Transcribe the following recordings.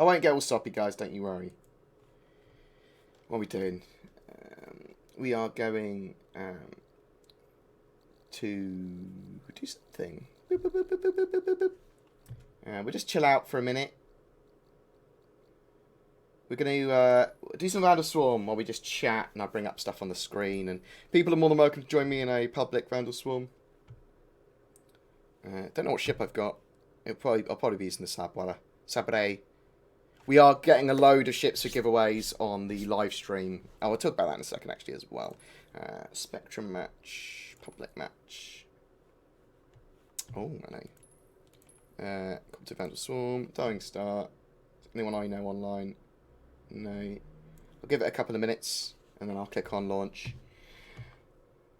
I won't get all soppy, guys. Don't you worry. What are we doing? We are going to do something. Boop, boop, boop, boop, boop, boop, boop, boop. We'll just chill out for a minute. We're going to do some Vanduul Swarm while we just chat and I bring up stuff on the screen. And people are more than welcome to join me in a public Vanduul Swarm. Don't know what ship I've got. I'll probably be using the Sabre. We are getting a load of ships for giveaways on the live stream. Oh, I'll talk about that in a second actually as well. Spectrum match, public match. Oh, I know. Come to Vanduul Swarm, Dying Star. Anyone I know online? No. I'll give it a couple of minutes and then I'll click on launch.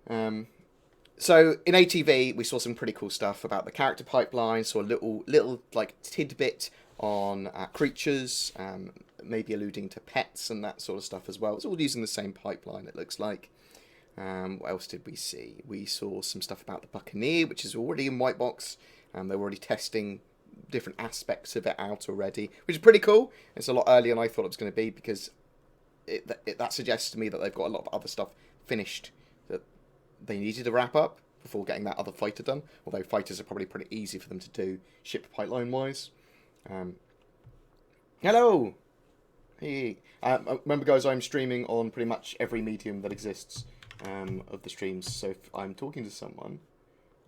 So in ATV we saw some pretty cool stuff about the character pipeline. Saw a little like tidbit on creatures, maybe alluding to pets and that sort of stuff as well. It's all using the same pipeline, it looks like. What else did we see? We saw some stuff about the Buccaneer, which is already in white box. They're already testing different aspects of it out already, which is pretty cool. It's a lot earlier than I thought it was going to be because that suggests to me that they've got a lot of other stuff finished that they needed to wrap up before getting that other fighter done. Although fighters are probably pretty easy for them to do ship pipeline wise. Hello! Hey! Remember guys, I'm streaming on pretty much every medium that exists of the streams, so if I'm talking to someone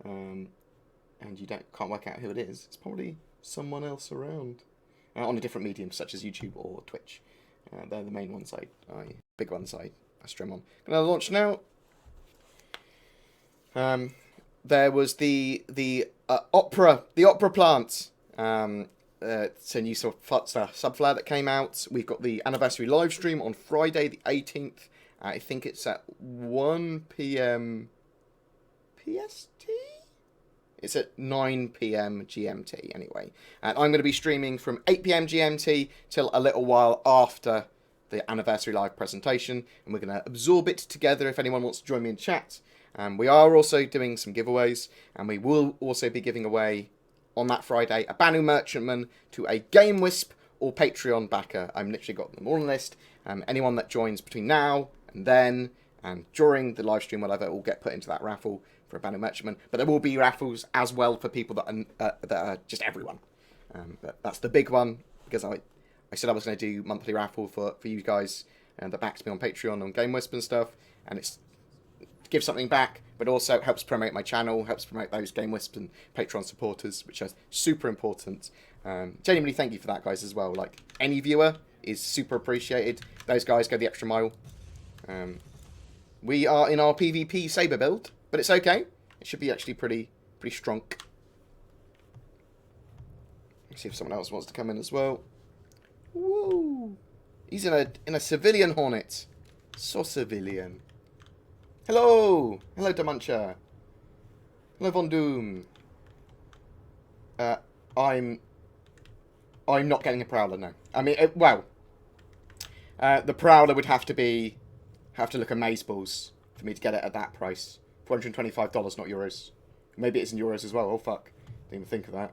and you can't work out who it is, it's probably someone else around on a different medium such as YouTube or Twitch. They're the main ones big ones I stream on. Gonna launch now. There was the opera plant. It's a new sort of subflare that came out. We've got the anniversary live stream on Friday the 18th. I think it's at 1 PM PST? It's at 9 PM GMT anyway. And I'm going to be streaming from 8 PM GMT till a little while after the anniversary live presentation. And we're going to absorb it together if anyone wants to join me in chat. We are also doing some giveaways. And we will also be giving away on that Friday a Vanduul Merchantman to a Game Wisp or Patreon backer. I've literally got them all on the list. Anyone that joins between now and then and during the live stream, whatever, will get put into that raffle for a Vanduul Merchantman. But there will be raffles as well for people that are just everyone. But that's the big one because I said I was going to do monthly raffle for you guys that backs me on Patreon on Game Wisp and stuff, and it's give something back, but also helps promote my channel, helps promote those Game Wisp and Patreon supporters, which is super important. Genuinely thank you for that, guys, as well. Like, any viewer is super appreciated. Those guys go the extra mile. We are in our PvP Saber build, but it's okay. It should be actually pretty strong. Let's see if someone else wants to come in as well. Woo! He's in a civilian Hornet. So civilian. Hello! Hello, Damancha. Hello, Vanduul. I'm not getting a Prowler, no. I mean, the Prowler would have to look amazeballs for me to get it at that price. $425, not euros. Maybe it's in euros as well. Oh, fuck. Didn't even think of that.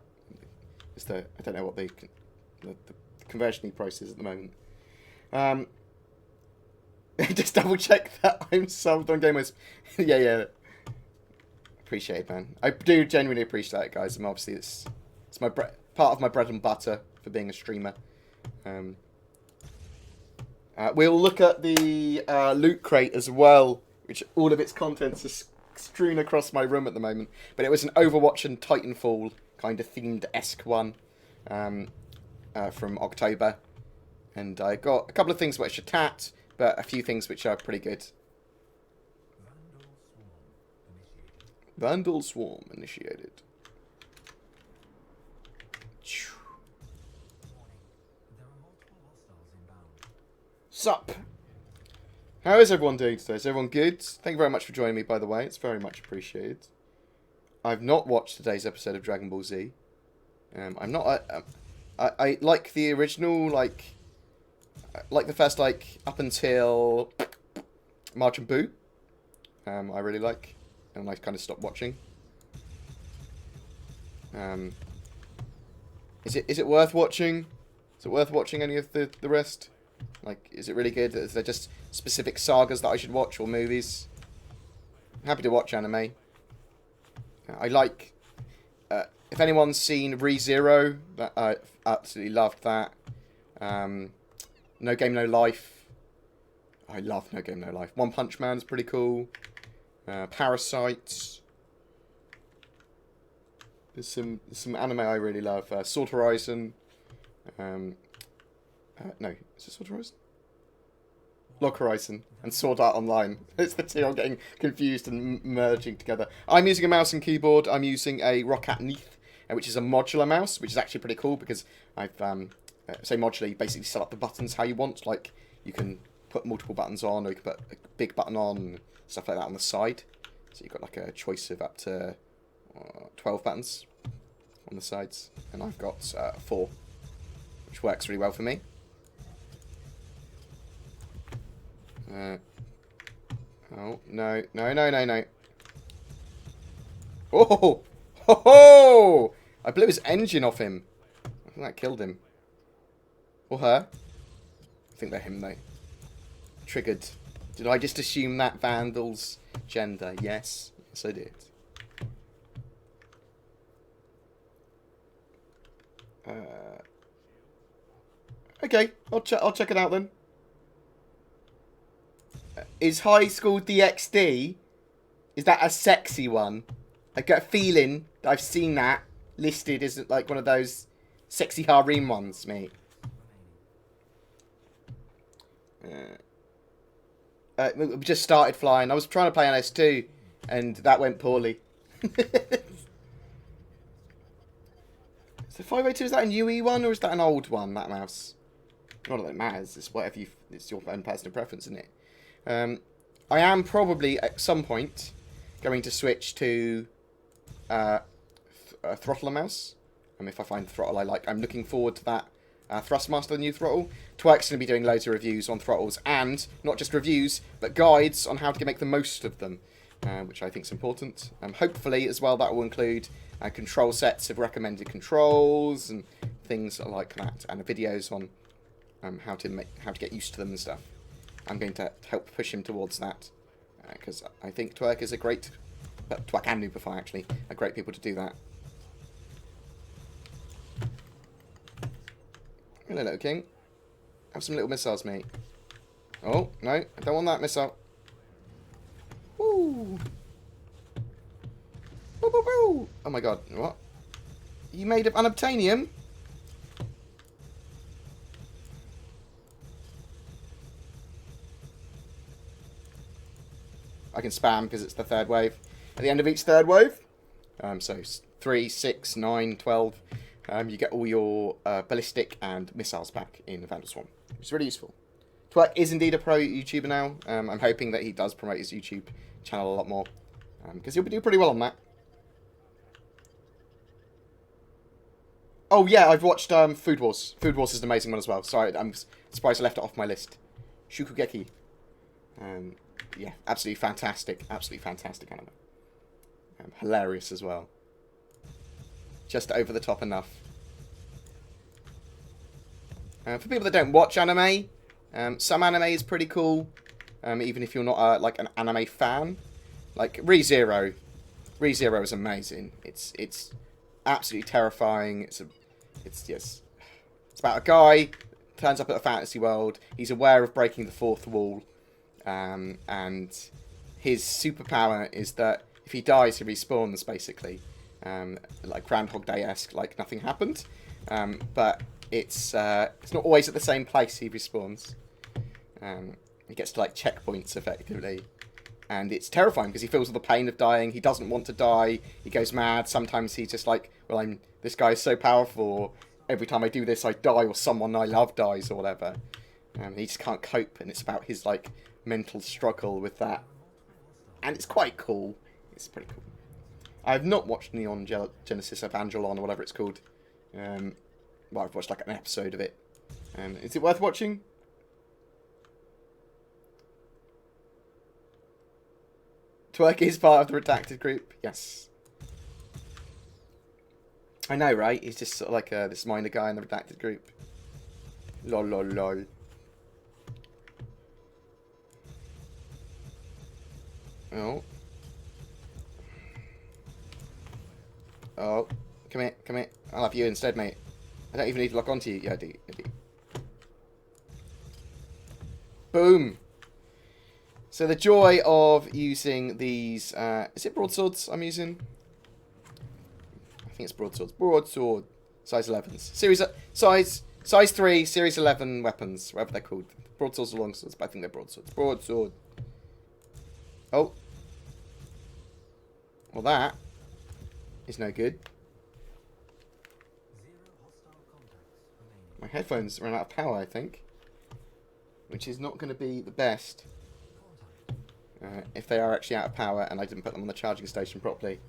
I don't know what the conversion price is at the moment. Just double check that I'm sold on Game Wisp. yeah. Appreciate it, man. I do genuinely appreciate it, guys. And obviously, it's my part of my bread and butter for being a streamer. We'll look at the loot crate as well, which all of its contents are strewn across my room at the moment. But it was an Overwatch and Titanfall kind of themed-esque one from October. And I got a couple of things which are tat, but a few things which are pretty good. Vanduul Swarm initiated. Sup? How is everyone doing today? Is everyone good? Thank you very much for joining me, by the way. It's very much appreciated. I've not watched today's episode of Dragon Ball Z. I'm not... I like the original, like the first, up until March Boo. I really like. And I kind of stopped watching. Is it worth watching? Is it worth watching any of the rest? Like, is it really good? Is there just specific sagas that I should watch or movies? I'm happy to watch anime. I like... if anyone's seen ReZero, I absolutely loved that. No Game No Life. I love No Game No Life. One Punch Man is pretty cool. Parasites. There's some anime I really love. Sword Horizon. No, is it Sword Horizon? Log Horizon and Sword Art Online. It's the two I'm getting confused and merging together. I'm using a mouse and keyboard. I'm using a Roccat Neath, which is a modular mouse, which is actually pretty cool because I've say modular, you basically set up the buttons how you want. Like you can put multiple buttons on, or you can put a big button on, and stuff like that on the side. So you've got like a choice of up to 12 buttons on the sides, and I've got 4, which works really well for me. Oh, no. Oh! Ho ho! I blew his engine off him. I think that killed him. Or her. I think they're him, though. Triggered. Did I just assume that Vanduul's gender? Yes. Yes, I did. Okay, I'll check it out then. Is High School DxD, is that a sexy one? I get a feeling that I've seen that listed as like one of those sexy harem ones, mate. We just started flying. I was trying to play NS2 and that went poorly. So 502, is that a UE one or is that an old one, that mouse? Not that it matters, it's whatever you, it's your own personal preference, isn't it? I am probably at some point going to switch to a throttler mouse. If I find the throttle I like, I'm looking forward to that Thrustmaster, the new throttle. Twerk's going to be doing loads of reviews on throttles, and not just reviews, but guides on how to make the most of them, which I think is important. Hopefully, as well, that will include control sets of recommended controls and things like that, and videos on how to get used to them and stuff. I'm going to help push him towards that because I think Twerk is a great, Twerk and Noobify actually, are great people to do that. Hello, little king. Have some little missiles, mate. Oh, no, I don't want that missile. Woo! Woo, woo, woo. Oh my god, what? You made of unobtainium? I can spam because it's the third wave. At the end of each third wave, so 3, 6, 9, 12, you get all your ballistic and missiles back in Vanduul Swarm, which is really useful. Twerk is indeed a pro YouTuber now. I'm hoping that he does promote his YouTube channel a lot more, because he'll do pretty well on that. Oh yeah, I've watched Food Wars. Food Wars is an amazing one as well. Sorry, I'm surprised I left it off my list. Shukugeki. Yeah, absolutely fantastic anime. Hilarious as well. Just over the top enough. For people that don't watch anime, some anime is pretty cool, even if you're not like an anime fan. Like ReZero. ReZero is amazing. It's absolutely terrifying. It's about a guy turns up at a fantasy world. He's aware of breaking the fourth wall. And his superpower is that if he dies, he respawns, basically. Like Groundhog Day-esque, like nothing happened. But it's not always at the same place he respawns. He gets to, like, checkpoints, effectively. And it's terrifying, because he feels all the pain of dying. He doesn't want to die. He goes mad. Sometimes he's just like, well, this guy is so powerful. Every time I do this, I die, or someone I love dies, or whatever. He just can't cope, and it's about his, like, mental struggle with that. And it's quite cool. It's pretty cool. I have not watched Neon Genesis Evangelion, or whatever it's called. Well, I've watched, like, an episode of it. Is it worth watching? Twerk is part of the redacted group. Yes. I know, right? He's just sort of like this minor guy in the redacted group. Lol, lol, lol. Oh. Oh. Come here, come here. I'll have you instead, mate. I don't even need to lock onto you. Yeah, I do. I do. Boom. So the joy of using these... is it broadswords I'm using? I think it's broadswords. Broadsword. Size 11s. Size 3, Series 11 weapons. Whatever they're called. Broadswords or longswords, but I think they're broadswords. Broadsword. Oh. Well, that is no good. My headphones ran out of power, I think. Which is not going to be the best. If they are actually out of power and I didn't put them on the charging station properly.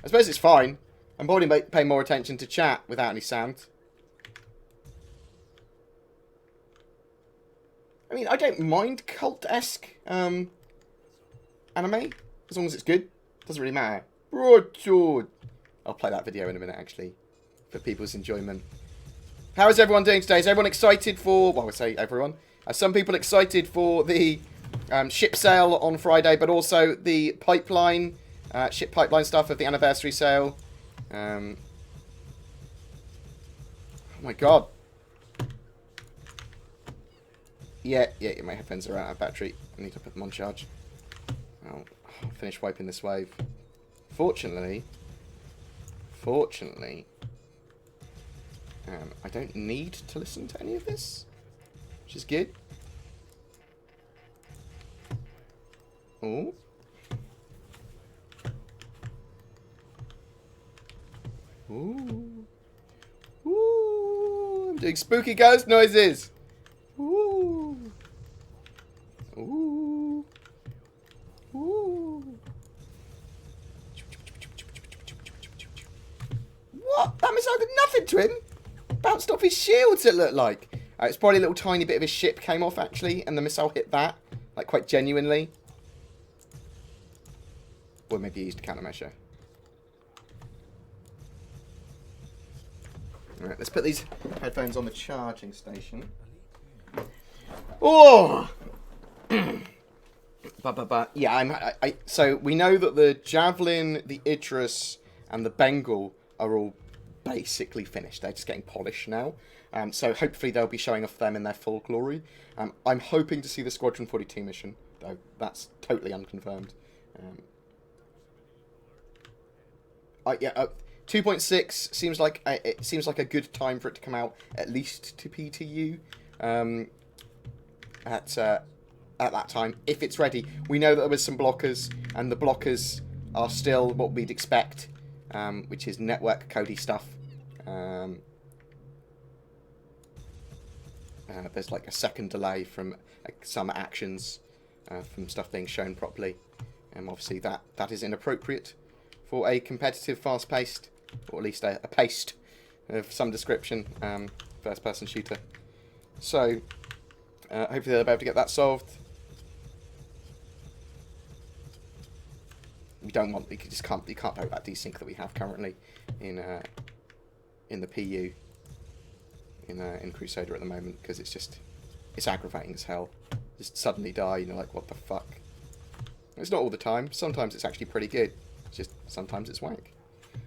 I suppose it's fine. I'm probably paying more attention to chat without any sound. I mean, I don't mind cult-esque anime. As long as it's good. Doesn't really matter. Broadsword. I'll play that video in a minute, actually. For people's enjoyment. How is everyone doing today? Is everyone excited for... Well, I would say everyone. Are some people excited for the ship sale on Friday, but also the pipeline, ship pipeline stuff of the anniversary sale? Oh my god. Yeah, my headphones are out of battery. I need to put them on charge. I'll finish wiping this wave. Fortunately, I don't need to listen to any of this, which is good. Oh. Ooh. Ooh. I'm doing spooky ghost noises. Ooh. Ooh. Ooh. What? That missile did nothing to him. Bounced off his shields, it looked like. It's probably a little tiny bit of his ship came off, actually, and the missile hit that, like, quite genuinely. Or maybe he used a countermeasure. Alright, let's put these headphones on the charging station. Oh! Yeah, so we know that the Javelin, the Idris, and the Bengal are all basically finished. They're just getting polished now. So hopefully they'll be showing off them in their full glory. I'm hoping to see the Squadron 42 mission, though that's totally unconfirmed. 2.6 seems like a good time for it to come out, at least to PTU. At that time, if it's ready. We know that there was some blockers, and the blockers are still what we'd expect, which is network codey stuff. There's like a second delay from some actions from stuff being shown properly. Obviously that is inappropriate for a competitive, fast-paced, or at least a paced of some description first-person shooter. So hopefully they'll be able to get that solved. You can't break that desync that we have currently in the PU in Crusader at the moment, because it's aggravating as hell. Just suddenly die, and you're like, what the fuck? It's not all the time. Sometimes it's actually pretty good. It's just sometimes it's wank.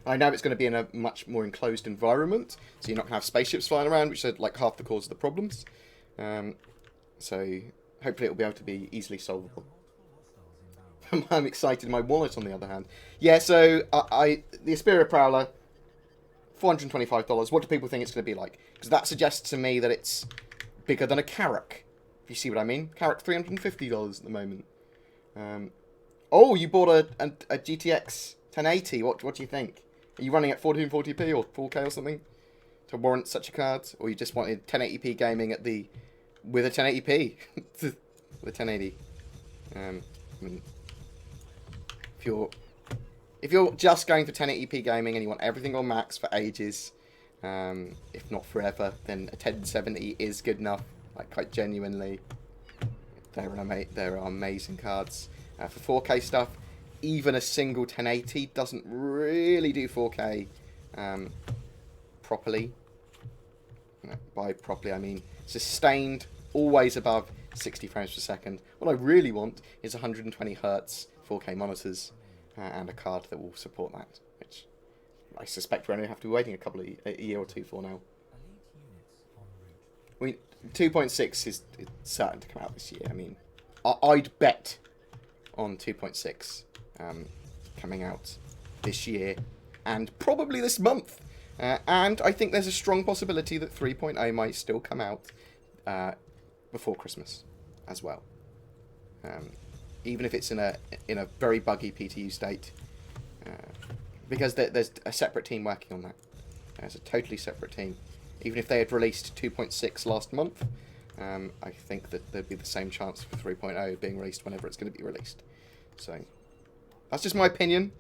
I know it's going to be in a much more enclosed environment, so you're not going to have spaceships flying around, which are like half the cause of the problems. So hopefully it'll be able to be easily solvable. I'm excited. My wallet, on the other hand. Yeah, so the Asperia Prowler, $425. What do people think it's going to be like? Because that suggests to me that it's bigger than a Carrack. If you see what I mean. Carrack, $350 at the moment. Oh, you bought a GTX 1080. What do you think? Are you running at 1440p or 4K or something to warrant such a card? Or you just wanted 1080p gaming with a 1080p? With 1080. I mean, if you're just going for 1080p gaming and you want everything on max for ages, if not forever, then a 1070 is good enough. Like, quite genuinely, there are amazing cards. For 4K stuff, even a single 1080 doesn't really do 4K properly. By properly, I mean sustained, always above 60 frames per second. What I really want is 120 Hz 4K monitors and a card that will support that, which I suspect we're only have to be waiting a year or two for now. I mean, 2.6 is certain to come out this year. I mean, I'd bet on 2.6 coming out this year and probably this month. And I think there's a strong possibility that 3.0 might still come out before Christmas as well. Even if it's in a very buggy PTU state, because there's a separate team working on that. There's a totally separate team. Even if they had released 2.6 last month, I think that there'd be the same chance for 3.0 being released whenever it's going to be released. So, that's just my opinion.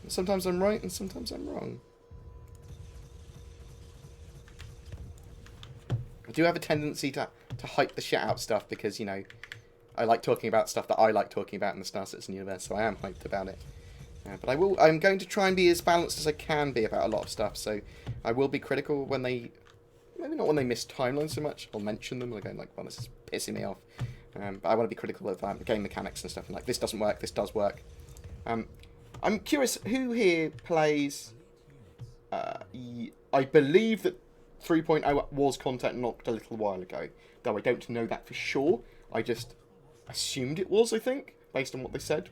Sometimes I'm right and sometimes I'm wrong. I do have a tendency to hype the shit out stuff because, you know, I like talking about stuff that I like talking about in the Star Citizen universe, so I am hyped about it. But I'm going to try and be as balanced as I can be about a lot of stuff, so I will be critical when maybe not when they miss timelines so much, I'll mention them, going like, well, this is pissing me off. But I want to be critical of game mechanics and stuff, and like, this doesn't work, this does work. I'm curious, who here plays... I believe that 3.0 was content knocked a little while ago, though I don't know that for sure. I just assumed it was, I think, based on what they said.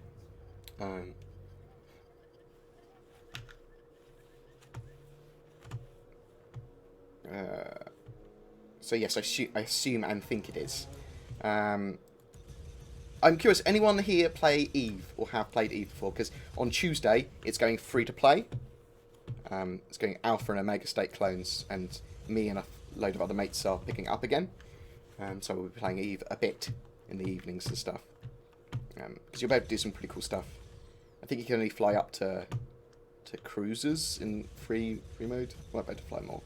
So yes, I assume and think it is. I'm curious, anyone here play Eve or have played Eve before? Because on Tuesday it's going free to play. It's going alpha and omega state clones, and me and a load of other mates are picking it up again. So we'll be playing Eve a bit in the evenings and stuff. Because you'll be able to do some pretty cool stuff. I think you can only fly up to cruisers in free mode. Might be able to fly more.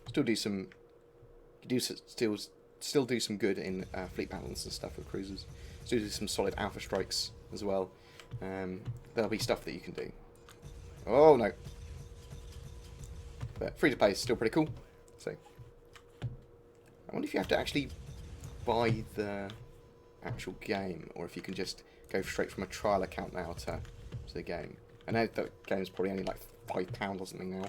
Still do some good in fleet battles and stuff with cruisers. Still do some solid alpha strikes as well. There'll be stuff that you can do. Oh no! But free to play is still pretty cool. So I wonder if you have to actually buy the actual game, or if you can just go straight from a trial account now to the game. I know the game's probably only like £5 or something now.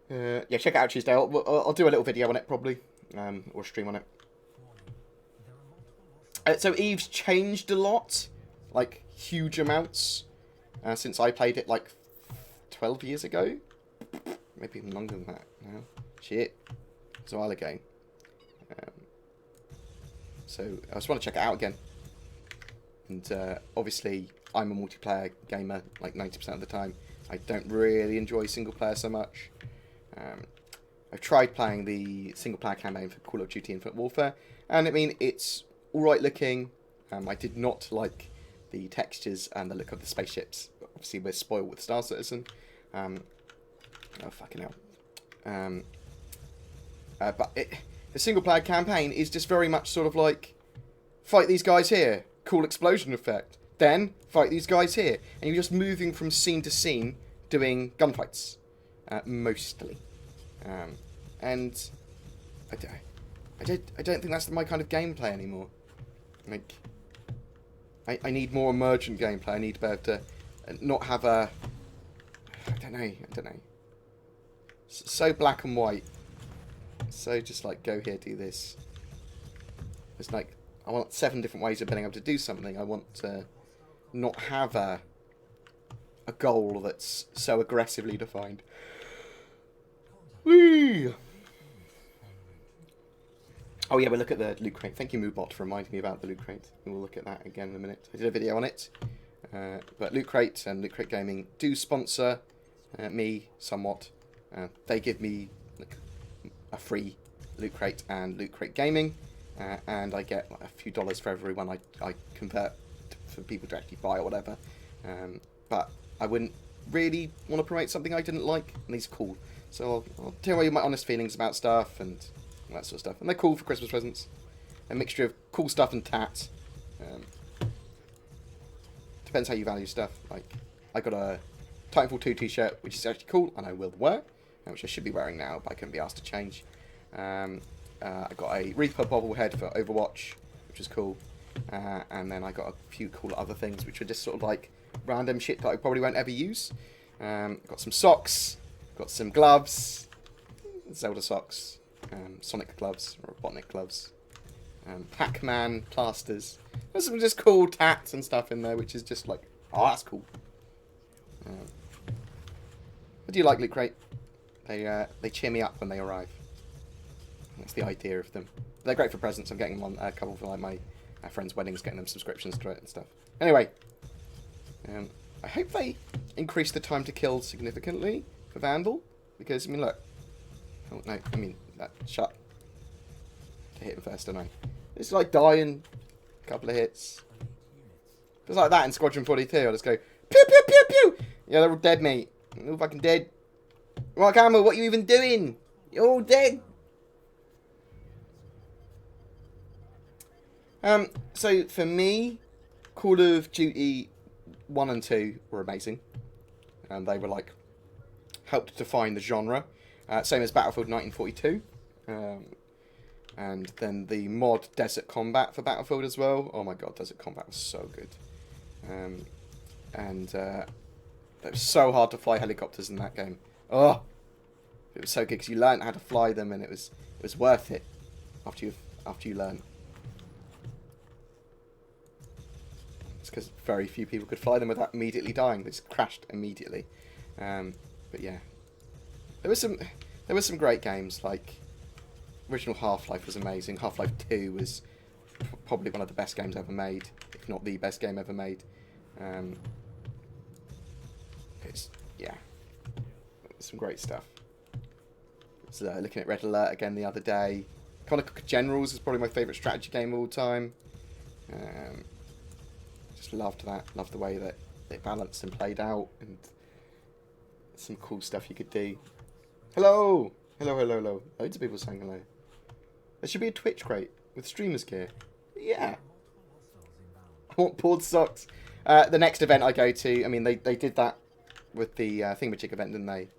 Yeah, check it out Tuesday. I'll do a little video on it probably, or stream on it. So Eve's changed a lot, like huge amounts, since I played it like 12 years ago. Maybe even longer than that now. Shit, it's a while ago. So I just want to check it out again. And obviously, I'm a multiplayer gamer like 90% of the time. I don't really enjoy single player so much. I've tried playing the single player campaign for Call of Duty Infinite Warfare, and I mean, it's alright looking. I did not like the textures and the look of the spaceships. Obviously, we're spoiled with Star Citizen. Oh, fucking hell. But the single player campaign is just very much sort of like, fight these guys here, cool explosion effect. Then, fight these guys here. And you're just moving from scene to scene, doing gunfights. Mostly. And I don't think that's my kind of gameplay anymore. Like, I need more emergent gameplay. I need to be able to not have a... I don't know. So black and white. So just like, go here, do this. It's like, I want 7 different ways of being able to do something. I want to not have a goal that's so aggressively defined. Whee! Oh yeah, we'll look at the loot crate. Thank you, Moobot, for reminding me about the loot crate. We'll look at that again in a minute. I did a video on it. But Loot Crate and Loot Crate Gaming do sponsor me somewhat. They give me like, a free Loot Crate and Loot Crate Gaming. And I get like, a few dollars for every one I convert for people to actually buy or whatever. But I wouldn't really want to promote something I didn't like, and these are cool. So I'll tell you my honest feelings about stuff and all that sort of stuff. And they're cool for Christmas presents. A mixture of cool stuff and tat. Depends how you value stuff. Like, I got a Titanfall 2 t-shirt, which is actually cool, and I will wear, which I should be wearing now, but I couldn't be asked to change. I got a Reaper bobblehead for Overwatch, which is cool. And then I got a few cool other things, which are just sort of like random shit that I probably won't ever use. Got some socks, got some gloves, Zelda socks, Sonic gloves, Robotnik gloves, Pac-Man plasters. There's some just cool tats and stuff in there, which is just like, oh, that's cool. What do you like, Loot Crate? They cheer me up when they arrive. That's the idea of them. They're great for presents. I'm getting them on a couple for like my friends' weddings, getting them subscriptions to it and stuff. Anyway, I hope they increase the time to kill significantly for Vanduul, because, I mean, look. Oh, no, I mean, shut. To hit him first, don't I? It's like dying a couple of hits. It's like that in Squadron 42. I'll just go, pew, pew, pew, pew. Yeah, they're all dead, mate. They're all fucking dead. Right, Camel, what are you even doing? You're all dead. So for me, Call of Duty 1 and 2 were amazing. And they were like, helped define the genre. Same as Battlefield 1942. And then the mod Desert Combat for Battlefield as well. Oh my god, Desert Combat was so good. It was so hard to fly helicopters in that game. Oh, it was so good because you learned how to fly them, and it was worth it after you learn. It's because very few people could fly them without immediately dying. They just crashed immediately. But yeah, there were some great games. Like original Half-Life was amazing. Half-Life 2 was probably one of the best games ever made, if not the best game ever made. Yeah, some great stuff. So looking at Red Alert again the other day. Conic Generals is probably my favourite strategy game of all time. Just loved that. Loved the way that it balanced and played out, and some cool stuff you could do. Hello! Hello, hello, hello. Loads of people saying hello. There should be a Twitch crate with streamers gear. Yeah. I want board socks. The next event I go to, I mean, they did that with the Thingamajig event, didn't they?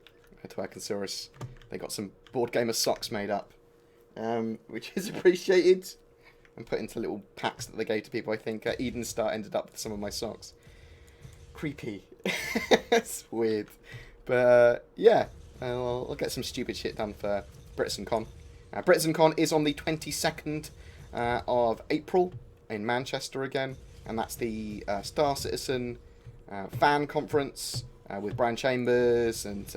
To Arkansas. They got some BoredGamer socks made up, which is appreciated, and put into little packs that they gave to people. I think Eden Star ended up with some of my socks. Creepy. It's weird. But yeah, I'll get some stupid shit done for BritainCon. BritainCon is on the 22nd of April in Manchester again, and that's the Star Citizen fan conference with Brian Chambers and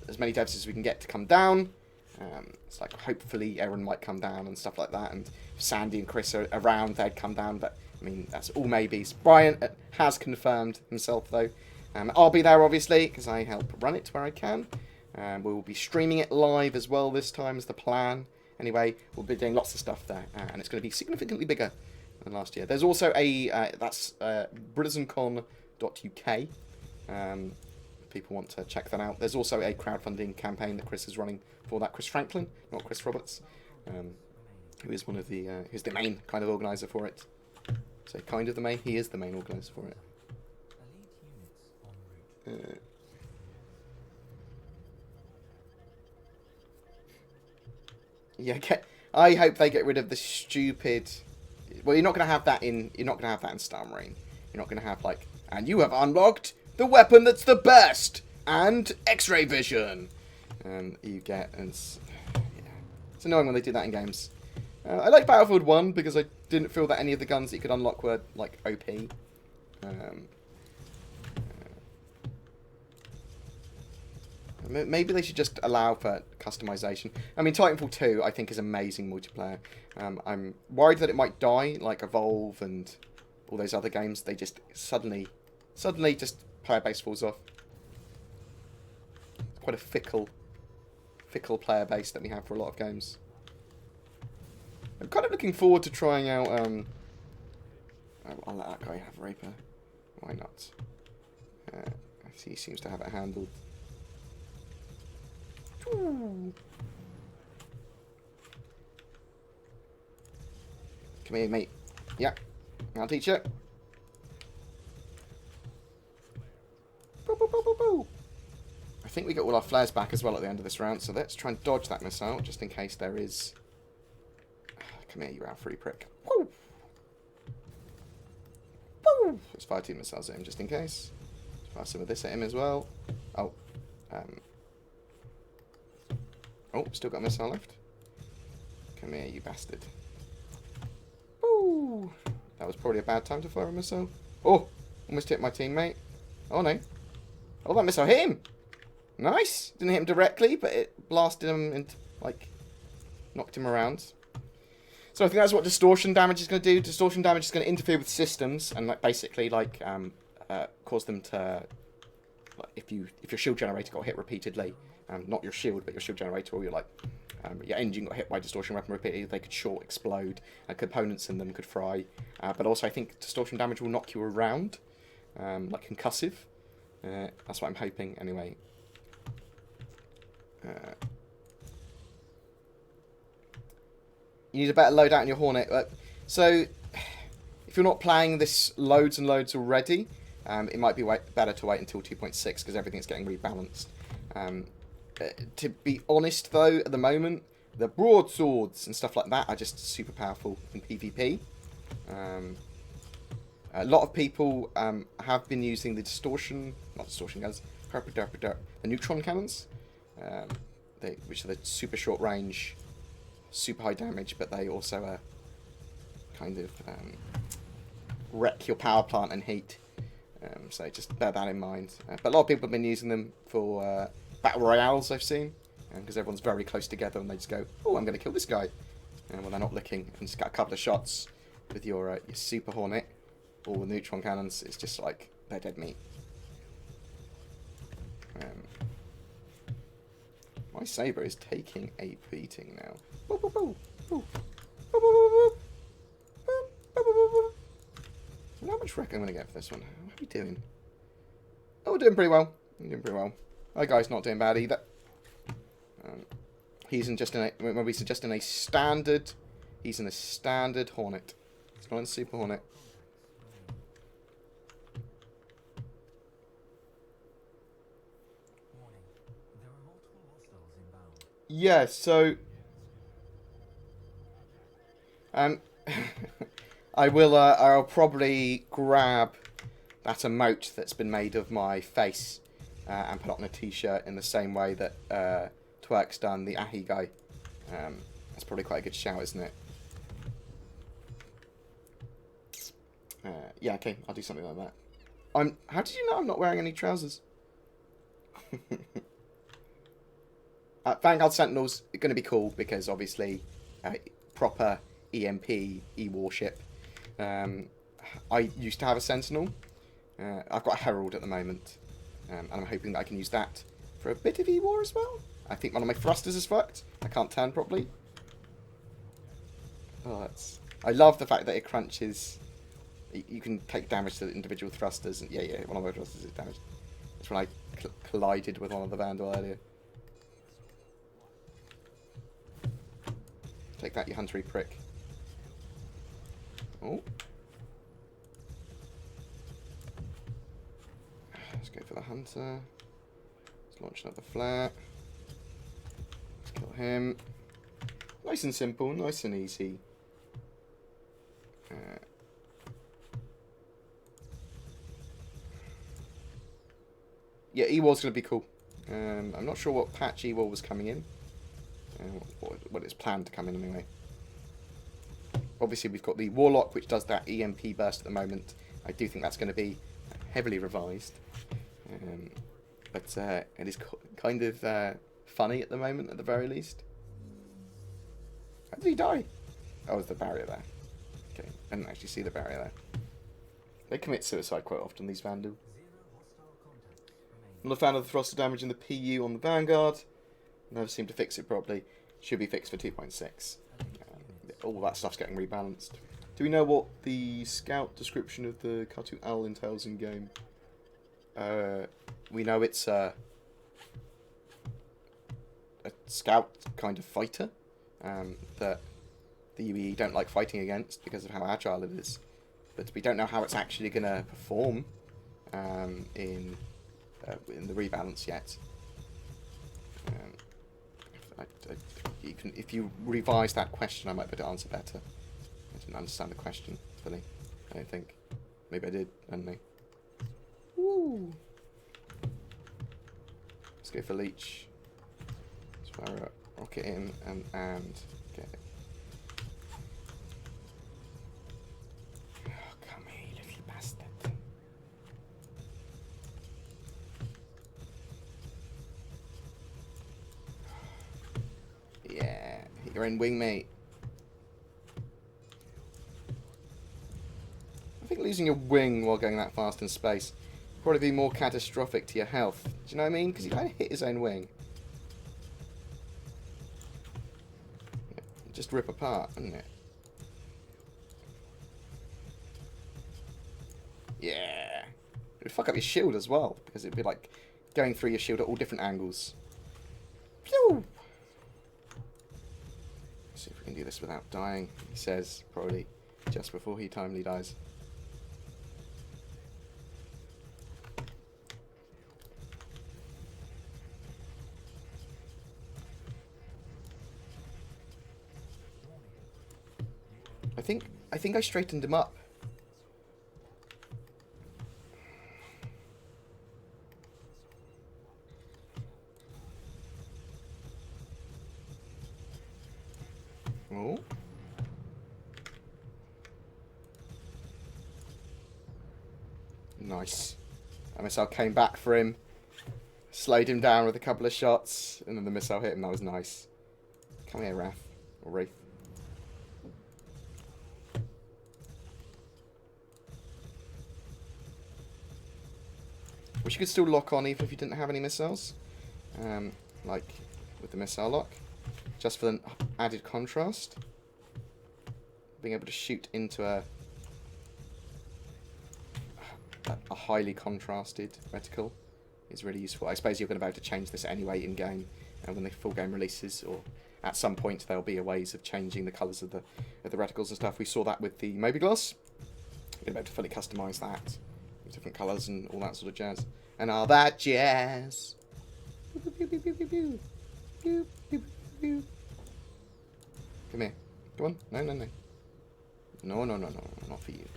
as many devs as we can get to come down. It's like hopefully Aaron might come down and stuff like that, and if Sandy and Chris are around, they'd come down, but I mean, that's all maybes. Brian has confirmed himself though. I'll be there obviously because I help run it where I can. We will be streaming it live as well this time is the plan. Anyway, we'll be doing lots of stuff there, and it's going to be significantly bigger than last year. There's also a that's BritainCon.uk. People want to check that out. There's also a crowdfunding campaign that Chris is running for that. Chris Franklin, not Chris Roberts, who is one of the who's the main kind of organizer for it. So kind of the main. He is the main organizer for it. Yeah, I hope they get rid of the stupid. Well, you're not going to have that in. You're not going to have that in Star Marine. You're not going to have like, and you have unlocked the weapon that's the best and X-ray vision. You get, and it's annoying when they do that in games. I like Battlefield 1 because I didn't feel that any of the guns that you could unlock were like OP. Maybe they should just allow for customization. I mean, Titanfall 2, I think, is amazing multiplayer. I'm worried that it might die, like Evolve and all those other games. They just suddenly just player base falls off. It's quite a fickle player base that we have for a lot of games. I'm kind of looking forward to trying out. I'll let that guy have Reaper. Why not? He seems to have it handled. Ooh. Come here, mate. Yeah, I'll teach you. I think we got all our flares back as well at the end of this round, so let's try and dodge that missile, just in case there is... Come here, you out-free prick. Woo! Woo! Let's fire 2 missiles at him, just in case. Let's fire some of this at him as well. Oh. Oh, still got a missile left. Come here, you bastard. Woo! That was probably a bad time to fire a missile. Oh! Almost hit my teammate. Oh, no. Oh, that missile hit him! Nice! Didn't hit him directly, but it blasted him into, like, knocked him around. So I think that's what distortion damage is going to do. Distortion damage is going to interfere with systems and, like, basically, like, cause them to, like, if your shield generator got hit repeatedly, not your shield, but your shield generator, or your, like, your engine got hit by distortion weapon repeatedly, they could short, explode, components in them could fry. But also I think distortion damage will knock you around, like concussive. That's what I'm hoping, anyway. You need a better loadout in your Hornet. So, if you're not playing this loads and loads already, it might be better to wait until 2.6 because everything's getting rebalanced. To be honest, though, at the moment, the broadswords and stuff like that are just super powerful in PvP. A lot of people have been using the not distortion guns, the neutron cannons, which are the super short range, super high damage, but they also kind of wreck your power plant and heat. So just bear that in mind. But a lot of people have been using them for battle royales, I've seen, because everyone's very close together and they just go, oh, I'm going to kill this guy. And when they're not looking, and just get a couple of shots with your Super Hornet or the neutron cannons, it's just like they're dead meat. My saber is taking a beating now. Boop, boop, boop. Boop. Boop, boop, boop, boop. So how much wreck I'm going to get for this one? How are we doing? Oh, we're doing pretty well. We're doing pretty well. Our guy's not doing bad either. He's in just in a, maybe he's just in a standard. He's in a standard Hornet. He's not in Super Hornet. Yeah, so I'll probably grab that emote that's been made of my face and put it on a t-shirt in the same way that Twerk's done the Ahi guy. That's probably quite a good shout, isn't it? Yeah, okay, I'll do something like that. How did you know I'm not wearing any trousers? Vanguard Sentinels are going to be cool because obviously proper EMP E-warship. I used to have a Sentinel. I've got a Herald at the moment. And I'm hoping that I can use that for a bit of E-war as well. I think one of my thrusters is fucked. I can't turn properly. Oh, I love the fact that it crunches. You can take damage to the individual thrusters. And yeah, one of my thrusters is damaged. That's when I collided with one of the Vanduul earlier. Take that, you huntery prick. Oh. Let's go for the hunter. Let's launch another flare. Let's kill him. Nice and simple, nice and easy. Yeah, E-War's going to be cool. I'm not sure what patch E-War was coming in. What it's planned to come in anyway. Obviously we've got the Warlock, which does that EMP burst at the moment. I do think that's going to be heavily revised. But it is kind of funny at the moment, at the very least. How did he die? Oh, there's the barrier there. Okay, I didn't actually see the barrier there. They commit suicide quite often, these Vanduul. I'm not a fan of the thruster damage in the PU on the Vanguard. Never seem to fix it properly. Should be fixed for 2.6. All that stuff's getting rebalanced. Do we know what the scout description of the Katu Al entails in game? We know it's a scout kind of fighter that the UE don't like fighting against because of how agile it is. But we don't know how it's actually going to perform in in the rebalance yet. If you revise that question, I might be able to answer better. I didn't understand the question fully. I don't think. Maybe I did. I don't know. Woo! Let's go for leech. Let's fire a rocket in and get it. Oh, come here, you little bastard. Yeah, hit your own wing, mate. I think losing your wing while going that fast in space would probably be more catastrophic to your health. Do you know what I mean? Because he kind of hit his own wing. Just rip apart, wouldn't it? Yeah. It would fuck up your shield as well, because it'd be like going through your shield at all different angles. Pew! See if we can do this without dying, he says, probably just before he timely dies. I think I straightened him up. Oh. Nice. That missile came back for him. Slowed him down with a couple of shots. And then the missile hit him. That was nice. Come here, Wrath. Or Wraith. Wish you could still lock on even if you didn't have any missiles. Like with the missile lock. Just for the added contrast. Being able to shoot into a highly contrasted reticle is really useful. I suppose you're going to be able to change this anyway in game, and when the full game releases, or at some point there'll be a ways of changing the colours of the reticles and stuff. We saw that with the Mobigless. You're going to be able to fully customise that with different colours and all that sort of jazz. And all that jazz. Come here. Come on. No, no, no. No, no, no, no. Not for you.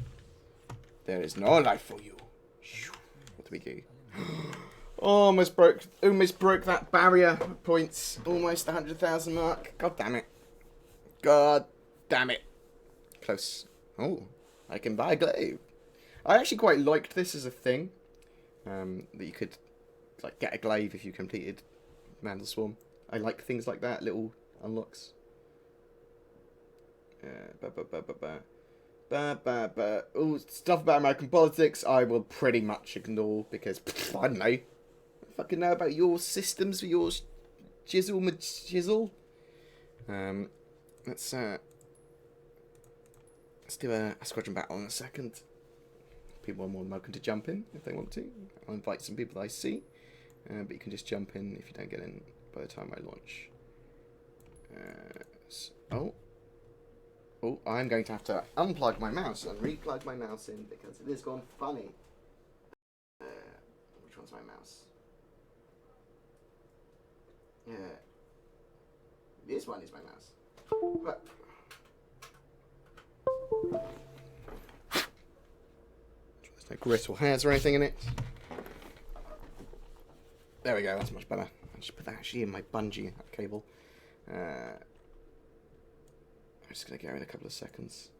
There is no life for you. What do we do? Almost broke that barrier points. Almost the 100,000 mark. God damn it. God damn it. Close. Oh, I can buy a glaive. I actually quite liked this as a thing. That you could like get a glaive if you completed Vanduul Swarm. I like things like that, little unlocks. Oh, stuff about American politics I will pretty much ignore because I don't know. I fucking know about your systems for your jizzle. Let's do a squadron battle in a second. People are more than welcome to jump in if they want to. I'll invite some people that I see, but you can just jump in if you don't get in by the time I launch. Oh, I'm going to have to unplug my mouse and re-plug my mouse in because it has gone funny. Which one's my mouse? This one is my mouse. But there's no grit or hairs or anything in it. There we go, that's much better. I just put that actually in my bungee cable. I'm just going to go in a couple of seconds.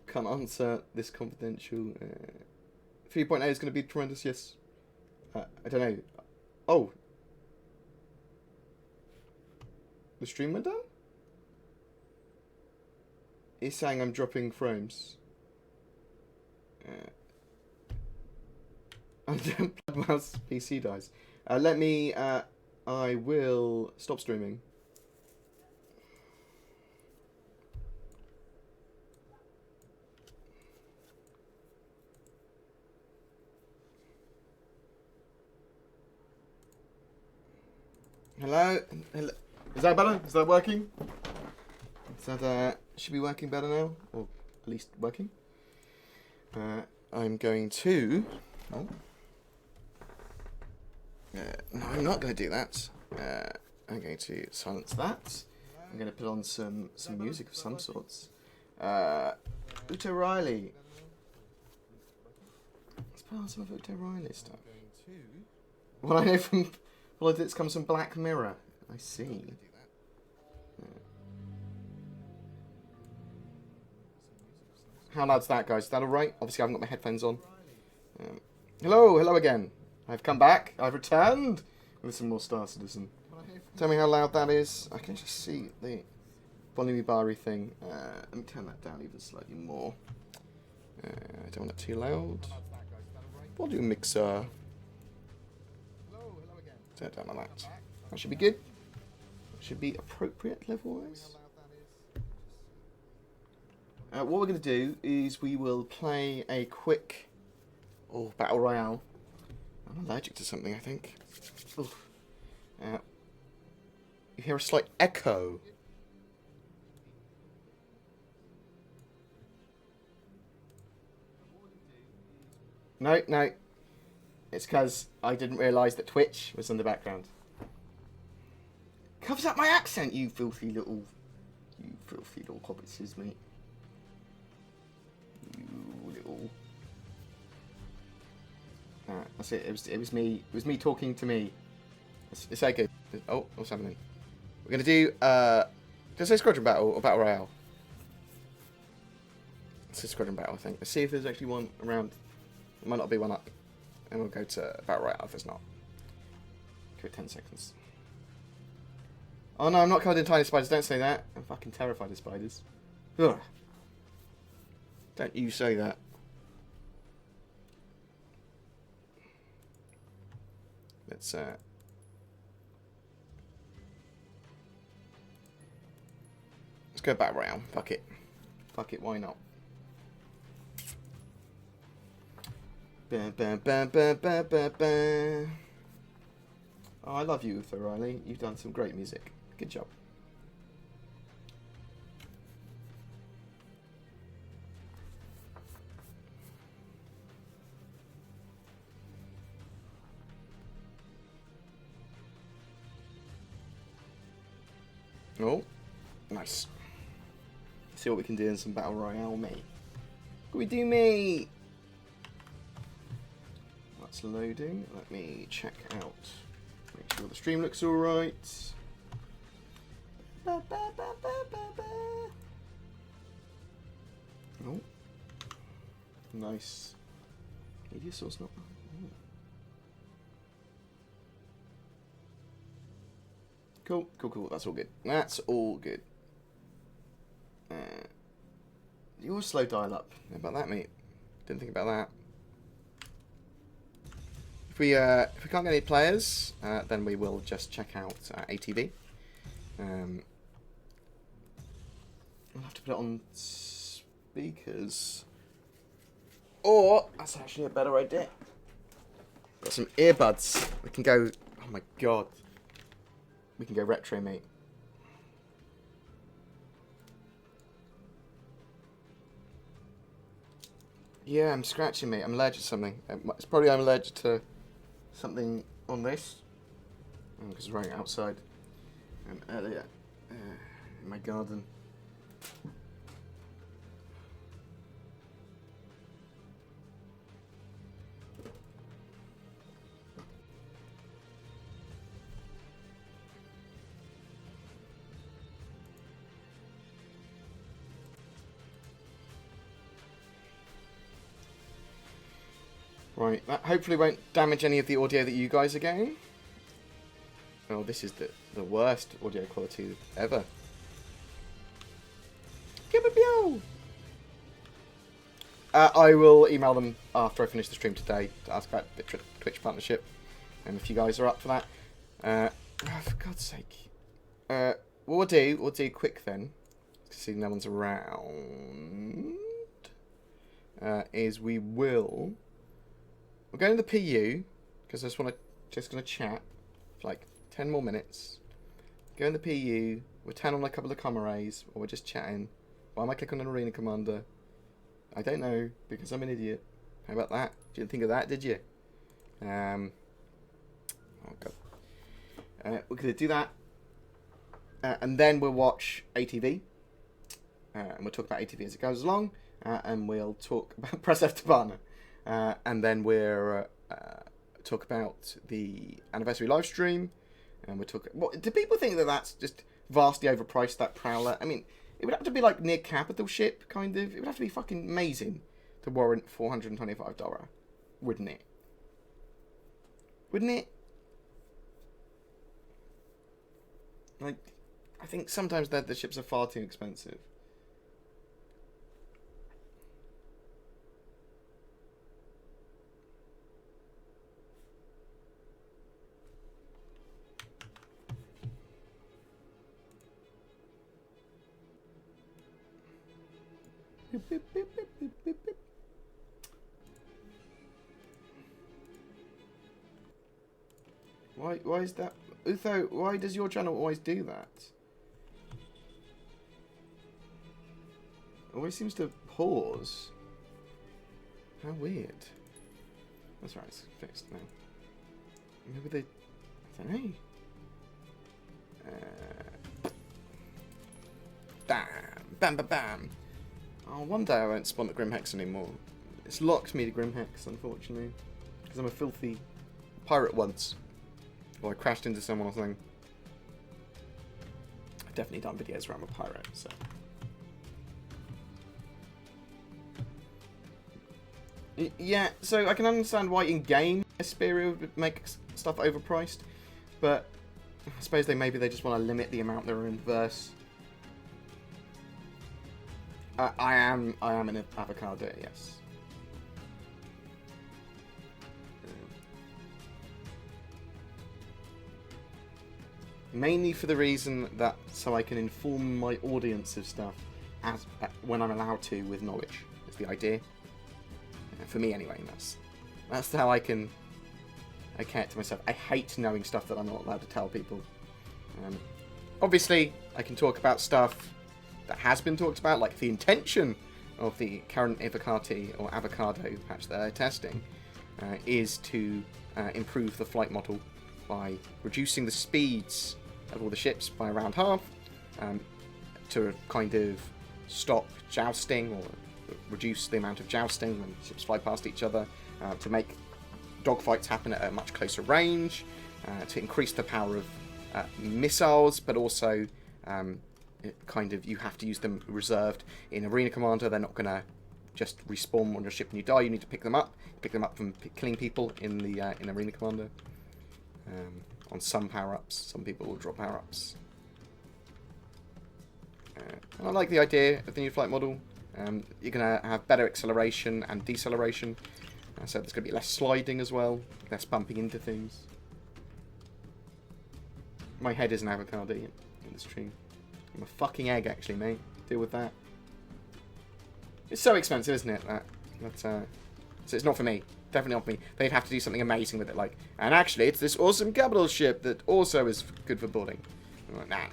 Can't answer this confidential. 3.8 is going to be tremendous, yes. I don't know. Oh. The stream went down? It's saying I'm dropping frames. Unplugged mouse PC dies. Let me, I will stop streaming. Hello? Hello? Is that better? Is that working? Is that, should be working better now? Or at least working? I'm going to... Oh. No, I'm not going to do that. I'm going to silence that. I'm going to put on some music of some sorts. Uto Riley. Let's put on some of Uto Riley stuff. Well, I know from Politics comes from Black Mirror. I see. How loud's that, guys? Is that alright? Obviously, I haven't got my headphones on. Hello again. I've come back. I've returned with some more Star Citizen. Tell me how loud that is. I can just see the volume bar-y thing. Let me turn that down even slightly more. I don't want it too loud. Volume mixer. Turn it down like that. That should be good. Should be appropriate level-wise. What we're going to do is we will play a quick battle royale. I'm allergic to something, I think. You hear a slight echo. No. It's because I didn't realise that Twitch was in the background. Covers up my accent, you filthy little hobbitses, mate. You little. That's it. It was me. It was me talking to me. It's okay. Oh, what's happening? We're gonna do. Did I say Squadron Battle or Battle Royale? It's a Squadron Battle, I think. Let's see if there's actually one around. There might not be one up. And we'll go to Battle Royale if there's not. Give it 10 seconds. Oh no, I'm not covered in tiny spiders. Don't say that. I'm fucking terrified of spiders. Ugh. Don't you say that. Let's go Battle Royale. Fuck it. Fuck it, why not? Ba, ba, ba, ba, ba, ba, ba. Oh, I love you, Uther Riley. You've done some great music. Good job. Oh, nice. See what we can do in some Battle Royale, mate. What can we do, mate? That's loading. Let me check out. Make sure the stream looks alright. Oh. Nice. Mediosaur's not. Oh. Cool. That's all good. That's all good. You're slow dial up. How about that, mate? Didn't think about that. If we can't get any players, then we will just check out ATV. I'll have to put it on speakers. Or, that's actually a better idea. Got some earbuds. We can go, oh my god. We can go retro, mate. Yeah, I'm scratching, mate. I'm allergic to something. It's probably I'm allergic to something on this. Because it's running outside. Earlier. In my garden. Right, that hopefully won't damage any of the audio that you guys are getting. Oh, this is the worst audio quality ever. I will email them after I finish the stream today to ask about the Twitch partnership. And if you guys are up for that. Oh, for God's sake. What we'll do quick then, to see no one's around, is we're going to the PU, because I just going to chat for like 10 more minutes. Go in the PU, we're 10 on a couple of comrades, or we're just chatting. Why am I clicking on Arena Commander? I don't know, because I'm an idiot. How about that? Didn't think of that, did you? Oh god. We're gonna do that, and then we'll watch ATV, and we'll talk about ATV as it goes along, and we'll talk about Press F to Partner, and then we'll talk about the anniversary live stream, and we'll talk. What do people think that that's just vastly overpriced? That Prowler. I mean, it would have to be like near capital ship kind of. It would have to be fucking amazing to warrant $425, wouldn't it? Wouldn't it? Like, I think sometimes the ships are far too expensive. Why is that? Utho, why does your channel always do that? Always seems to pause. How weird. That's right, it's fixed now. Maybe they... I don't know. Bam! Bam, bam, bam! Oh, one day I won't spawn at Grimhex anymore. It's locked me to Grimhex, unfortunately. Because I'm a filthy pirate once. Or I crashed into someone or something. I've definitely done videos where I'm a pirate, so... Yeah, so I can understand why in-game Esperia would make stuff overpriced, but I suppose maybe they just want to limit the amount that are in verse. I am an avocado, yes. Mainly for the reason that so I can inform my audience of stuff as when I'm allowed to with knowledge. Is the idea. For me, anyway. That's how I can it to myself. I hate knowing stuff that I'm not allowed to tell people. Obviously, I can talk about stuff that has been talked about, like the intention of the current Avocati or avocado patch that they're testing is to improve the flight model by reducing the speeds of all the ships by around half to kind of stop jousting or reduce the amount of jousting when ships fly past each other, to make dogfights happen at a much closer range, to increase the power of missiles, but also you have to use them reserved in Arena Commander. They're not going to just respawn on your ship when you die. You need to pick them up from killing people in the in Arena Commander. On some power-ups, some people will drop power-ups. I like the idea of the new flight model. You're going to have better acceleration and deceleration, so there's going to be less sliding as well, less bumping into things. My head is an avocado in the stream. I'm a fucking egg, actually, mate. Deal with that. It's so expensive, isn't it? So it's not for me. Definitely not for me. They'd have to do something amazing with it, like, and actually, it's this awesome capital ship that also is good for boarding. I'm like, nah.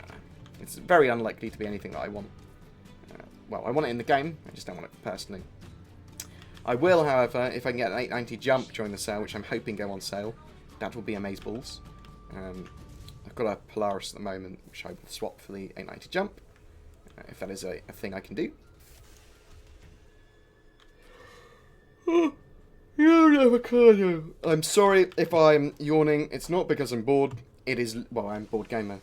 It's very unlikely to be anything that I want. Well, I want it in the game. I just don't want it personally. I will, however, if I can get an 890 jump during the sale, which I'm hoping go on sale. That will be amazeballs. I've got a Polaris at the moment, which I will swap for the 890 jump, if that is a thing I can do. You avocado. I'm sorry if I'm yawning. It's not because I'm bored. It is, well, I'm BoredGamer,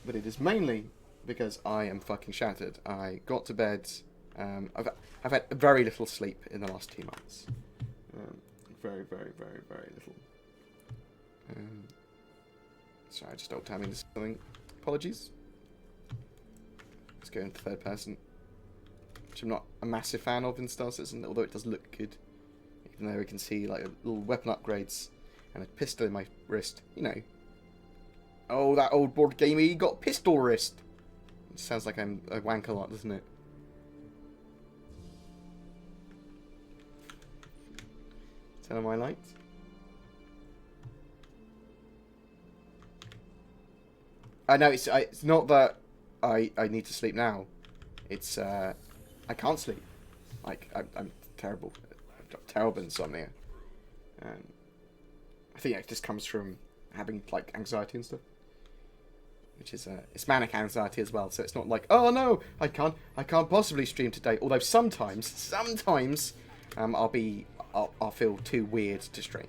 but it is mainly because I am fucking shattered. I got to bed. I've had very little sleep in the last 2 months. Very, very, very, very little. Sorry, I just old timing this something. Apologies. Let's go into third person, which I'm not a massive fan of in Star Citizen, although it does look good. Even though we can see like little weapon upgrades and a pistol in my wrist, you know. Oh, that old BoredGamer, you got pistol wrist. It sounds like I'm a wank a lot, doesn't it? Turn on my lights. I know it's not that I need to sleep now. It's I can't sleep. Like I'm terrible. I've got terrible insomnia. I think it just comes from having like anxiety and stuff, which is it's manic anxiety as well. So it's not like, oh no, I can't possibly stream today. Although sometimes I'll feel too weird to stream.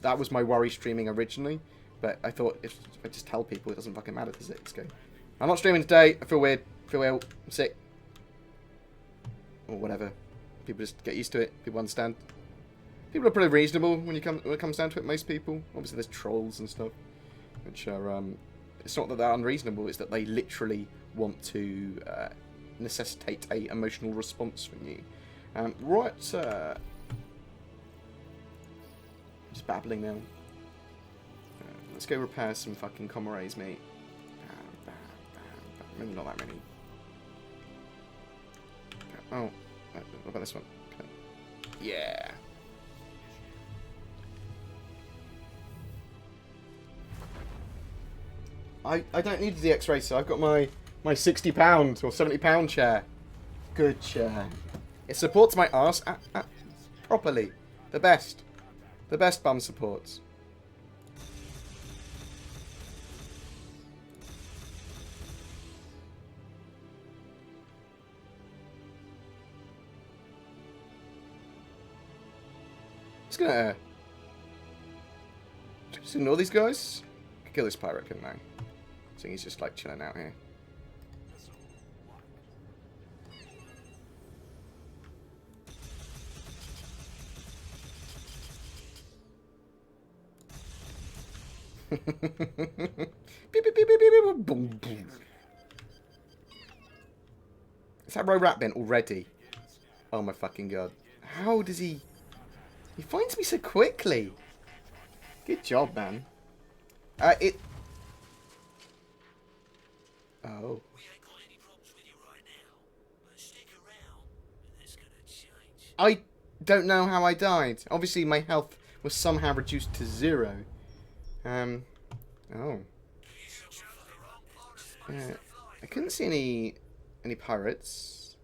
That was my worry streaming originally, but I thought if I just tell people, it doesn't fucking matter, does it? Just go, I'm not streaming today. I feel weird. Feel ill. I'm sick. Or whatever. People just get used to it. People understand. People are pretty reasonable when it comes down to it. Most people. Obviously, there's trolls and stuff, which are it's not that they're unreasonable. It's that they literally want to necessitate a emotional response from you. Right. Just babbling now. Let's go repair some fucking comrades, mate. Maybe not that many. Oh, what about this one? Okay. Yeah. I don't need the DX Racer. I've got my £60 or £70 chair. Good chair. It supports my arse properly. The best. The best bum supports. Gonna just ignore these guys. Could kill this pirate, couldn't I? So he's just like chilling out here. Is that Rat bent already? Oh my fucking god! How does he? He finds me so quickly. Good job, man. Oh. We ain't got any problems with you right now, but stick around, and it's gonna change. I don't know how I died. Obviously, my health was somehow reduced to 0. Oh. I couldn't see any pirates.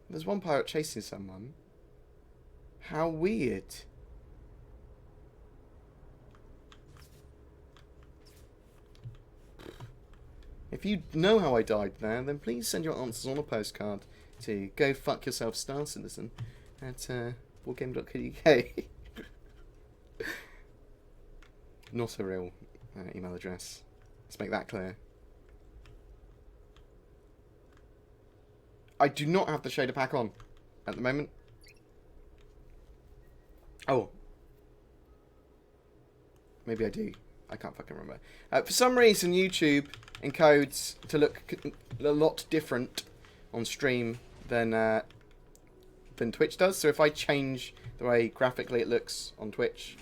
There's one pirate chasing someone. How weird. If you know how I died there, then please send your answers on a postcard to go fuck yourself, Star Citizen, at boredgame.co.uk. Not a real email address. Let's make that clear. I do not have the shader pack on at the moment. Oh. Maybe I do. I can't fucking remember. For some reason, YouTube encodes to look a lot different on stream than Twitch does. So if I change the way graphically it looks on Twitch,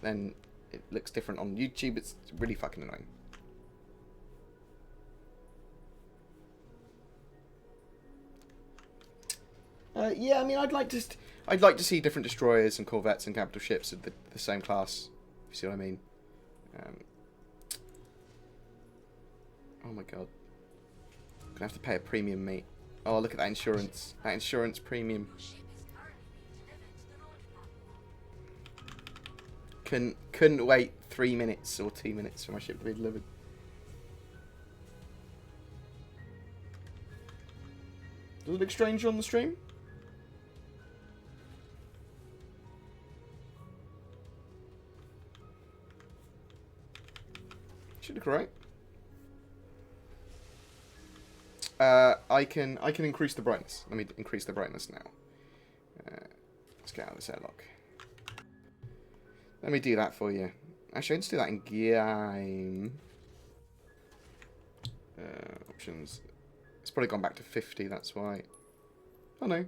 then it looks different on YouTube. It's really fucking annoying. Yeah, I mean, I'd like to see different destroyers and corvettes and capital ships of the same class. If you see what I mean? Oh my god, gonna have to pay a premium, mate. Oh, look at that insurance! That insurance premium. Couldn't wait 3 minutes or 2 minutes for my ship to be delivered. Does it look strange on the stream? Should look alright. I can increase the brightness. Let me increase the brightness now. Let's get out of this airlock. Let me do that for you. Actually, let's do that in game. Options. It's probably gone back to 50. That's why. Oh no.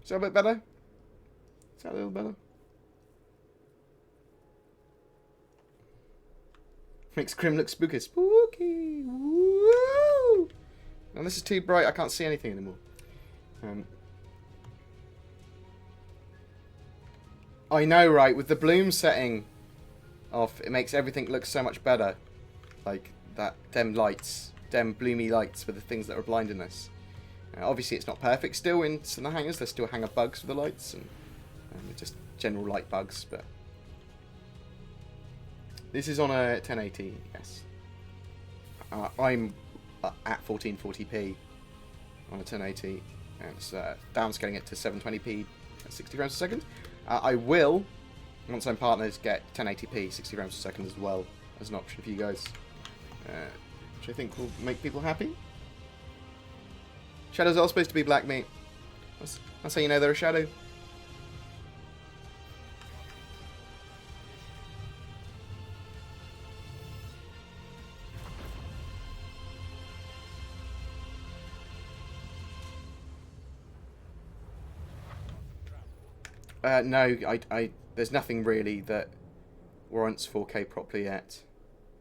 Is that a bit better? Is that a little better? Makes Grim look spooky. Spooky! Woo! And this is too bright, I can't see anything anymore. I know, right? With the bloom setting off, it makes everything look so much better. Like, them lights, them bloomy lights were the things that were blinding us. Obviously, it's not perfect still in some of the hangars. There's still hangar bugs with the lights and just general light bugs. But this is on a 1080. Yes, I'm at 1440p on a 1080, and it's downscaling it to 720p at 60 frames per second. I will, once I'm partners, get 1080p 60 frames per second as well as an option for you guys, which I think will make people happy. Shadows are supposed to be black meat. That's how you know they're a shadow. No, there's nothing really that warrants 4K properly yet.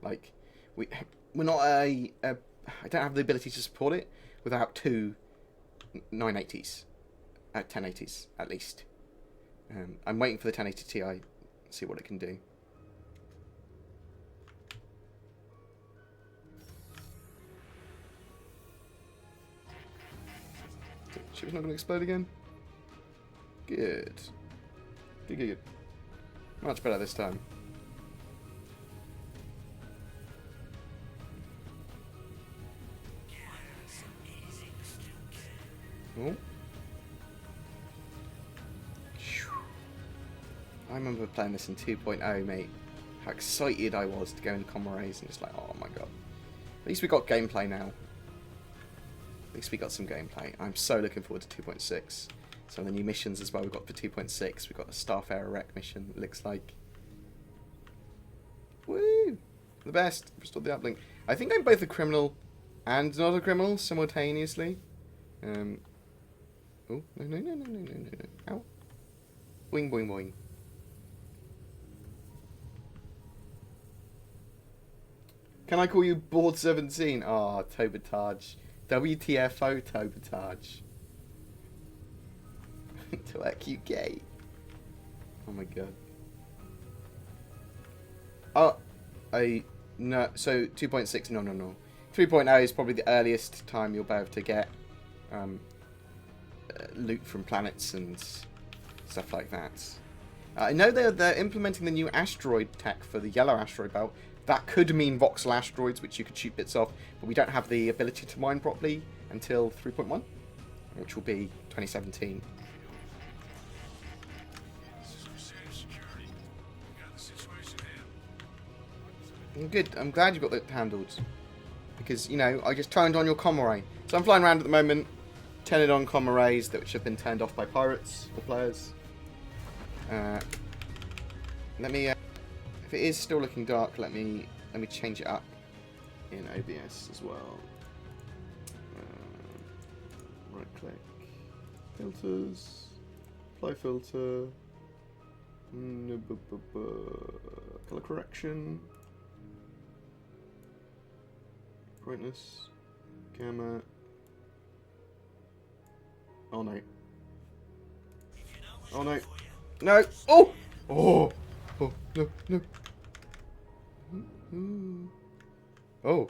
Like, we're not I don't have the ability to support it without two 980s, 1080s at least. I'm waiting for the 1080 Ti, see what it can do. Ship's not going to explode again. Good. Good. Much better this time. Oh. I remember playing this in 2.0, mate. How excited I was to go into Comrades and just like, oh my god. At least we got gameplay now. At least we got some gameplay. I'm so looking forward to 2.6. Some of the new missions as well we've got for 2.6. We've got a Starfarer Wreck mission, it looks like. Woo! The best. Restored the uplink. I think I'm both a criminal and not a criminal simultaneously. Oh, no. Ow. Boing, boing, boing. Can I call you Board 17? Ah, oh, Tobertage. WTFO Tobertage. To that cute gay. Oh my god. Oh, no. So 2.6, no. 3.0 is probably the earliest time you'll be able to get loot from planets and stuff like that. I know they're implementing the new asteroid tech for the yellow asteroid belt. That could mean voxel asteroids, which you could shoot bits off, but we don't have the ability to mine properly until 3.1, which will be 2017. Good. I'm glad you got that handled. Because, you know, I just turned on your comm array. So I'm flying around at the moment, turning on comm arrays which have been turned off by pirates or players. Let me, if it is still looking dark, let me change it up in OBS as well. Right click, filters, apply filter, color correction. Brightness, camera. Oh no. Oh no. No! Oh! Oh! Oh, no. Oh.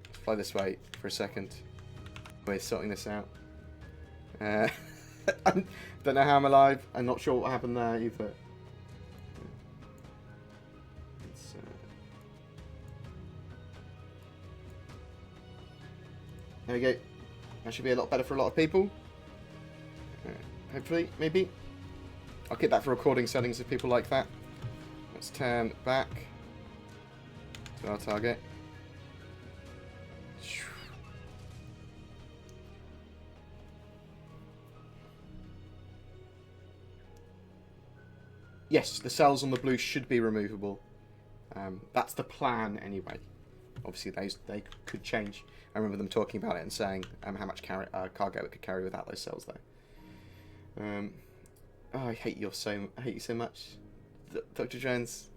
Let's fly this way for a second. We're sorting this out. I don't know how I'm alive. I'm not sure what happened there either. There we go. That should be a lot better for a lot of people. Hopefully, maybe. I'll keep that for recording settings if people like that. Let's turn back to our target. Yes, the cells on the blue should be removable. That's the plan anyway. Obviously, they could change. I remember them talking about it and saying how much cargo it could carry without those cells, though. Oh, I hate you so much, Dr. Jones.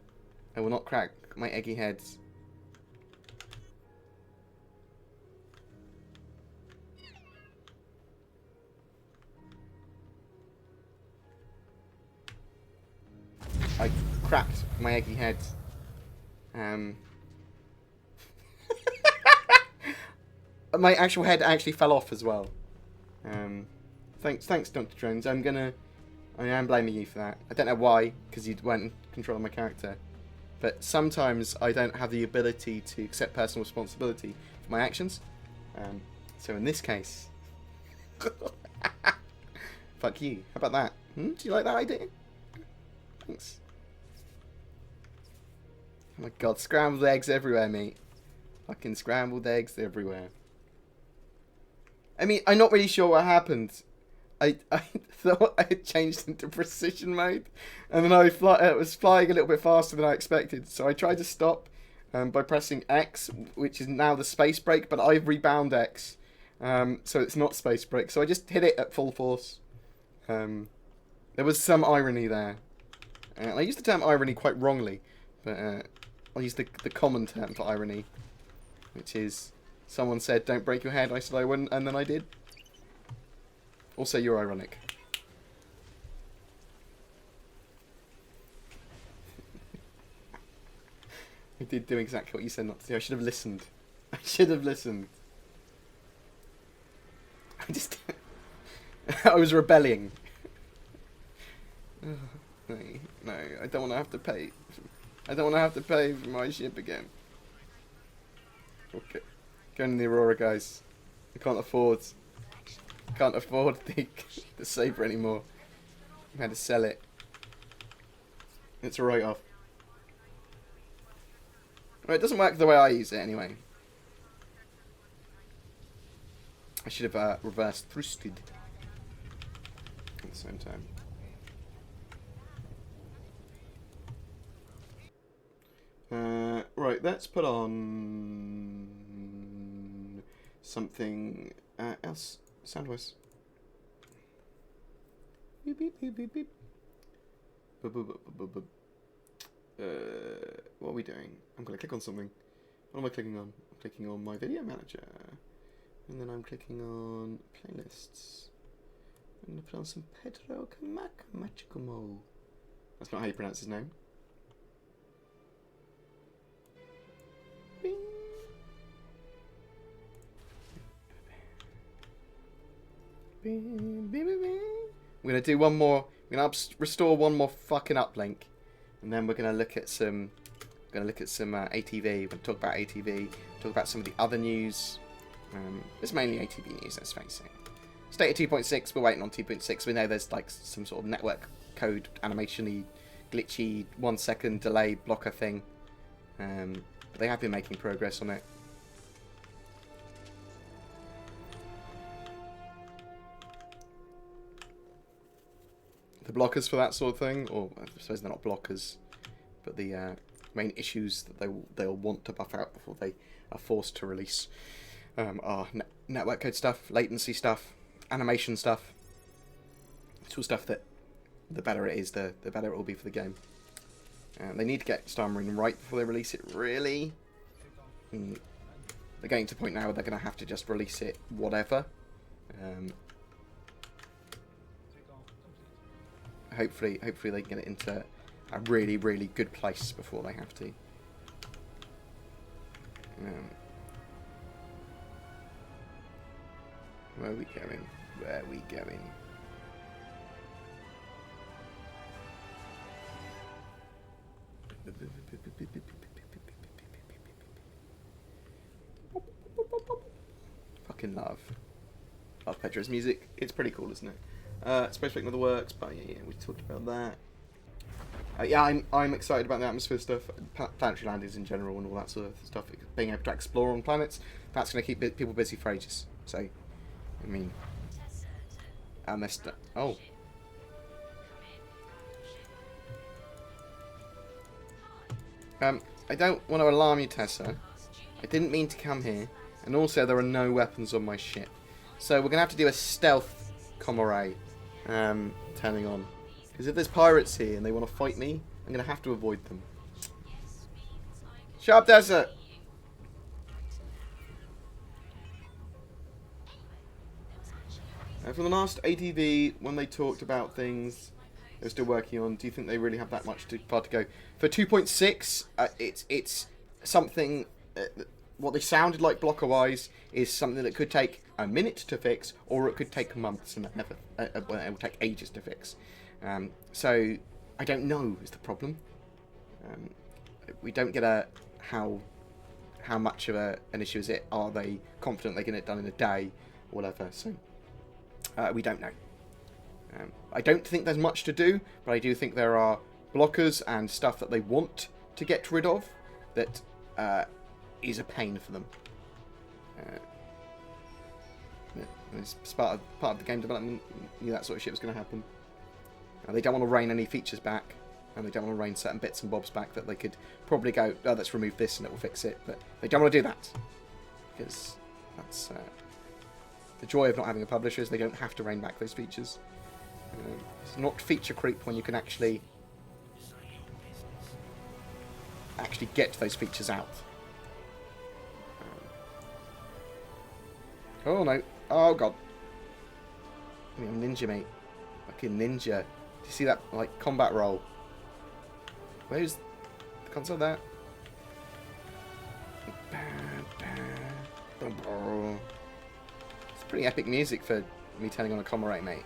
I will not crack my eggy heads. I cracked my eggy head. My actual head actually fell off as well. Thanks, Dr. Jones. I am blaming you for that. I don't know why, because you weren't in control of my character. But sometimes I don't have the ability to accept personal responsibility for my actions. So in this case... Fuck you. How about that? Do you like that idea? Thanks. Oh my god, scrambled eggs everywhere, mate. Fucking scrambled eggs everywhere. I mean, I'm not really sure what happened. I thought I had changed into precision mode, and then I was flying a little bit faster than I expected. So I tried to stop by pressing X, which is now the space brake, but I've rebound X, so it's not space brake. So I just hit it at full force. There was some irony there. I used the term irony quite wrongly, but I'll use the common term for irony, which is someone said, "Don't break your head." I said I wouldn't, and then I did. Also, you're ironic. I did do exactly what you said not to do. I should have listened. I should have listened. I was rebelling. No, I don't want to have to pay. I don't want to have to pay for my ship again. Okay. Going in the Aurora, guys. I can't afford the Sabre anymore. I had to sell it. It's a write-off. Well, it doesn't work the way I use it anyway. I should have reverse thrusted at the same time. Right, let's put on something else. Soundwise. Beep beep beep beep beep. What are we doing? I'm gonna click on something. What am I clicking on? I'm clicking on my video manager, and then I'm clicking on playlists. I'm gonna put on some Pedro Camacho. That's not how you pronounce his name. Bing. Bing, bing, bing, bing. We're gonna do one more. We're gonna restore one more fucking uplink, and then we're gonna look at some. ATV. We're gonna talk about ATV. Talk about some of the other news. It's mainly ATV news. Let's face it. State of 2.6. We're waiting on 2.6. We know there's like some sort of network code animation-y, glitchy 1 second delay blocker thing. But they have been making progress on it. The blockers for that sort of thing, or I suppose they're not blockers, but the main issues that they'll want to buff out before they are forced to release are network code stuff, latency stuff, animation stuff. It's all stuff that the better it is, the better it will be for the game. They need to get Star Marine right before they release it, really. They're getting to the point now where they're going to have to just release it whatever. Hopefully they can get it into a really, really good place before they have to. Where are we going? Where are we going? Fucking love Pedro's music. It's pretty cool, isn't it? Space Break Another works, but yeah, we talked about that. Yeah, I'm excited about the atmosphere stuff, planetary landings in general, and all that sort of stuff. Being able to explore on planets, that's going to keep people busy for ages. So, I mean, I messed up. Oh. I don't want to alarm you, Tessa. I didn't mean to come here, and also there are no weapons on my ship. So we're going to have to do a stealth commoray turning on. Because if there's pirates here and they want to fight me, I'm going to have to avoid them. Shut up, Tessa! From the last ATV, when they talked about things they're still working on. Do you think they really have that much far to go? For 2.6, it's something. What they sounded like blocker-wise is something that could take a minute to fix, or it could take months, and never. It will take ages to fix. So I don't know is the problem. We don't get how much of an issue is it. Are they confident they can get it done in a day, or whatever? So we don't know. I don't think there's much to do, but I do think there are blockers and stuff that they want to get rid of that is a pain for them. It's part of the game development. You knew that sort of shit was going to happen. They don't want to rein any features back, and they don't want to rein certain bits and bobs back that they could probably go, oh, let's remove this and it will fix it. But they don't want to do that, because that's the joy of not having a publisher is they don't have to rein back those features. It's not feature creep when you can actually get those features out. Oh no! Oh god! I mean, I'm ninja, mate. Fucking ninja. Do you see that like combat roll? Where's the console there? It's pretty epic music for me turning on a comma rate, mate.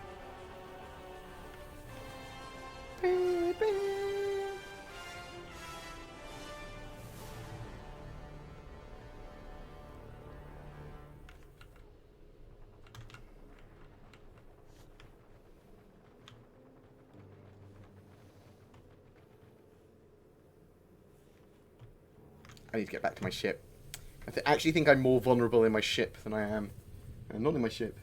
I need to get back to my ship. I actually think I'm more vulnerable in my ship than I am not in my ship.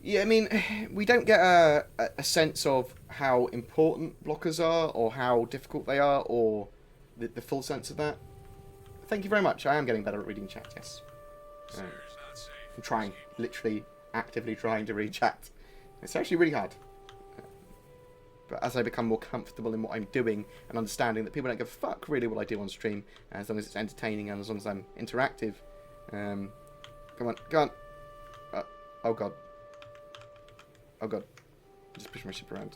Yeah, I mean, we don't get a sense of how important blockers are, or how difficult they are, or the full sense of that. Thank you very much. I am getting better at reading chat, yes. I'm trying, literally, actively trying to read chat. It's actually really hard. But as I become more comfortable in what I'm doing and understanding that people don't give a fuck really what I do on stream, as long as it's entertaining and as long as I'm interactive. Come on, go on. Oh god. Oh god. Just push my ship around.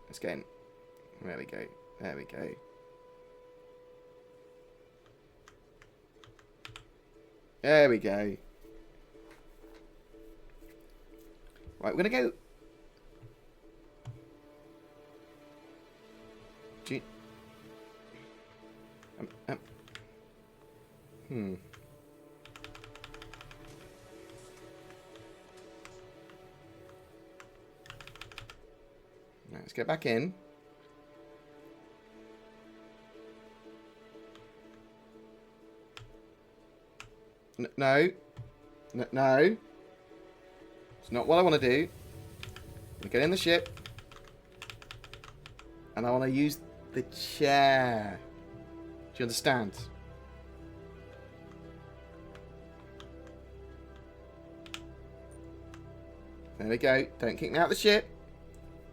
Let's get in. There we go. There we go. There we go. Right, we're gonna go. Let's get back in. No. No. It's not what I want to do. We get in the ship. And I want to use the chair. Do you understand? There we go. Don't kick me out of the ship.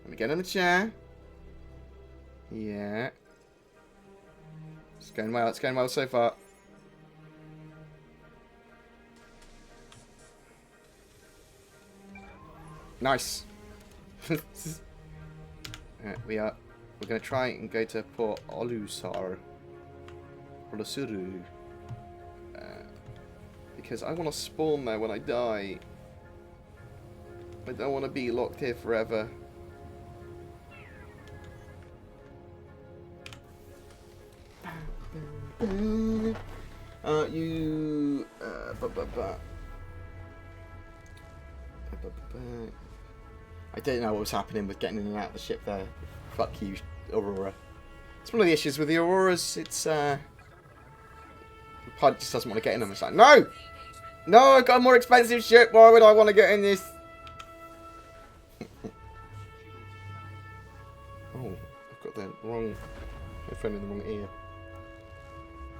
Let me get in the chair. Yeah. It's going well. It's going well so far. Nice. We're going to try and go to Port Olusar. Olusuru. Because I want to spawn there when I die. I don't want to be locked here forever. I don't know what was happening with getting in and out of the ship there. Fuck you, Aurora. It's one of the issues with the Auroras. It's the pilot just doesn't want to get in them. It's like, no! No, I've got a more expensive ship. Why would I want to get in this? Oh, I've got the wrong headphone in the wrong ear.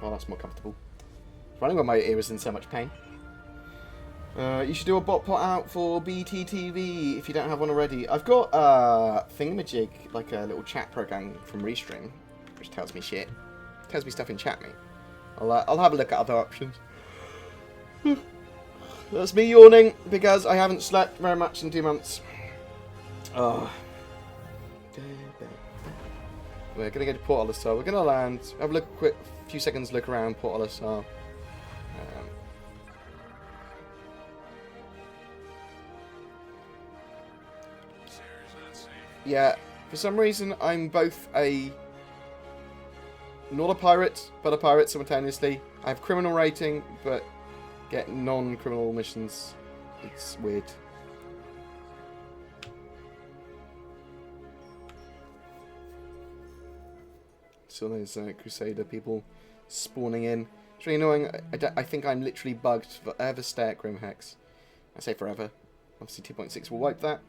Oh, that's more comfortable. Running with my ear is in so much pain. You should do a bot pot out for BTTV if you don't have one already. I've got Thingamajig, like a little chat program from Restream, which tells me shit. Tells me stuff in chat, mate. I'll have a look at other options. That's me yawning because I haven't slept very much in 2 months. Oh. We're going to go to Port Olisar. We're going to land. Have a look, quick few seconds look around Port Olisar. Yeah, for some reason I'm both not a pirate, but a pirate simultaneously. I have criminal rating, but get non-criminal missions. It's weird. So there's Crusader people spawning in. It's really annoying. I think I'm literally bugged forever. Stay at Grim Hex. I say forever. Obviously 2.6 will wipe that.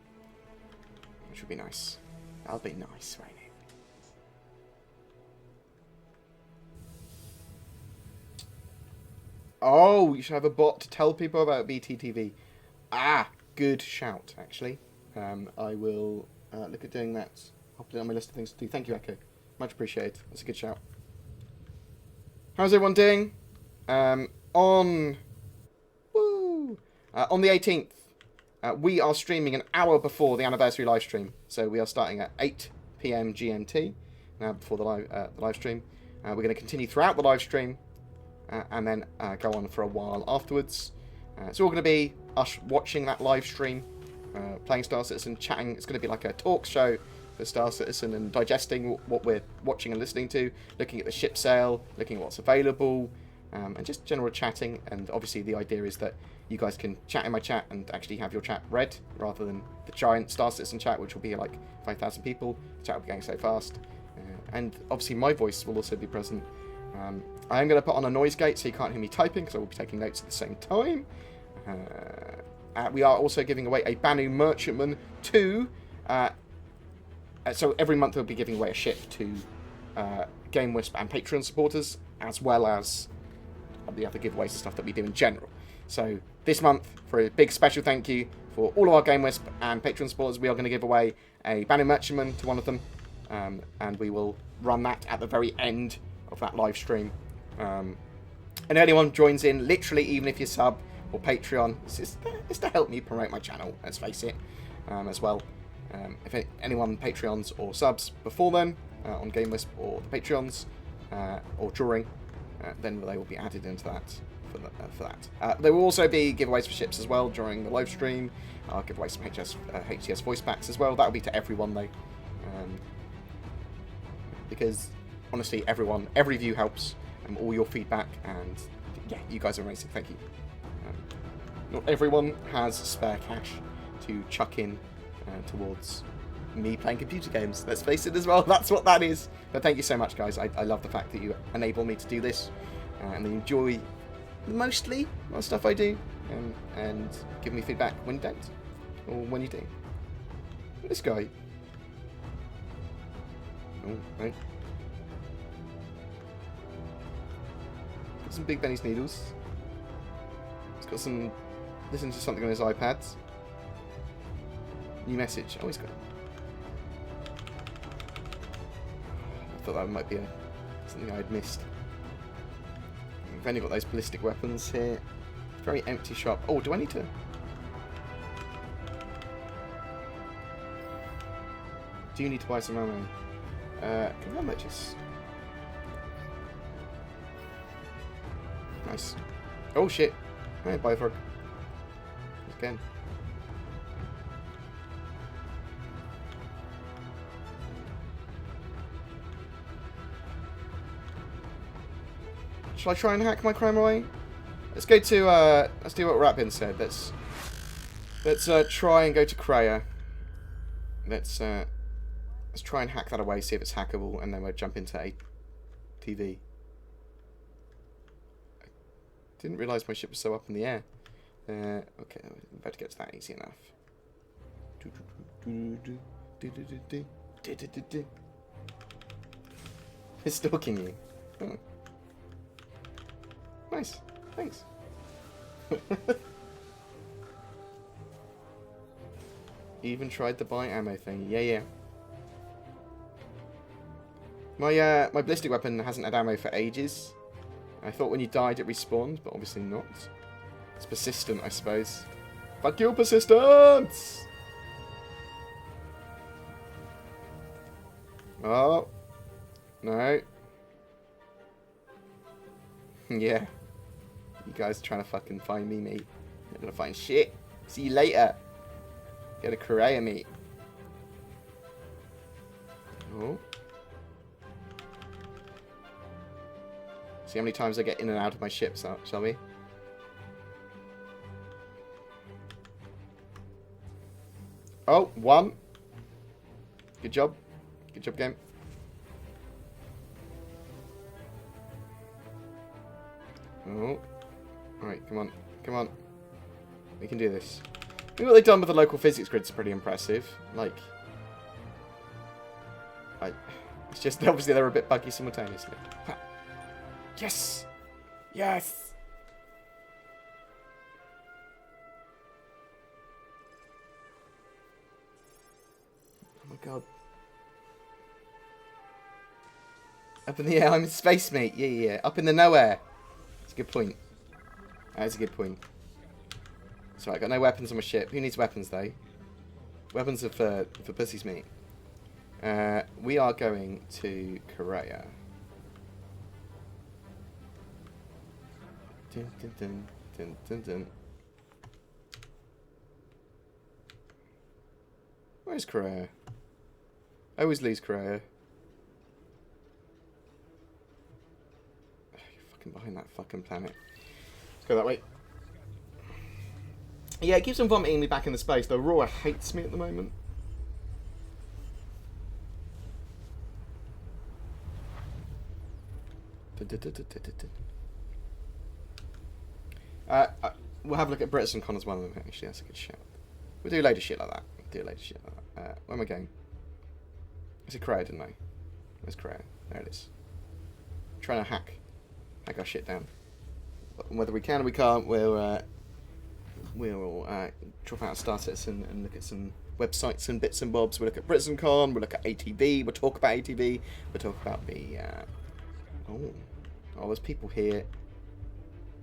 Which would be nice. That'll be nice, right? Oh, you should have a bot to tell people about BTTV. Ah, good shout, actually. I will look at doing that. I'll put it on my list of things to do. Thank you, Echo. Much appreciated. That's a good shout. How's everyone doing? On the 18th, we are streaming an hour before the anniversary live stream. So we are starting at 8 PM GMT now before the live stream. We're going to continue throughout the live stream and then go on for a while afterwards. It's all going to be us watching that live stream, playing Star Citizen, chatting. It's going to be like a talk show for Star Citizen and digesting what we're watching and listening to, looking at the ship sale, looking at what's available, and just general chatting. And obviously the idea is that you guys can chat in my chat and actually have your chat read rather than the giant Star Citizen chat, which will be like 5,000 people. The chat will be going so fast. And obviously my voice will also be present. I am going to put on a noise gate so you can't hear me typing because I will be taking notes at the same time. We are also giving away a Banu Merchantman 2. So every month we'll be giving away a ship to Game Wisp and Patreon supporters, as well as the other giveaways and stuff that we do in general. So this month, for a big special thank you for all of our Game Wisp and Patreon supporters, we are going to give away a Banu Merchantman to one of them, and we will run that at the very end of that live stream. And anyone joins in, literally, even if you sub or Patreon, it's to help me promote my channel, let's face it, as well. If anyone Patreons or subs before then, on Game Wisp or the Patreons, or during, then they will be added into that for that. There will also be giveaways for ships as well during the live stream. I'll give away some HTS voice packs as well. That will be to everyone though, because honestly, every view helps, and all your feedback, and yeah, you guys are amazing. Thank you. Not everyone has spare cash to chuck in towards me playing computer games. Let's face it as well, that's what that is. But thank you so much, guys. I love the fact that you enable me to do this, and you enjoy mostly my stuff I do, and give me feedback when you don't, or when you do. This guy. Oh, right. Got some Big Benny's needles. He's got some. Listening to something on his iPad. New message. Oh, he's got it. I thought that might be something I had missed. We've only got those ballistic weapons here. Very empty shop. Oh, do I need to? Do you need to buy some ammo? Can I purchase? Nice. Oh shit. Hey, buy for again. Shall I try and hack my crime away? Let's go to let's do what Rapin said. Let's try and go to Kreia. Let's try and hack that away, see if it's hackable, and then we'll jump into a TV. I didn't realise my ship was so up in the air. Okay, I'm about to get to that easy enough. It's stalking you. Oh. Nice. Thanks. Even tried the buy ammo thing. Yeah. My ballistic weapon hasn't had ammo for ages. I thought when you died it respawned, but obviously not. It's persistent, I suppose. Fuck you, persistence! Oh. No. Yeah. You guys are trying to fucking find me, mate. You're gonna find shit. See you later. Get a Korea, mate. Oh. See how many times I get in and out of my ship, shall we? Oh, one. Good job. Good job, game. Oh. Alright, come on. Come on. We can do this. I think what they've done with the local physics grid's pretty impressive. Like... It's just, obviously, they're a bit buggy simultaneously. Ha. Yes! Yes! Oh my god. Up in the air, I'm in space, mate. Yeah, yeah, yeah. Up in the nowhere. That's a good point. That's a good point. So I got no weapons on my ship. Who needs weapons, though? Weapons are for pussies, mate. We are going to Korea. Dun, dun, dun, dun, dun, dun. Where's Korea? I always lose Korea. You're fucking behind that fucking planet. Let's go that way. Yeah, it keeps on vomiting me back in the space. The Aurora hates me at the moment. We'll have a look at BoredGamer as well. Actually, that's a good shout. We'll do a load of shit like that. Where am I going? I said Korea, didn't I? Where's Korea? There it is. I'm trying to hack our shit down. But whether we can or we can't, we'll drop out starters and look at some websites and bits and bobs. We'll look at BoredGamer. We'll look at ATV. We'll talk about ATV. We'll talk about the. Oh, there's people here.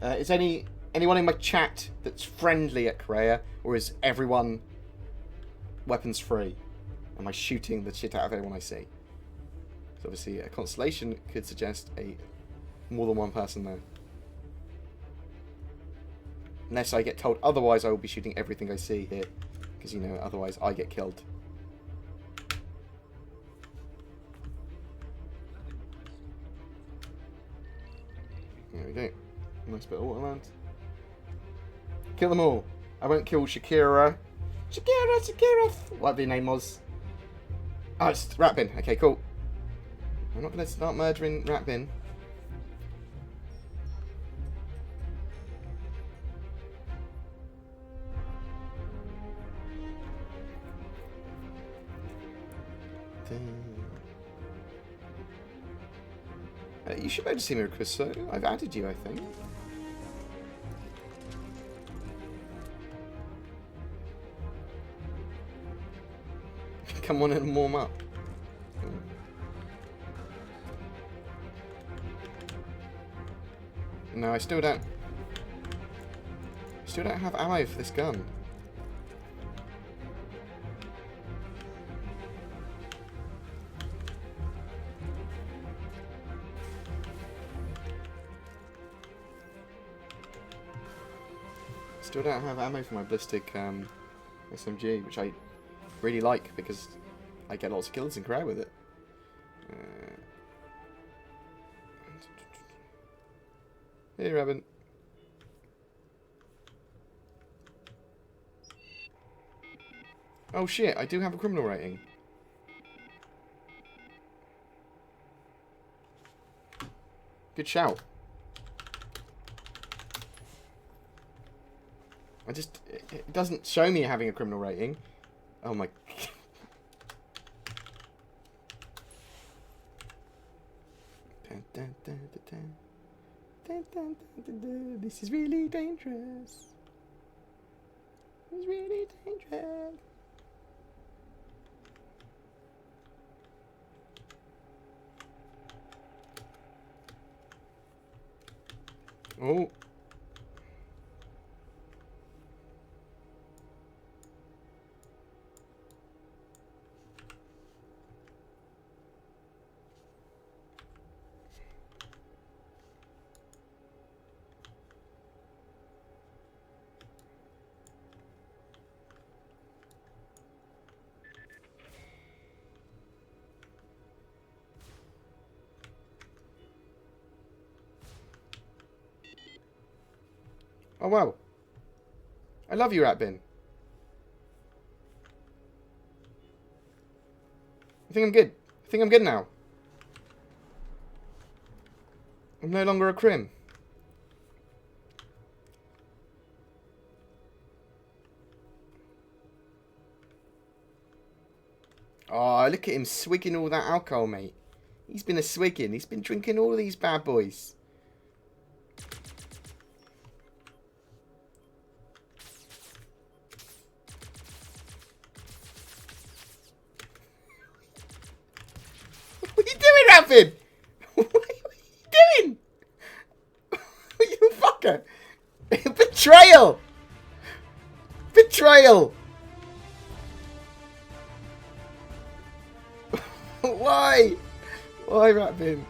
Is anyone in my chat that's friendly at Korea, or is everyone weapons free? Am I shooting the shit out of everyone I see? So obviously a constellation could suggest more than one person there. Unless I get told otherwise, I will be shooting everything I see here. Because, you know, otherwise I get killed. There we go. Nice bit of water land. Kill them all. I won't kill Shakira. Shakira! Whatever your name was. Oh, it's Ratbin. Okay, cool. I'm not going to start murdering Ratbin. You should be able to see me request, so I've added you, I think. Come on and warm up. No, I still don't have ammo for this gun. Still don't have ammo for my ballistic SMG, which I really like because I get lots of kills in Korea with it. Hey, Robin. Oh shit, I do have a criminal rating. Good shout. It doesn't show me having a criminal rating. Oh my... This is really dangerous. It's really dangerous. Oh. Oh, wow. I love you, rat bin. I think I'm good. I think I'm good now. I'm no longer a crim. Oh, look at him swigging all that alcohol, mate. He's been a swigging. He's been drinking all of these bad boys. What are you doing, Rapid? What are you doing? You fucker. Betrayal. Betrayal. Why? Why, Ratbin?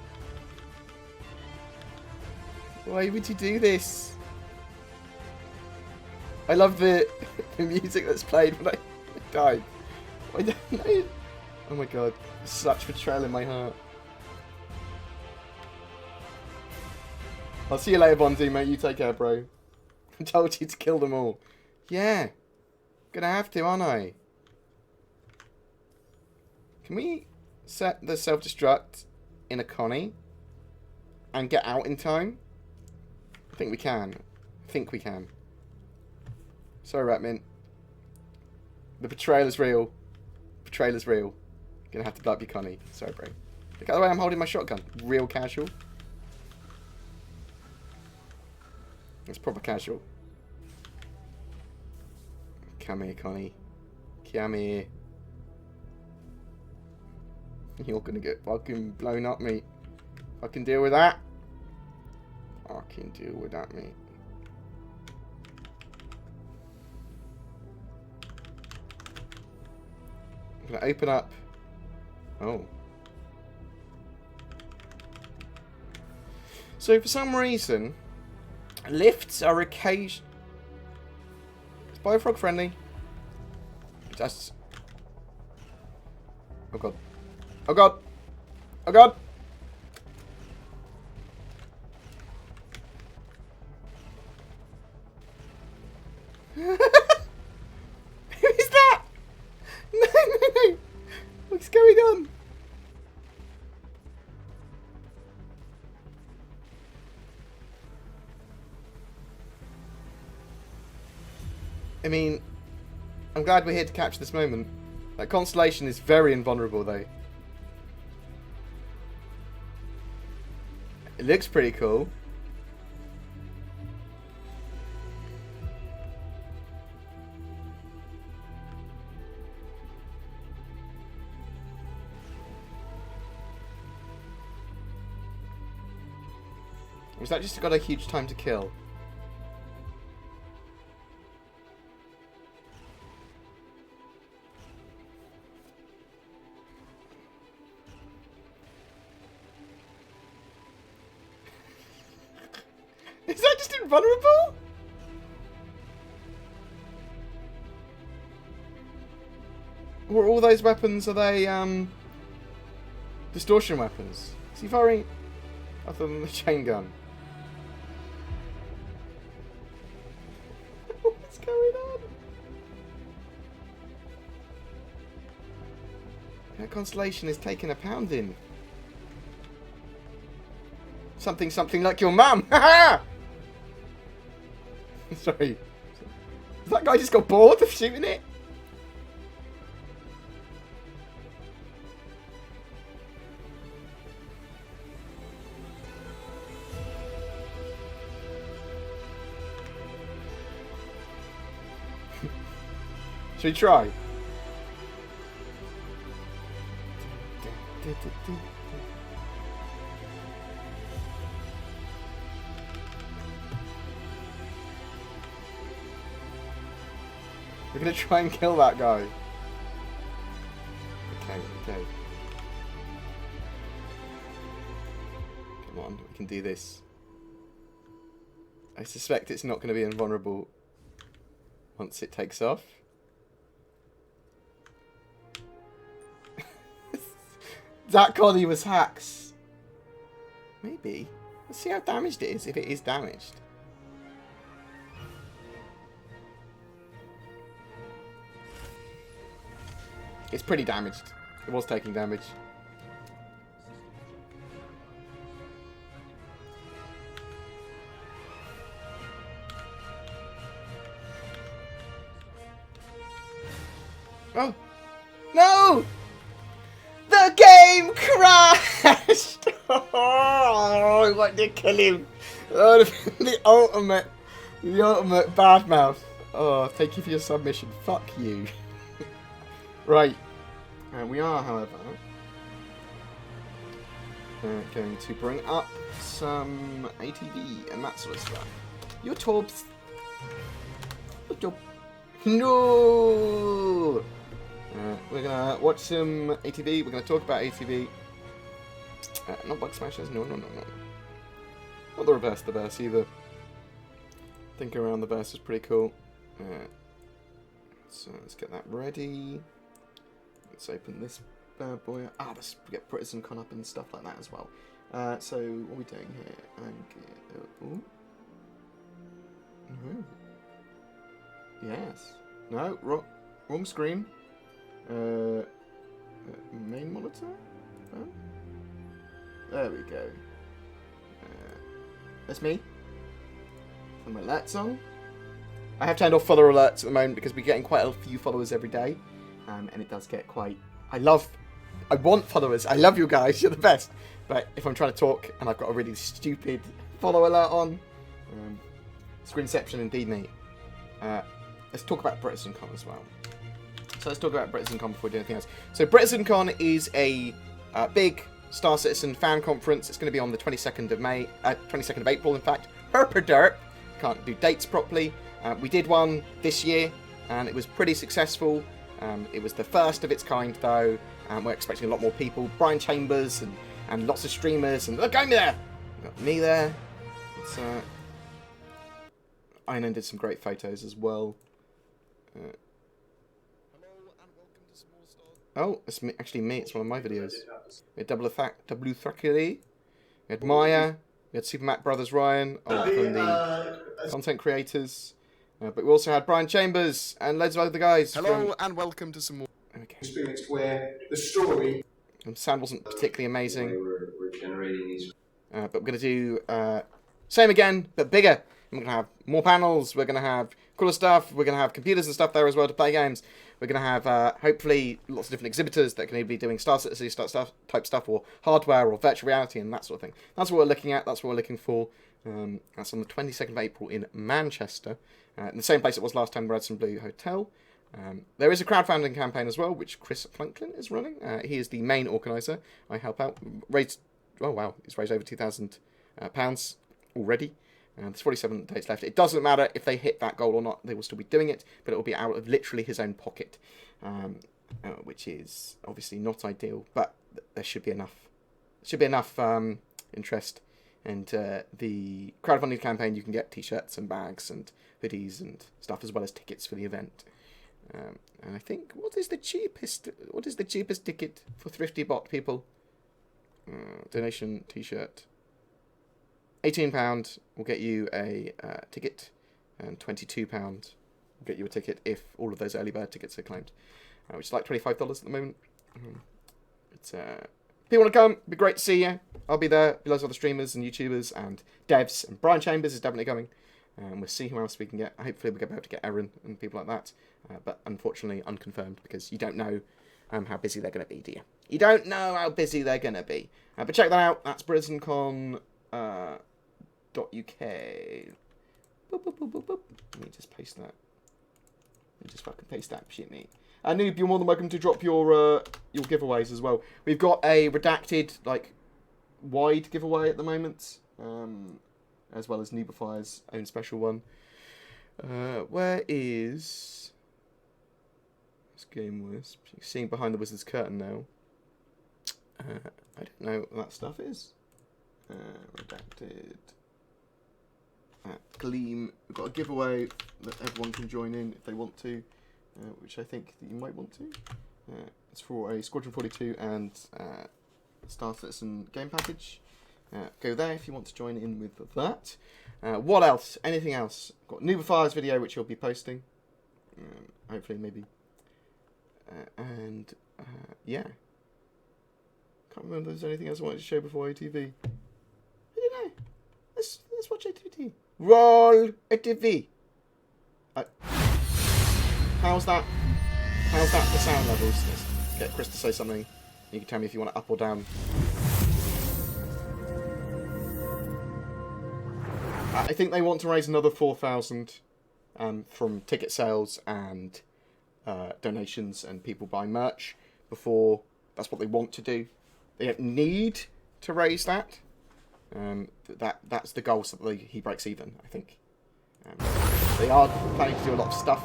Why would you do this? I love the music that's played when I died. I don't know. Oh my god. Such betrayal in my heart. I'll see you later, Bonzi, mate. You take care, bro. I told you to kill them all. Yeah. Gonna have to, aren't I? Can we set the self-destruct in a Connie and get out in time? I think we can. I think we can. Sorry, Ratmint. The betrayal is real. Betrayal is real. Gonna have to blow up your Connie. Sorry, bro. Look at the way I'm holding my shotgun. Real casual. It's proper casual. Come here, Connie. Come here. You're gonna get fucking blown up, mate. I can deal with that. I can deal with that, mate. I'm gonna open up. Oh. So for some reason, lifts are occasion. It's biofrog friendly. Just. Oh god. Oh god. Oh god. Who is that? No, no, no. What's going on? I mean, I'm glad we're here to capture this moment. That constellation is very invulnerable, though. It looks pretty cool. Or is that just got a huge time to kill? Is that just invulnerable? Or all those weapons, are they, distortion weapons? Is he firing other than the chain gun? What's going on? That constellation is taking a pounding. Something, something like your mum! Haha! Sorry. That guy just got bored of shooting it? Should we try? We're gonna try and kill that guy. Okay, okay. Come on, we can do this. I suspect it's not gonna be invulnerable once it takes off. That Connie was hacks. Maybe. Let's see how damaged it is, if it is damaged. It's pretty damaged. It was taking damage. Oh. No! The game crashed! Oh, I wanted to kill him. Oh, the ultimate bad mouth. Oh, thank you for your submission. Fuck you. Right. We are, however, going to bring up some ATV and that sort of stuff. Your Torbs. No! We're gonna watch some ATV. We're gonna talk about ATV. Not Bug Smashers. No. Not the reverse the verse either. Thinking around the verse is pretty cool. So let's get that ready. Let's open this bad boy. Let's get Britizen up and stuff like that as well. So what are we doing here? Yes. No. Wrong screen. Main monitor? Oh. There we go. That's me. Put my alerts on. I have turned off follower alerts at the moment because we're getting quite a few followers every day. And it does get quite... I want followers. I love you guys. You're the best. But if I'm trying to talk and I've got a really stupid follow alert on, Screenception indeed, mate. Let's talk about BritizenCon as well. So let's talk about BritizenCon before we do anything else. So BritizenCon is a big Star Citizen fan conference. It's going to be on the 22nd of May, 22nd of April, in fact. Herperderp. Can't do dates properly. We did one this year, and it was pretty successful. It was the first of its kind, though. We're expecting a lot more people. Brian Chambers and lots of streamers. And look, I'm there. Got me there. It's, Iron did some great photos as well. Hello and welcome to Small Star. Oh, it's actually me. It's one of my videos. We had Double Thackeray. We had Maya. We had Super Mac Brothers Ryan from the content creators. But we also had Brian Chambers and loads of other guys. Hello and welcome to some more experience where the story. Sound wasn't particularly amazing. We're generating these. But we're going to do same again, but bigger. We're going to have more panels. We're going to have cooler stuff. We're going to have computers and stuff there as well to play games. We're going to have, hopefully, lots of different exhibitors that can either be doing Star Citizen type stuff, or hardware, or virtual reality, and that sort of thing. That's what we're looking at. That's what we're looking for. That's on the 22nd of April in Manchester. In the same place it was last time, Radisson Blue Hotel. There is a crowdfunding campaign as well, which Chris Franklin is running. He is the main organiser. I help out. Oh wow, he's raised over £2,000 already. There's 47 days left. It doesn't matter if they hit that goal or not. They will still be doing it, but it will be out of literally his own pocket, which is obviously not ideal. But there should be enough. Should be enough interest. And the crowdfunding campaign, you can get t-shirts and bags and hoodies and stuff, as well as tickets for the event. And I think, what is the cheapest ticket for Thrifty Bot people? Donation t-shirt. £18 will get you a ticket, and £22 will get you a ticket if all of those early bird tickets are claimed, which is like $25 at the moment. It's if you want to come, it'd be great to see you. I'll be there. Be loads of other streamers and YouTubers and devs, and Brian Chambers is definitely coming. We'll see who else we can get. Hopefully we'll be able to get Aaron and people like that, but unfortunately unconfirmed, because you don't know how busy they're going to be, do you? You don't know how busy they're going to be. But check that out. That's BritainCon. .uk. Boop, boop, boop, boop, boop. Let me just paste that. Let me just fucking paste that shit, mate. Noob, you're more than welcome to drop your giveaways as well. We've got a redacted, like, wide giveaway at the moment, as well as Noobifier's own special one. Where is this game was? You're seeing behind the wizard's curtain now. I don't know what that stuff is. Redacted. Gleam. We've got a giveaway that everyone can join in if they want to, which I think that you might want to. It's for a Squadron 42 and Star Citizen game package. Go there if you want to join in with that. What else? Anything else? Got Noobifier's video, which you'll be posting. Hopefully, maybe. And Yeah. Can't remember if there's anything else I wanted to show before ATV. I don't know. Let's watch ATV. Roll ATV. How's that? How's that the sound levels? Let's get Chris to say something. You can tell me if you want it up or down. I think they want to raise another 4,000 from ticket sales and donations and people buying merch before. That's what they want to do. They don't need to raise that. That's the goal, so that he breaks even, I think. They are planning to do a lot of stuff.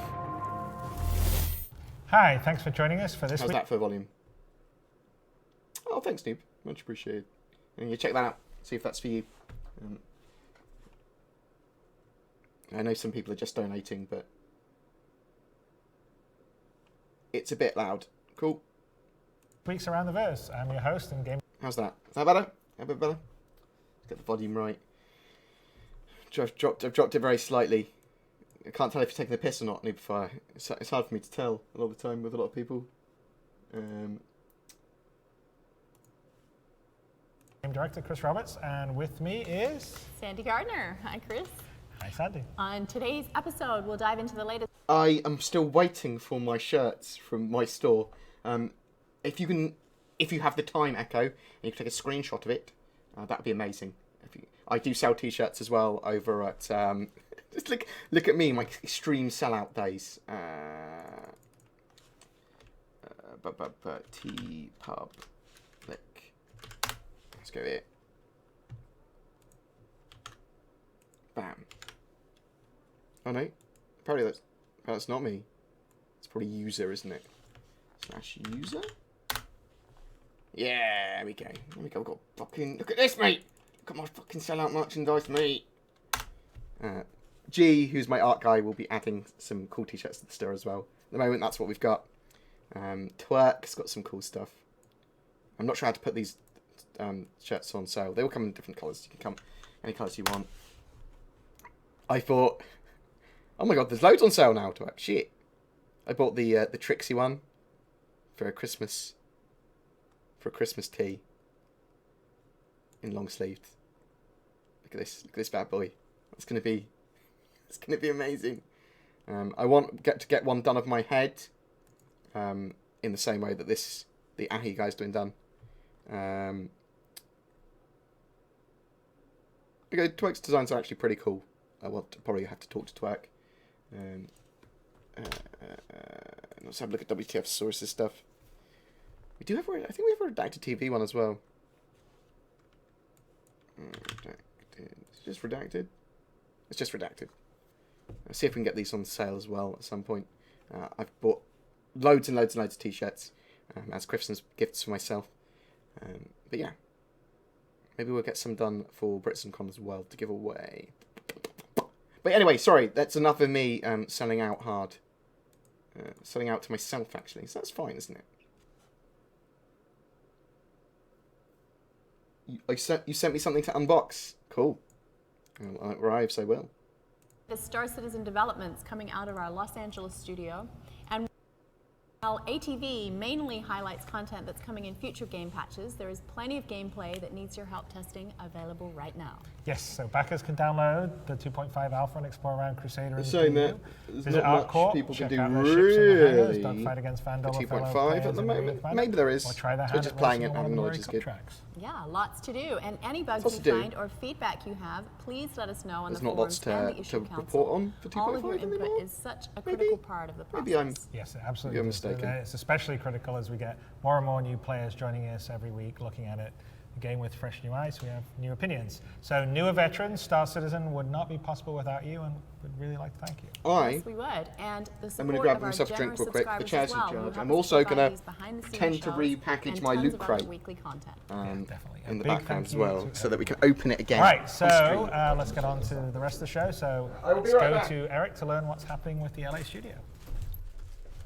Hi, thanks for joining us for this How's week. that for volume? Oh, thanks, Noob. Much appreciated. And you check that out. See if that's for you. I know some people are just donating, but it's a bit loud. Cool. Weeks Around the Verse. I'm your host and game. How's that? Is that better? A bit better? Let's get the volume right. I've dropped it very slightly. I can't tell if you're taking the piss or not, Noobfire. It's hard for me to tell a lot of the time with a lot of people. Game director Chris Roberts, and with me is Sandy Gardner. Hi, Chris. Hi, Sandy. On today's episode, we'll dive into the latest. I am still waiting for my shirts from my store. If you have the time, Echo, and you can take a screenshot of it, that'd be amazing. I do sell t-shirts as well over at. Just look at me, my extreme sellout days. T-Pub. Let's go here. Bam. Oh no. Apparently that's not me. It's probably user, isn't it? / user? Yeah, there we go. There we go. We've got fucking. Look at this, mate! Look at my fucking sellout merchandise, mate! G, who's my art guy, will be adding some cool t-shirts to the store as well. At the moment, that's what we've got. Twerk's got some cool stuff. I'm not sure how to put these shirts on sale. They all come in different colours. You can come any colours you want. I thought, oh my god, there's loads on sale now. Twerk. Shit. I bought the Trixie one for a Christmas tea in long sleeved. Look at this bad boy. It's gonna be amazing. I want to get one done of my head, in the same way that the Ahi guy's doing done. Okay, Twerk's designs are actually pretty cool. I will probably have to talk to Twerk. Let's have a look at WTF sources stuff. I think we have a redacted TV one as well. Redacted. It's just redacted. It's just redacted. I'll see if we can get these on sale as well at some point. I've bought loads and loads and loads of t-shirts as Christmas gifts for myself. But yeah, maybe we'll get some done for BritsonCon as well to give away. But anyway, sorry, that's enough of me selling out hard. Selling out to myself, actually. So that's fine, isn't it? You sent me something to unbox. Cool. When it arrives, I will. The Star Citizen developments coming out of our Los Angeles studio. And while ATV mainly highlights content that's coming in future game patches, there is plenty of gameplay that needs your help testing available right now. Yes, so backers can download the 2.5 alpha and explore around Crusader. They're saying that there's Visit not Art Court, much people can check do out their ships and their hangars, really. dogfight against Vanduul, For fellow 2.5 players at the in moment. Van. Maybe there is. Or try their We're hand just at playing racing it on and one knowledge of is the good. tracks. Yeah, lots to do. And any bugs Lots you to do. find or feedback you have, please let us know on There's the not lots forums and the to issue report council. on for 2.5 All of your input anymore. is such a Maybe. critical part of the process. Maybe I'm. Yes, absolutely. You're is. mistaken. It's especially critical as we get more and more new players joining us every week, looking at it. A game with fresh new eyes, we have new opinions. So, newer veterans, Star Citizen would not be possible without you, and we'd really like to thank you. Yes, we would. And the I'm support going to grab of our myself a drink generous real quick. The subscribers chair's as in well, who charge. help I'm us also provide going to these behind-the-scenes tend to shows repackage and my tons loot of other crate weekly content. Definitely. in the Big background thank as you well, to so that we can open it again. Right, so on stream. let's get on to the rest of the show. So I will be let's right go back. to Eric to learn what's happening with the LA studio.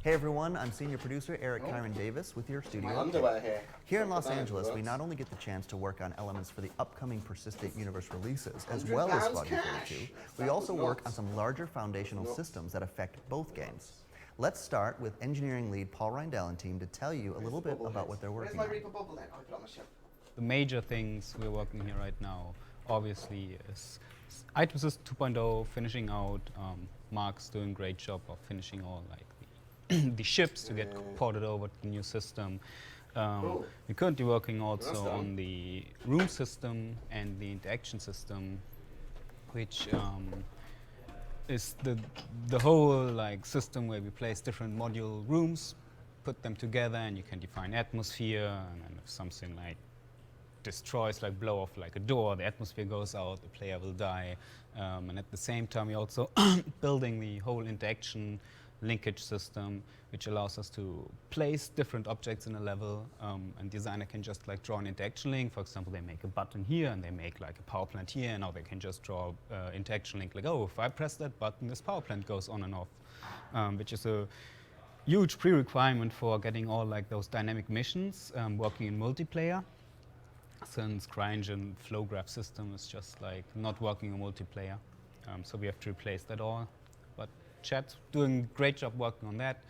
Hey everyone, I'm senior producer Eric Kyron Davis with your studio. My update. underwear here. Here in Los Thank you, Angeles, we Ross. not only get the chance to work on elements for the upcoming Persistent Universe releases, as well as £100 Squadron cash. 42, we That also was work on nuts. some larger foundational systems that affect both games. Let's start with engineering lead Paul Reindell and team to tell you a little bit about what they're working on. The major ththings we're working here right now, obviously, is Item Assist 2.0 finishing out. Mark's doing a great job of finishing all like the ships to get ported over to the new system. We're currently working also on the room system and the interaction system, which is the whole like system where we place different module rooms, put them together, and you can define atmosphere. And then if something like destroys, like blow off like a door, the atmosphere goes out, the player will die. And at the same time, we're also building the whole interaction linkage system, which allows us to place different objects in a level, and designer can just like draw an interaction link. For example, they make a button here and they make like a power plant here, and now they can just draw interaction link like, oh, if I press that button, this power plant goes on and off, which is a huge pre-requirement for getting all like those dynamic missions working in multiplayer, since CryEngine flow graph system is just like not working in multiplayer. So we have to replace that all. But Chad's doing a great job working on that,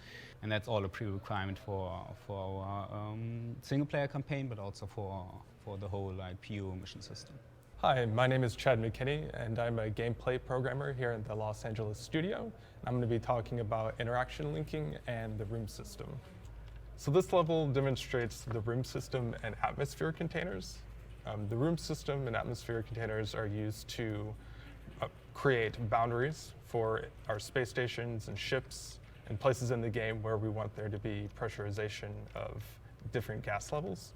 and that's all a pre-requirement for our single-player campaign, but also for the whole like PU mission system. Hi, my name is Chad McKinney, and I'm a gameplay programmer here in the Los Angeles studio. I'm going to be talking about interaction linking and the room system. So this level demonstrates the room system and atmosphere containers. The room system and atmosphere containers are used to create boundaries for our space stations and ships and places in the game where we want there to be pressurization of different gas levels.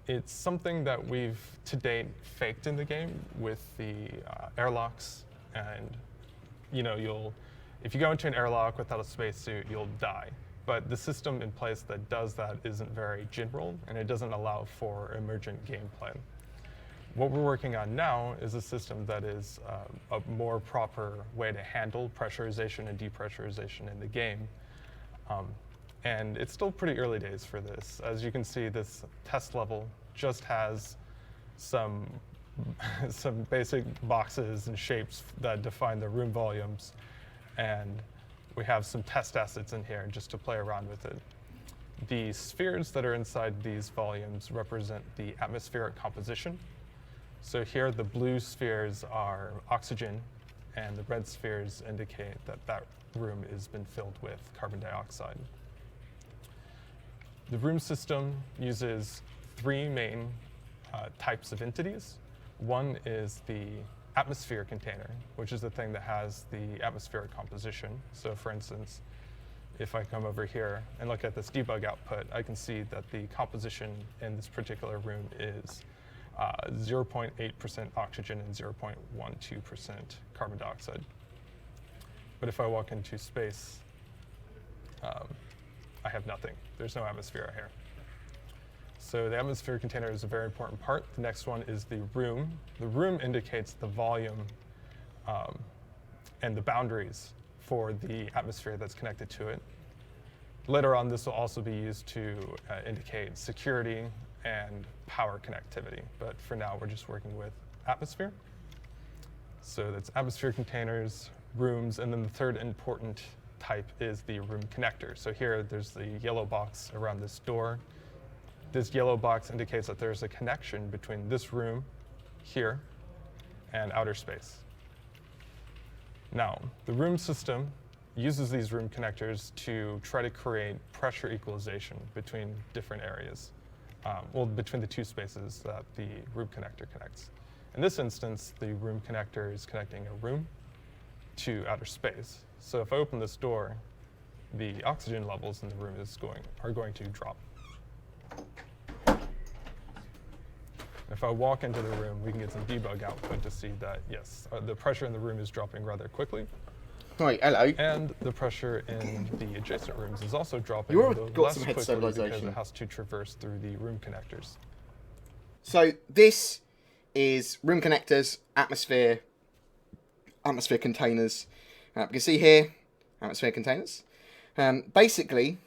It's something that we've to date faked in the game with the airlocks, and if you go into an airlock without a spacesuit, you'll die. But the system in place that does that isn't very general, and it doesn't allow for emergent gameplay. What we're working on now is a system that is a more proper way to handle pressurization and depressurization in the game. And it's still pretty early days for this. As you can see, this test level just has some basic boxes and shapes that define the room volumes. And we have some test assets in here just to play around with it. The spheres that are inside these volumes represent the atmospheric composition. So here the blue spheres are oxygen, and the red spheres indicate that that room has been filled with carbon dioxide. The room system uses three main types of entities. One is the atmosphere container, which is the thing that has the atmospheric composition. So for instance, if I come over here and look at this debug output, I can see that the composition in this particular room is 0.8% oxygen and 0.12% carbon dioxide. But if I walk into space, I have nothing. There's no atmosphere here. So the atmosphere container is a very important part. The next one is the room. The room indicates the volume and the boundaries for the atmosphere that's connected to it. Later on, this will also be used to indicate security and power connectivity. But for now, we're just working with atmosphere. So that's atmosphere containers, rooms, and then the third important type is the room connector. So here, there's the yellow box around this door. This yellow box indicates that there's a connection between this room here and outer space. Now, the room system uses these room connectors to try to create pressure equalization between different areas, between the two spaces that the room connector connects. In this instance, the room connector is connecting a room to outer space. So if I open this door, the oxygen levels in the room are going to drop. If I walk into the room, we can get some debug output to see that, yes, the pressure in the room is dropping rather quickly. Right, hello. And the pressure in the adjacent rooms is also dropping. You've already got less some head quickly because stabilization. it has to traverse through the room connectors. So this is room connectors, atmosphere containers. You can see here, atmosphere containers. Basically,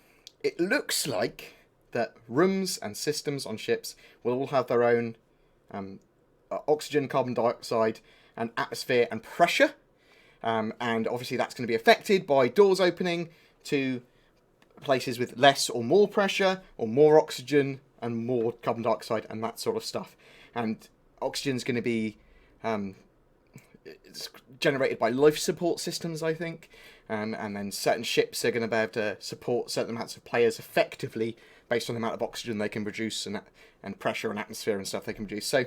it looks like that rooms and systems on ships will all have their own oxygen, carbon dioxide, and atmosphere and pressure. And obviously that's going to be affected by doors opening, to places with less or more pressure, or more oxygen and more carbon dioxide and that sort of stuff. And oxygen's going to be it's generated by life support systems, I think, and then certain ships are going to be able to support certain amounts of players effectively based on the amount of oxygen they can produce and pressure and atmosphere and stuff they can produce. So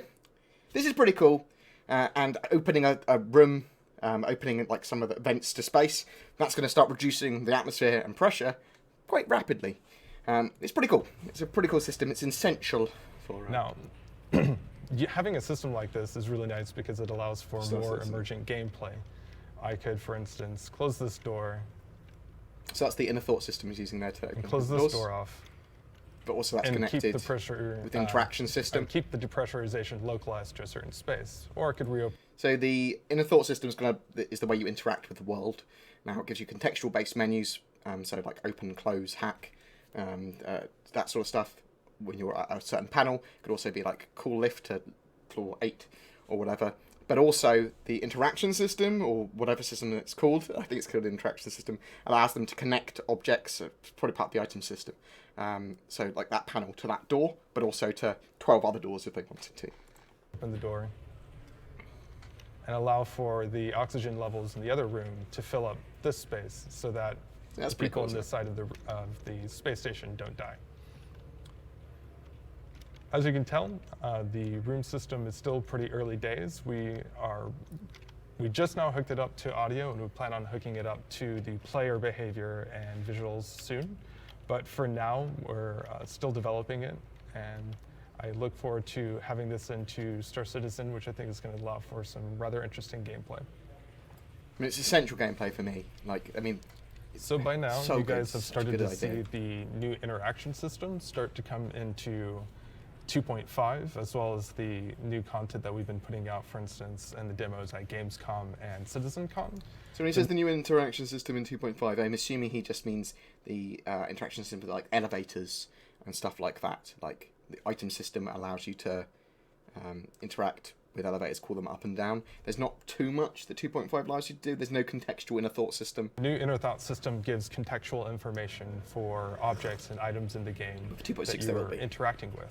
this is pretty cool, and opening a room, opening like some of the vents to space, that's going to start reducing the atmosphere and pressure quite rapidly. It's pretty cool. It's a pretty cool system. It's essential for... Now, having a system like this is really nice because it allows for more emergent gameplay. I could, for instance, close this door. So that's the inner thought system he's using there to open close this door off. But also that's and connected keep the pressure, with the interaction system. And keep the depressurization localized to a certain space. Or I could reopen. So the inner thought system is the way you interact with the world. Now it gives you contextual-based menus, so like open, close, hack, that sort of stuff. When you're at a certain panel, it could also be like cool lift to floor 8 or whatever. But also the interaction system, or whatever system it's called, I think it's called an interaction system, allows them to connect objects, it's probably part of the item system. So like that panel to that door, but also to 12 other doors if they wanted to. Open the door and allow for the oxygen levels in the other room to fill up this space so that the people on this side of the space station don't die. As you can tell, the room system is still pretty early days. We just now hooked it up to audio, and we plan on hooking it up to the player behavior and visuals soon. But for now, we're still developing it, and I look forward to having this into Star Citizen, which I think is going to allow for some rather interesting gameplay. I mean, it's essential gameplay for me. Like, I mean, so by now, so you guys have started to see idea. the new interaction systems start to come into 2.5, as well as the new content that we've been putting out, for instance, in the demos at Gamescom and CitizenCon. So when he says the new interaction system in 2.5, I'm assuming he just means the interaction system with like elevators and stuff like that. Like the item system allows you to interact with elevators, call them up and down. There's not too much that 2.5 allows you to do. There's no contextual inner thought system. The new inner thought system gives contextual information for objects and items in the game that you're interacting with.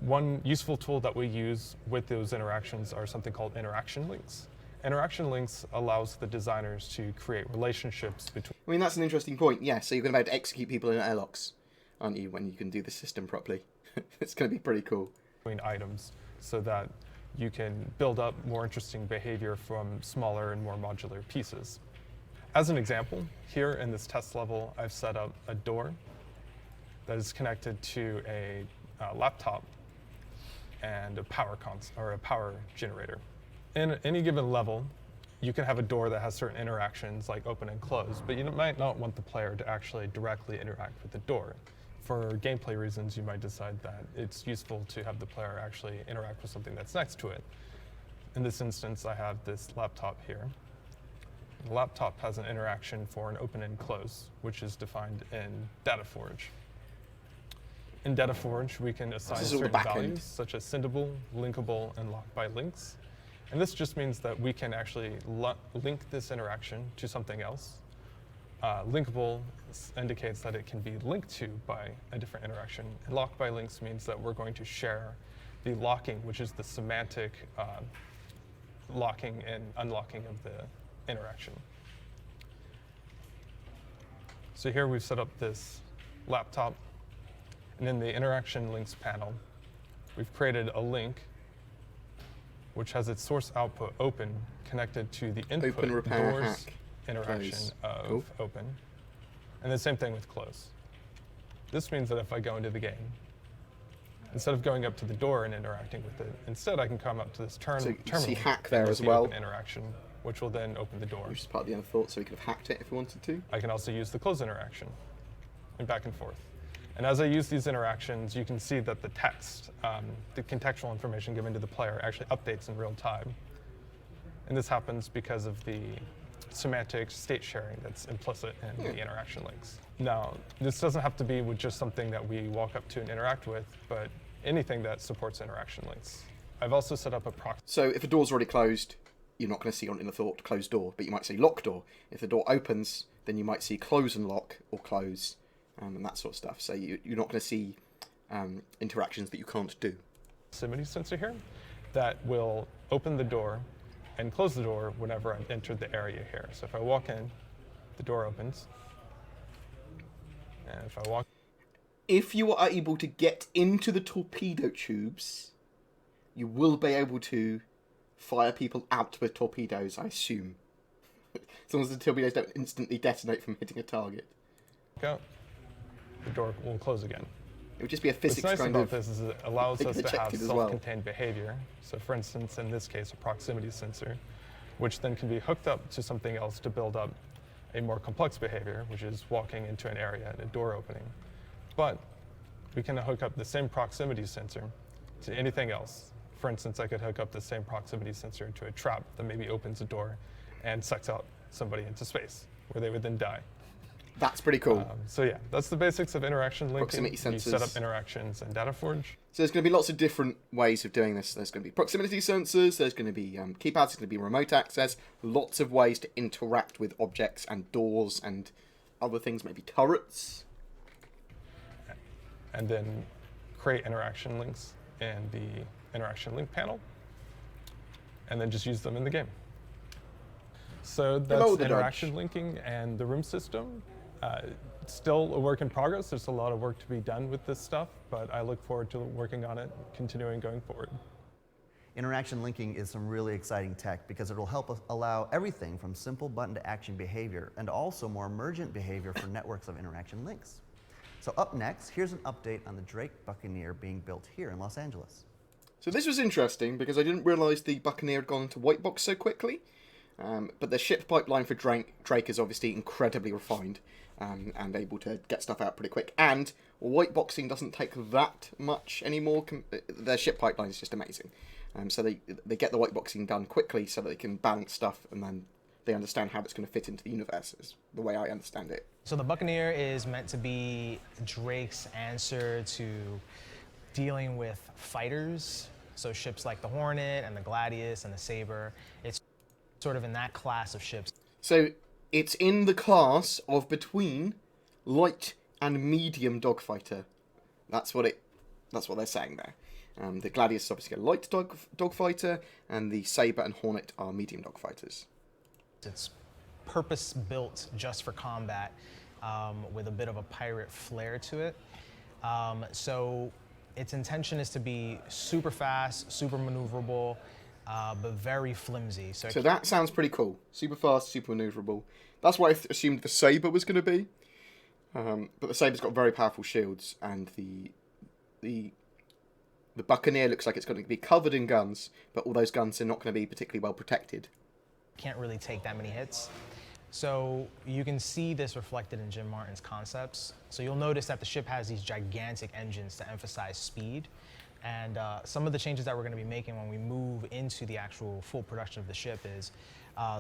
One useful tool that we use with those interactions are something called interaction links. Interaction links allows the designers to create relationships between... I mean, that's an interesting point, yeah. So you're going to be able to execute people in airlocks, aren't you, when you can do the system properly? It's going to be pretty cool. Between items, so that you can build up more interesting behavior from smaller and more modular pieces. As an example, here in this test level, I've set up a door that is connected to a laptop and a power generator. In any given level, you can have a door that has certain interactions like open and close, but you might not want the player to actually directly interact with the door. For gameplay reasons, you might decide that it's useful to have the player actually interact with something that's next to it. In this instance, I have this laptop here. The laptop has an interaction for an open and close, which is defined in DataForge. In DataForge, we can assign certain values, such as sendable, linkable, and locked by links. And this just means that we can actually link this interaction to something else. Linkable indicates that it can be linked to by a different interaction. And locked by links means that we're going to share the locking, which is the semantic locking and unlocking of the interaction. So here we've set up this laptop. And in the interaction links panel, we've created a link which has its source output open connected to the input open, repair, doors hack, interaction close. of open. And the same thing with close. This means that if I go into the game, instead of going up to the door and interacting with it, instead I can come up to this terminal. So see hack there as well. Open interaction, which will then open the door. Which is part of the inner thought, so we could have hacked it if we wanted to. I can also use the close interaction and back and forth. And as I use these interactions, you can see that the text, the contextual information given to the player actually updates in real time. And this happens because of the semantic state sharing that's implicit in the interaction links. Now, this doesn't have to be with just something that we walk up to and interact with, but anything that supports interaction links. I've also set up a proxy. So if a door's already closed, you're not going to see on inner thought closed door, but you might say lock door. If the door opens, then you might see close and lock or close and that sort of stuff. So you're not going to see interactions that you can't do. Proximity sensor here that will open the door and close the door whenever I've entered the area here. So if I walk in, the door opens. And if I walk... If you are able to get into the torpedo tubes, you will be able to fire people out with torpedoes, I assume. As long as the torpedoes don't instantly detonate from hitting a target. Go. The door will close again. It would just be a physics What's nice kind about of... this is it allows us to have objective as well. self-contained behavior. So for instance, in this case, a proximity sensor, which then can be hooked up to something else to build up a more complex behavior, which is walking into an area and a door opening. But we can hook up the same proximity sensor to anything else. For instance, I could hook up the same proximity sensor to a trap that maybe opens a door and sucks out somebody into space, where they would then die. That's pretty cool. So yeah, that's the basics of interaction linking. Proximity sensors. You set up interactions in DataForge. So there's going to be lots of different ways of doing this. There's going to be proximity sensors, there's going to be keypads, there's going to be remote access, lots of ways to interact with objects and doors and other things, maybe turrets. And then create interaction links in the interaction link panel, and then just use them in the game. So that's interaction linking and the room system. Still a work in progress. There's a lot of work to be done with this stuff, but I look forward to working on it, continuing going forward. Interaction linking is some really exciting tech because it will help us allow everything from simple button to action behavior and also more emergent behavior for networks of interaction links. So up next, here's an update on the Drake Buccaneer being built here in Los Angeles. So this was interesting because I didn't realise the Buccaneer had gone into white box so quickly. But the ship pipeline for Drake is obviously incredibly refined and able to get stuff out pretty quick. And white boxing doesn't take that much anymore. Their ship pipeline is just amazing. So they get the white boxing done quickly so that they can balance stuff and then they understand how it's going to fit into the universe, is the way I understand it. So the Buccaneer is meant to be Drake's answer to dealing with fighters. So ships like the Hornet and the Gladius and the Saber. It's sort of in that class of ships. So it's in the class of between light and medium dogfighter. That's what they're saying there. The Gladius is obviously a light dogfighter, and the Saber and Hornet are medium dogfighters. It's purpose-built just for combat, with a bit of a pirate flair to it. So its intention is to be super fast, super maneuverable, but very flimsy. So that sounds pretty cool. Super fast, super maneuverable. That's what I assumed the Saber was going to be. But the Saber's got very powerful shields, and the Buccaneer looks like it's going to be covered in guns, but all those guns are not going to be particularly well protected. Can't really take that many hits. So you can see this reflected in Jim Martin's concepts. So you'll notice that the ship has these gigantic engines to emphasize speed. And some of the changes that we're going to be making when we move into the actual full production of the ship is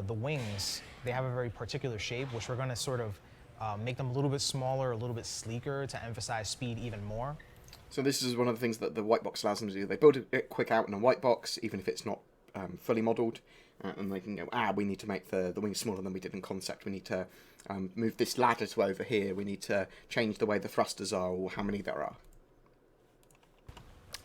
the wings. They have a very particular shape, which we're going to sort of make them a little bit smaller, a little bit sleeker to emphasize speed even more. So this is one of the things that the white box allows them to do. They build it quick out in a white box, even if it's not fully modelled. And they can go, we need to make the wings smaller than we did in concept. We need to move this ladder to over here. We need to change the way the thrusters are or how many there are.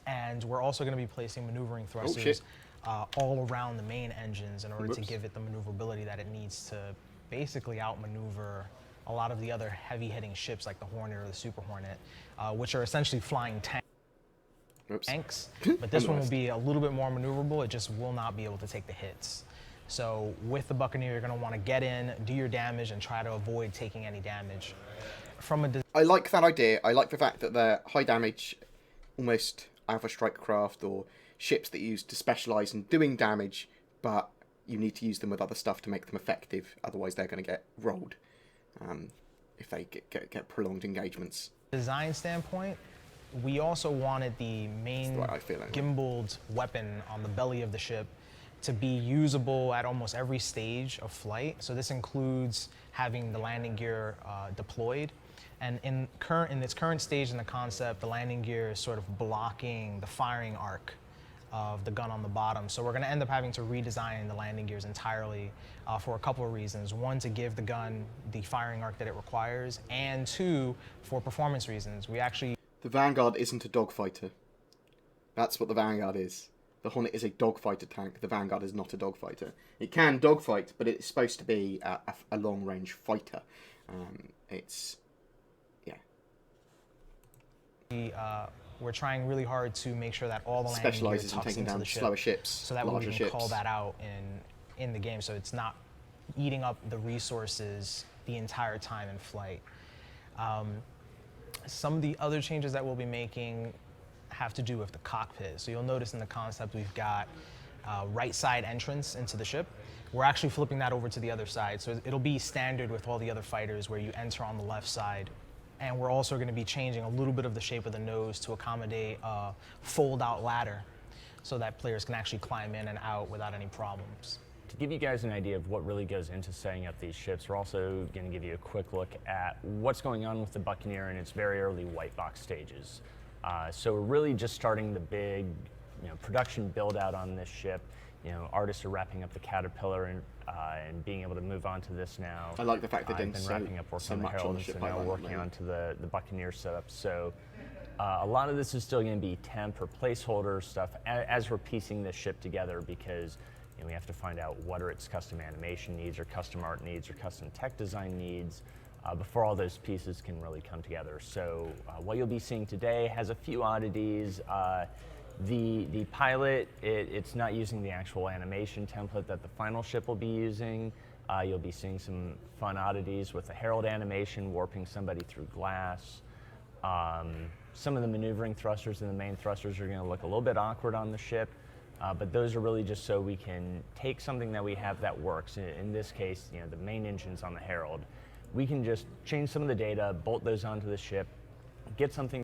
And we're also going to be placing maneuvering thrusters all around the main engines in order to give it the maneuverability that it needs to basically outmaneuver a lot of the other heavy-hitting ships like the Hornet or the Super Hornet, which are essentially flying tanks. But this one will be a little bit more maneuverable. It just will not be able to take the hits. So with the Buccaneer, you're going to want to get in, do your damage, and try to avoid taking any damage. I like that idea. I like the fact that they're high damage, almost Alpha Strike craft or ships that you use to specialise in doing damage, but you need to use them with other stuff to make them effective. Otherwise, they're going to get rolled if they get prolonged engagements. Design standpoint, we also wanted the main gimbaled weapon on the belly of the ship to be usable at almost every stage of flight. So this includes having the landing gear deployed. And in its current stage in the concept, the landing gear is sort of blocking the firing arc of the gun on the bottom. So we're going to end up having to redesign the landing gears entirely for a couple of reasons. One, to give the gun the firing arc that it requires, and two, for performance reasons. We actually... The Vanguard isn't a dogfighter. That's what the Vanguard is. The Hornet is a dogfighter tank. The Vanguard is not a dogfighter. It can dogfight, but it's supposed to be a long-range fighter. It's... yeah. We're trying really hard to make sure that all the landing gear Specializes in tucks taking into down the ship, slower ships, so that we larger can ships. call that out in the game, so it's not eating up the resources the entire time in flight. Some of the other changes that we'll be making have to do with the cockpit. So you'll notice in the concept we've got right side entrance into the ship. We're actually flipping that over to the other side, so it'll be standard with all the other fighters where you enter on the left side. And we're also going to be changing a little bit of the shape of the nose to accommodate a fold-out ladder so that players can actually climb in and out without any problems. To give you guys an idea of what really goes into setting up these ships, we're also going to give you a quick look at what's going on with the Buccaneer in its very early white box stages. So we're really just starting the big production build-out on this ship. Artists are wrapping up the Caterpillar and being able to move on to this now. I like the fact they're doing been wrapping up work so on the much Herald, on the ship. so now working on to the Buccaneer setup. So a lot of this is still going to be temp or placeholder stuff as we're piecing this ship together, because we have to find out what are its custom animation needs or custom art needs or custom tech design needs before all those pieces can really come together. So what you'll be seeing today has a few oddities. The pilot, it's not using the actual animation template that the final ship will be using. You'll be seeing some fun oddities with the Herald animation, warping somebody through glass. Some of the maneuvering thrusters and the main thrusters are going to look a little bit awkward on the ship, but those are really just so we can take something that we have that works. In this case, the main engines on the Herald. We can just change some of the data, bolt those onto the ship, get something.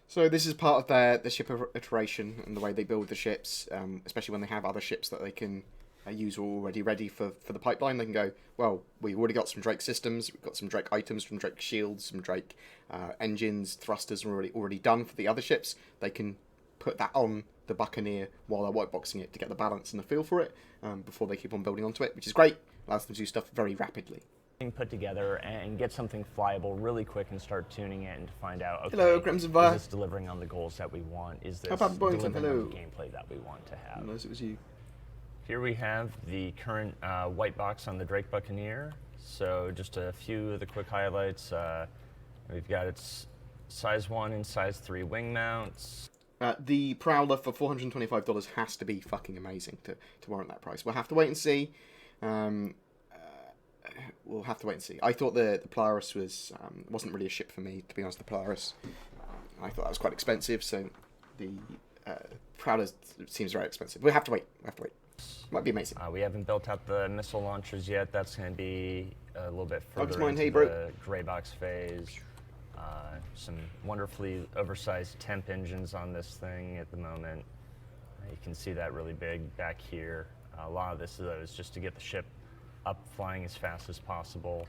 So this is part of the ship iteration and the way they build the ships, especially when they have other ships that they can use already ready for the pipeline. They can go, well, we've already got some Drake systems, we've got some Drake items from Drake shields, some Drake engines, thrusters are already done for the other ships. They can put that on the Buccaneer while they're whiteboxing it to get the balance and the feel for it before they keep on building onto it, which is great. Allows them to do stuff very rapidly. Put together and get something flyable really quick and start tuning it and to find out, okay, hello, Crimson Fire. Is this delivering on the goals that we want? Is this How about Boynton? delivering Hello. on the gameplay that we want to have? Unless it was you. Here we have the current white box on the Drake Buccaneer. So just a few of the quick highlights. We've got its size 1 and size 3 wing mounts. The Prowler for $425 has to be fucking amazing to warrant that price. We'll have to wait and see. We'll have to wait and see. I thought the Polaris wasn't really a ship for me, to be honest. The Polaris, I thought that was quite expensive. So the Prowler seems very expensive. We'll have to wait. Might be amazing. We haven't built out the missile launchers yet. That's going to be a little bit further mine, into hey, bro. the gray box phase. Some wonderfully oversized temp engines on this thing at the moment. You can see that really big back here. A lot of this is just to get the ship up flying as fast as possible.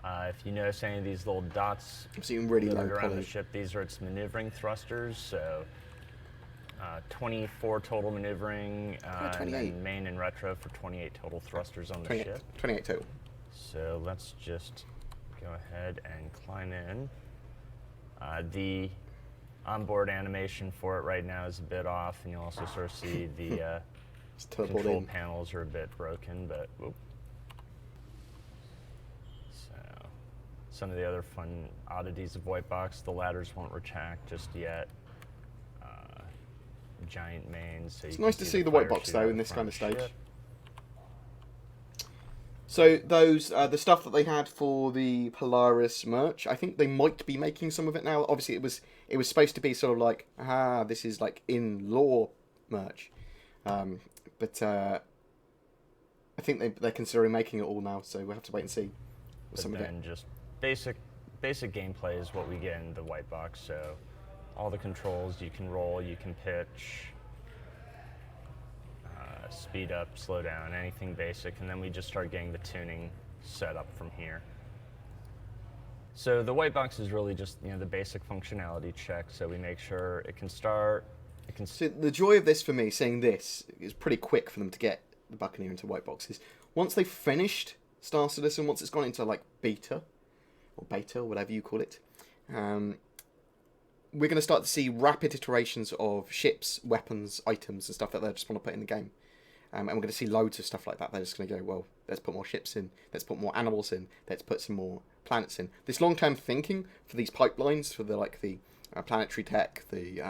If you notice any of these little dots really low around poly. the ship, these are its maneuvering thrusters. So 24 total maneuvering, and then main and retro for 28 total thrusters on the ship. 28 total. So let's just go ahead and climb in. The onboard animation for it right now is a bit off, and you'll also sort of see the control panels are a bit broken, but whoop. So some of the other fun oddities of white box, the ladders won't retract just yet. Giant mains. So it's nice to see the white box though in this kind of stage. Ship. So those the stuff that they had for the Polaris merch, I think they might be making some of it now. Obviously, it was supposed to be sort of like, this is like in lore merch, but I think they're considering making it all now. So we'll have to wait and see. But some then of it. just basic gameplay is what we get in the white box. So all the controls, you can roll, you can pitch, speed up, slow down, anything basic, and then we just start getting the tuning set up from here. So the white box is really just the basic functionality check. So we make sure it can start, So the joy of this for me, seeing this, is pretty quick for them to get the Buccaneer into white boxes. Once they've finished Star Citizen, once it's gone into like beta, or whatever you call it, we're going to start to see rapid iterations of ships, weapons, items, and stuff that they just want to put in the game. And we're going to see loads of stuff like that. They're just going to go, well, let's put more ships in, let's put more animals in, let's put some more planets in. This long-term thinking for these pipelines, for the planetary tech, the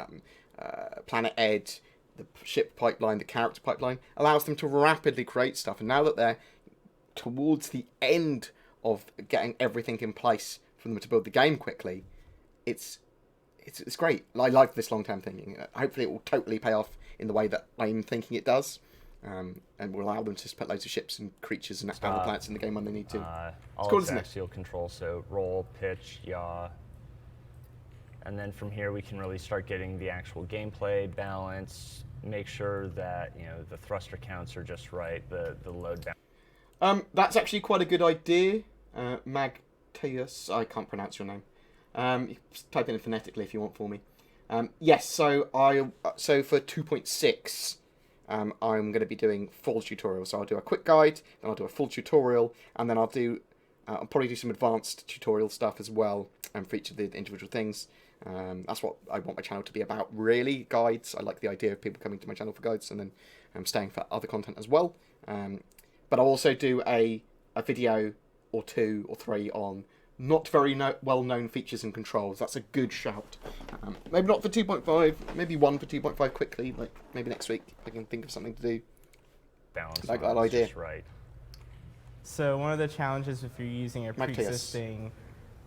Planet Ed, the ship pipeline, the character pipeline, allows them to rapidly create stuff. And now that they're towards the end of getting everything in place for them to build the game quickly, it's great. I like this long-term thinking. Hopefully it will totally pay off in the way that I'm thinking it does. And will allow them to just put loads of ships and creatures and other planets in the game when they need to. All cool, its axial control, so roll, pitch, yaw. And then from here we can really start getting the actual gameplay balance, make sure that the thruster counts are just right, the load balance. That's actually quite a good idea, Magteus. I can't pronounce your name. You can type it in phonetically if you want for me. Yes, so for 2.6, I'm going to be doing full tutorials. So I'll do a quick guide, then I'll do a full tutorial, and then I'll probably do some advanced tutorial stuff as well, for each of the individual things. That's what I want my channel to be about, really, guides. I like the idea of people coming to my channel for guides, and then staying for other content as well. But I'll also do a video or 2 or 3 on not very well-known features and controls. That's a good shout. Maybe not for 2.5, maybe one for 2.5 quickly, like maybe next week if I can think of something to do. Balance like that idea. Just right. So one of the challenges if you're using a pre-existing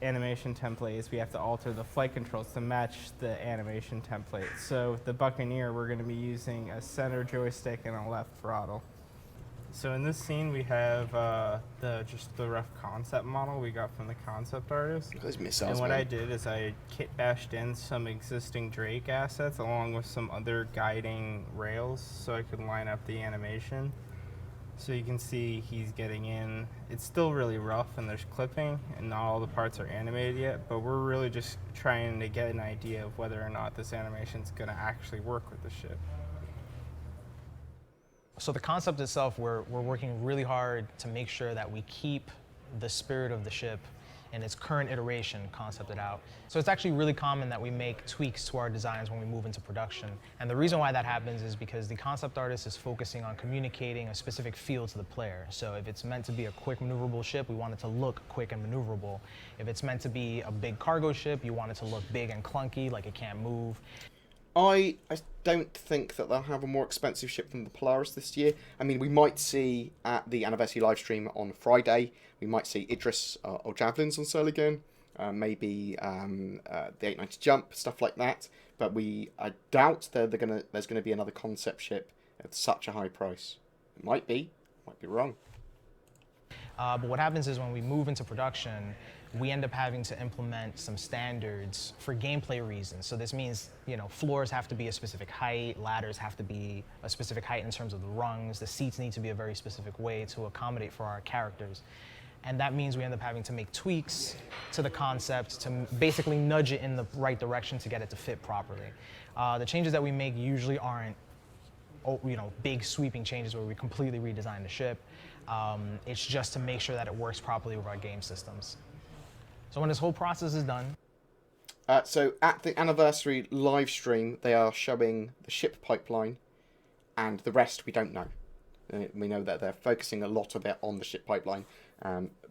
animation template is we have to alter the flight controls to match the animation template. So with the Buccaneer, we're going to be using a center joystick and a left throttle. So in this scene, we have just the rough concept model we got from the concept artist. Those missiles, and what man. I did is I kit bashed in some existing Drake assets along with some other guiding rails so I could line up the animation. So you can see he's getting in. It's still really rough and there's clipping and not all the parts are animated yet, but we're really just trying to get an idea of whether or not this animation is going to actually work with the ship. So the concept itself, we're working really hard to make sure that we keep the spirit of the ship in its current iteration concepted out. So it's actually really common that we make tweaks to our designs when we move into production. And the reason why that happens is because the concept artist is focusing on communicating a specific feel to the player. So if it's meant to be a quick maneuverable ship, we want it to look quick and maneuverable. If it's meant to be a big cargo ship, you want it to look big and clunky, like it can't move. I don't think that they'll have a more expensive ship than the Polaris this year. I mean, we might see at the anniversary live stream on Friday, we might see Idris or Javelins on sale again. Maybe the 890 Jump, stuff like that. But I doubt there's going to be another concept ship at such a high price. It might be wrong. But what happens is when we move into production, we end up having to implement some standards for gameplay reasons. So this means, floors have to be a specific height, ladders have to be a specific height in terms of the rungs, the seats need to be a very specific way to accommodate for our characters. And that means we end up having to make tweaks to the concept to basically nudge it in the right direction to get it to fit properly. The changes that we make usually aren't big sweeping changes where we completely redesign the ship. It's just to make sure that it works properly with our game systems. So when this whole process is done. So at the anniversary live stream, they are showing the ship pipeline, and the rest we don't know. We know that they're focusing a lot of it on the ship pipeline.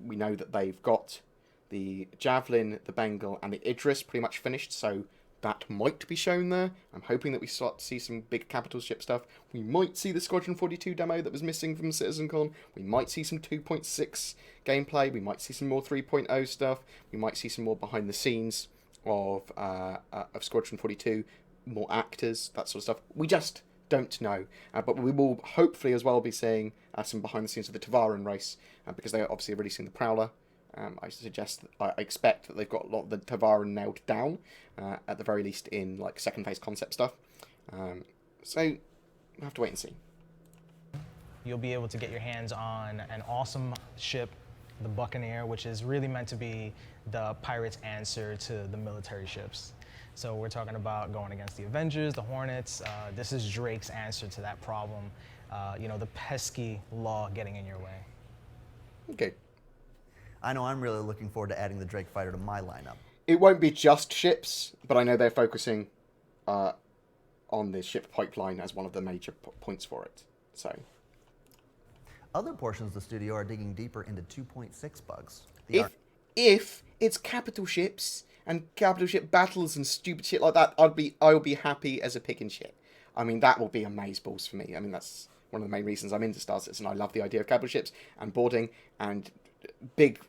We know that they've got the Javelin, the Bengal, and the Idris pretty much finished, so that might be shown there. I'm hoping that we start to see some big capital ship stuff. We might see the Squadron 42 demo that was missing from CitizenCon. We might see some 2.6 gameplay. We might see some more 3.0 stuff. We might see some more behind the scenes of Squadron 42, more actors, that sort of stuff. We just don't know. But we will hopefully as well be seeing some behind the scenes of the Tavaran race, because they are obviously releasing the Prowler. I expect that they've got a lot of the Tavaran nailed down, at the very least in like second phase concept stuff. So we'll have to wait and see. You'll be able to get your hands on an awesome ship, the Buccaneer, which is really meant to be the pirates' answer to the military ships. So we're talking about going against the Avengers, the Hornets. This is Drake's answer to that problem. The pesky law getting in your way. Okay. I know I'm really looking forward to adding the Drake fighter to my lineup. It won't be just ships, but I know they're focusing on the ship pipeline as one of the major points for it. So, other portions of the studio are digging deeper into 2.6 bugs. If it's capital ships and capital ship battles and stupid shit like that, I will be happy as a pig in shit. I mean, that will be amazeballs for me. I mean, that's one of the main reasons I'm into Star Citizen. I love the idea of capital ships and boarding and big,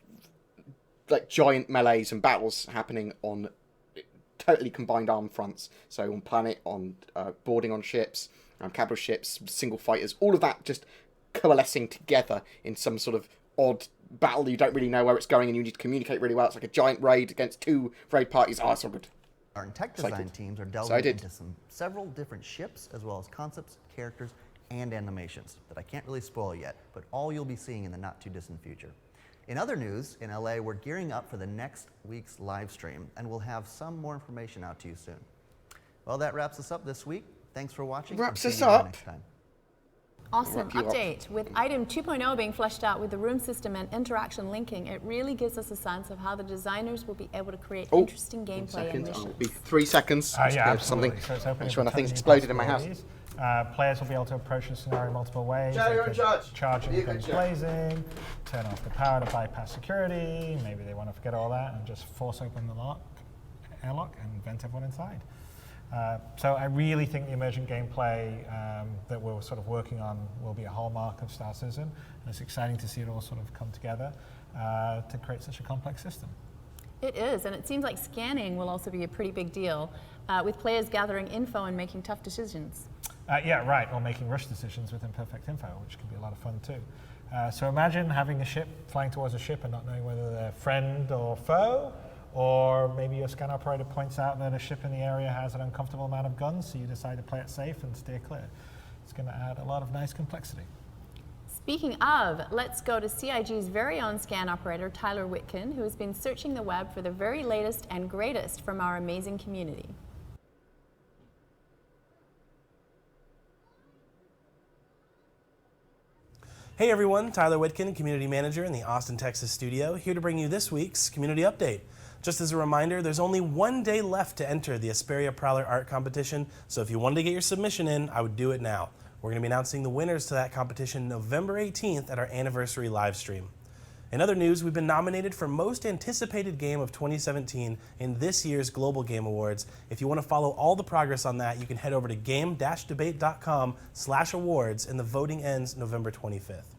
like, giant melees and battles happening on totally combined armed fronts. So on planet, on boarding on ships, capital ships, single fighters, all of that just coalescing together in some sort of odd battle. You don't really know where it's going and you need to communicate really well. It's like a giant raid against two raid parties. Oh, it's so good. Our tech design teams are delving into several different ships, as well as concepts, characters, and animations that I can't really spoil yet, but all you'll be seeing in the not-too-distant future. In other news, in LA, we're gearing up for the next week's live stream, and we'll have some more information out to you soon. Well, that wraps us up this week. Thanks for watching. Wraps us up? Next time. Awesome update. With item 2.0 being fleshed out with the room system and interaction linking, it really gives us a sense of how the designers will be able to create interesting gameplay and missions. It'll be 3 seconds. Yeah, absolutely. Something. So it's open When nothing's exploded in my house. Players will be able to approach the scenario multiple ways. Joe, you're in charge. Charging guns blazing, turn off the power to bypass security. Maybe they want to forget all that and just force open the airlock, and vent everyone inside. So I really think the emergent gameplay that we're sort of working on will be a hallmark of Star Citizen. And it's exciting to see it all sort of come together to create such a complex system. It is, and it seems like scanning will also be a pretty big deal, with players gathering info and making tough decisions. Yeah, right, or making rush decisions with imperfect info, which can be a lot of fun too. So imagine having a ship, flying towards a ship and not knowing whether they're friend or foe, or maybe your scan operator points out that a ship in the area has an uncomfortable amount of guns, so you decide to play it safe and steer clear. It's going to add a lot of nice complexity. Speaking of, let's go to CIG's very own scan operator, Tyler Witkin, who has been searching the web for the very latest and greatest from our amazing community. Hey everyone, Tyler Witkin, Community Manager in the Austin, Texas studio, here to bring you this week's Community Update. Just as a reminder, there's only 1 day left to enter the Asperia Prowler Art Competition, so if you wanted to get your submission in, I would do it now. We're going to be announcing the winners to that competition November 18th at our anniversary live stream. In other news, we've been nominated for Most Anticipated Game of 2017 in this year's Global Game Awards. If you want to follow all the progress on that, you can head over to game-debate.com/awards, and the voting ends November 25th.